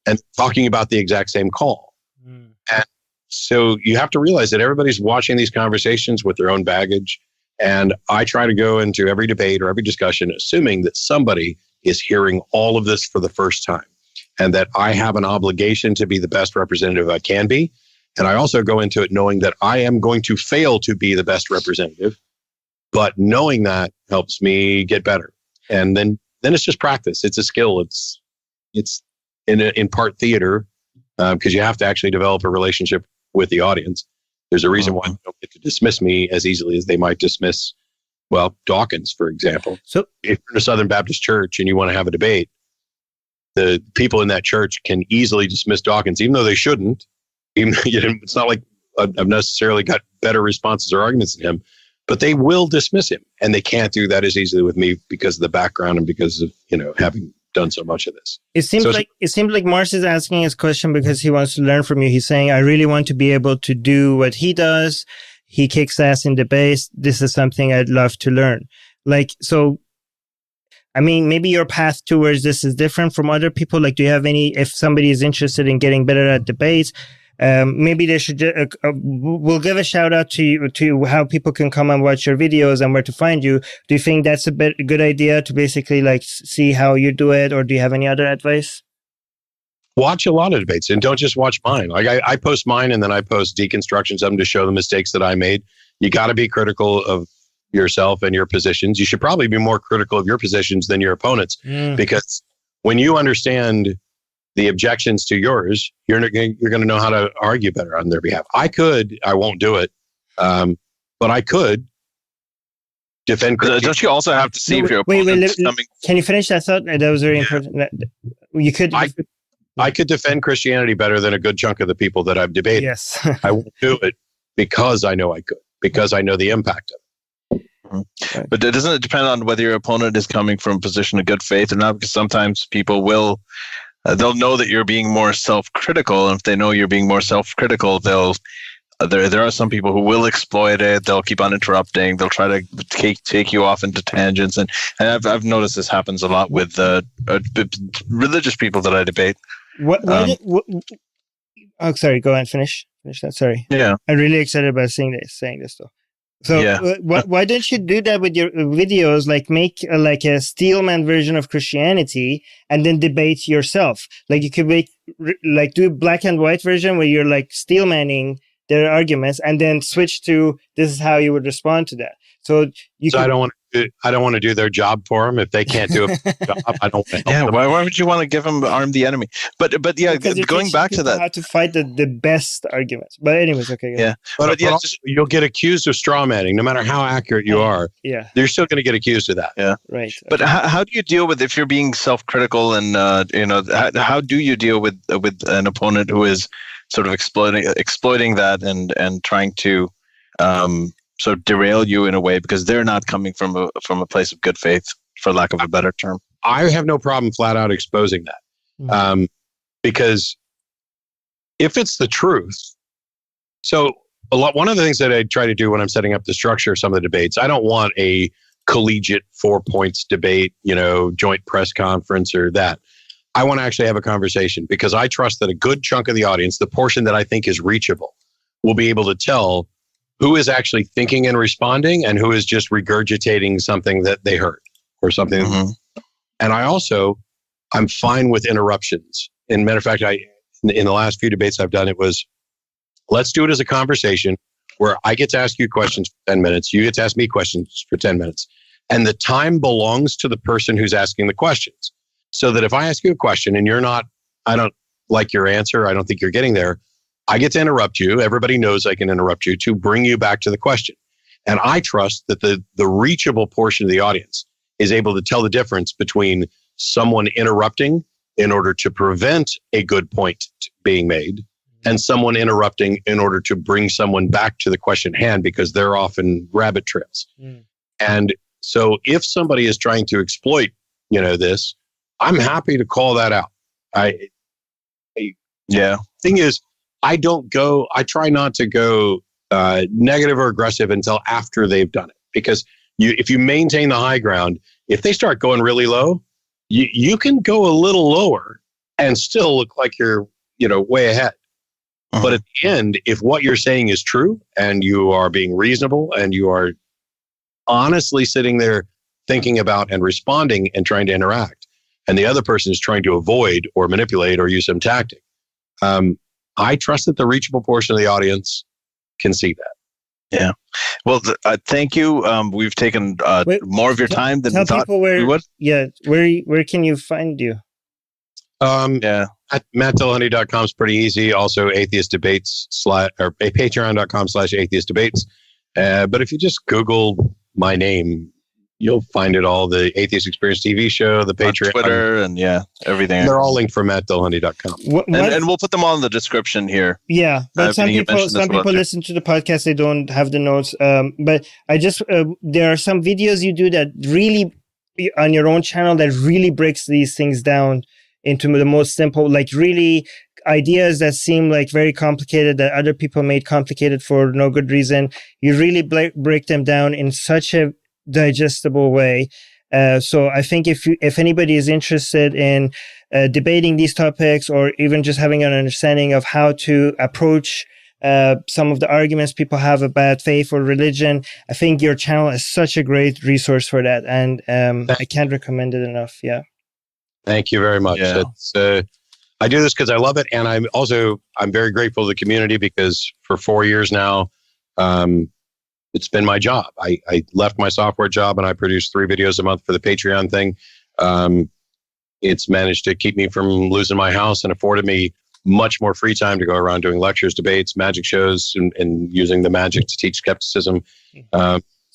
and talking about the exact same call. And so you have to realize that everybody's watching these conversations with their own baggage. And I try to go into every debate or every discussion assuming that somebody is hearing all of this for the first time, and that I have an obligation to be the best representative I can be. And I also go into it knowing that I am going to fail to be the best representative, but knowing that helps me get better. And then it's just practice. It's a skill. It's in part theater, because you have to actually develop a relationship with the audience. There's a reason why they don't get to dismiss me as easily as they might dismiss, Dawkins, for example. So if you're in a Southern Baptist church and you want to have a debate, the people in that church can easily dismiss Dawkins, even though they shouldn't. Even it's not like I've necessarily got better responses or arguments than him, but they will dismiss him. And they can't do that as easily with me because of the background and because of, having done so much of this. It seems like Mars is asking his question because he wants to learn from you. He's saying, I really want to be able to do what he does. He kicks ass in debates. This is something I'd love to learn. Maybe your path towards this is different from other people. Do you have if somebody is interested in getting better at debates, maybe they should, we'll give a shout out to how people can come and watch your videos and where to find you. Do you think that's a good idea to basically see how you do it, or do you have any other advice? Watch a lot of debates, and don't just watch mine. I post mine, and then I post deconstructions of them to show the mistakes that I made. You got to be critical of yourself and your positions. You should probably be more critical of your positions than your opponents, because when you understand the objections to yours, you're going to know how to argue better on their behalf. I won't do it, but I could defend. Don't you also have to see if your opponent's coming? Can you finish that thought? That was very important. You could. I could defend Christianity better than a good chunk of the people that I've debated. Yes. I won't do it because I know I could, because I know the impact of it. Mm-hmm. But doesn't it depend on whether your opponent is coming from a position of good faith or not? Because sometimes people will they'll know that you're being more self-critical. And if they know you're being more self-critical, there are some people who will exploit it. They'll keep on interrupting. They'll try to take you off into tangents. And I've noticed this happens a lot with religious people that I debate. Sorry, go ahead, finish that. Sorry. Yeah. I'm really excited about saying this though. So why don't you do that with your videos? Like make like a Steelman version of Christianity and then debate yourself. Like you could do a black and white version where you're like Steelmanning their arguments and then switch to this is how you would respond to that. So I don't want to do their job for them if they can't do a job. I don't want to help them. Why would you want to give them arm the enemy? But yeah, going back to that, how to fight the best arguments. But anyways, okay. Yeah, but you'll get accused of straw manning, no matter how accurate you are. Yeah, you're still going to get accused of that. Yeah, right. But how do you deal with if you're being self-critical and how do you deal with an opponent who is sort of exploiting that and trying to sort of derail you in a way because they're not coming from a place of good faith, for lack of a better term? I have no problem flat out exposing that, because if it's the truth, so one of the things that I try to do when I'm setting up the structure of some of the debates, I don't want a collegiate 4 points debate, joint press conference or that. I want to actually have a conversation because I trust that a good chunk of the audience, the portion that I think is reachable, will be able to tell who is actually thinking and responding and who is just regurgitating something that they heard or something. Mm-hmm. And I'm fine with interruptions. And matter of fact, in the last few debates I've done, it was, let's do it as a conversation where I get to ask you questions for 10 minutes. You get to ask me questions for 10 minutes. And the time belongs to the person who's asking the questions. So that if I ask you a question and I don't like your answer, I don't think you're getting there, I get to interrupt you. Everybody knows I can interrupt you to bring you back to the question. And I trust that the reachable portion of the audience is able to tell the difference between someone interrupting in order to prevent a good point being made and someone interrupting in order to bring someone back to the question at hand because they're often rabbit trails. And so if somebody is trying to exploit, this, I'm happy to call that out. Thing is, I try not to go negative or aggressive until after they've done it. Because if you maintain the high ground, if they start going really low, you can go a little lower and still look like you're, way ahead. Uh-huh. But at the end, if what you're saying is true and you are being reasonable and you are honestly sitting there thinking about and responding and trying to interact, and the other person is trying to avoid or manipulate or use some tactic, I trust that the reachable portion of the audience can see that. Yeah. Well, thank you. We've taken more of your time than we thought we would. Yeah. Where can you find you? At mattdillahunty.com is pretty easy. Also, Atheist Debates or patreon.com/Atheist Debates. But if you just Google my name, you'll find it all. The Atheist Experience TV show, the Patreon, Twitter, and everything. They're all linked from mattdillahunty.com. And we'll put them all in the description here. Yeah, but some people listen to the podcast, they don't have the notes. But there are some videos you do that really on your own channel that really breaks these things down into the most simple, like really ideas that seem like very complicated that other people made complicated for no good reason. You really break them down in such a digestible way. So I think if anybody is interested in debating these topics or even just having an understanding of how to approach some of the arguments people have about faith or religion, I think your channel is such a great resource for that. And I can't recommend it enough. Yeah. Thank you very much. Yeah. I do this because I love it. And I'm very grateful to the community because for 4 years now, it's been my job. I left my software job and I produce 3 videos a month for the Patreon thing. It's managed to keep me from losing my house and afforded me much more free time to go around doing lectures, debates, magic shows, and using the magic to teach skepticism.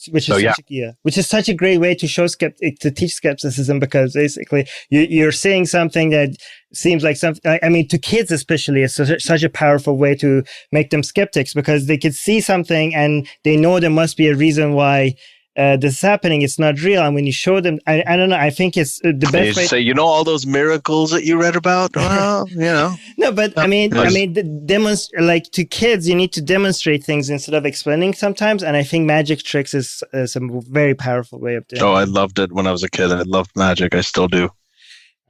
Which is such a great way to teach skepticism, because basically you're saying something that seems like something. I mean, to kids especially, it's such a powerful way to make them skeptics, because they could see something and they know there must be a reason why this is happening, it's not real. And when you show them, I don't know, I think it's the best way. Say, you know, all those miracles that you read about? Well, you know. No, but I mean, like to kids, you need to demonstrate things instead of explaining sometimes. And I think magic tricks is a very powerful way of doing it. Oh, I loved it when I was a kid. I loved magic. I still do.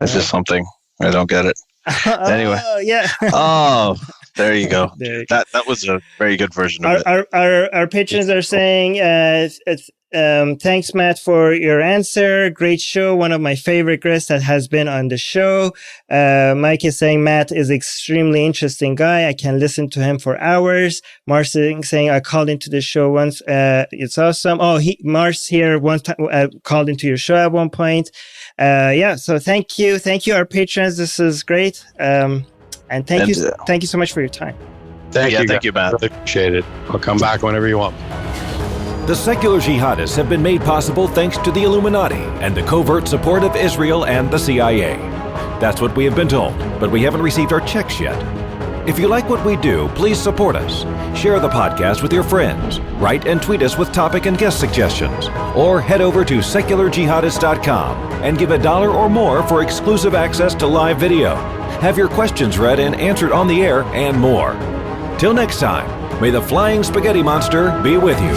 It's just something. I don't get it. Anyway. Oh, yeah. Oh, there you go. That was a very good version of it. Our patrons are saying, thanks, Matt, for your answer. Great show. One of my favorite guests that has been on the show. Mike is saying Matt is extremely interesting guy. I can listen to him for hours. Mars is saying I called into the show once. It's awesome. Oh, Mars here one time called into your show at one point. So thank you, our patrons. This is great. And thank you so much for your time. Thank you, Matt. Really appreciate it. I'll come back whenever you want. The secular jihadists have been made possible thanks to the Illuminati and the covert support of Israel and the CIA. That's what we have been told, but we haven't received our checks yet. If you like what we do, please support us. Share the podcast with your friends. Write and tweet us with topic and guest suggestions. Or head over to secularjihadist.com and give $1 or more for exclusive access to live video. Have your questions read and answered on the air, and more. Till next time, may the flying spaghetti monster be with you.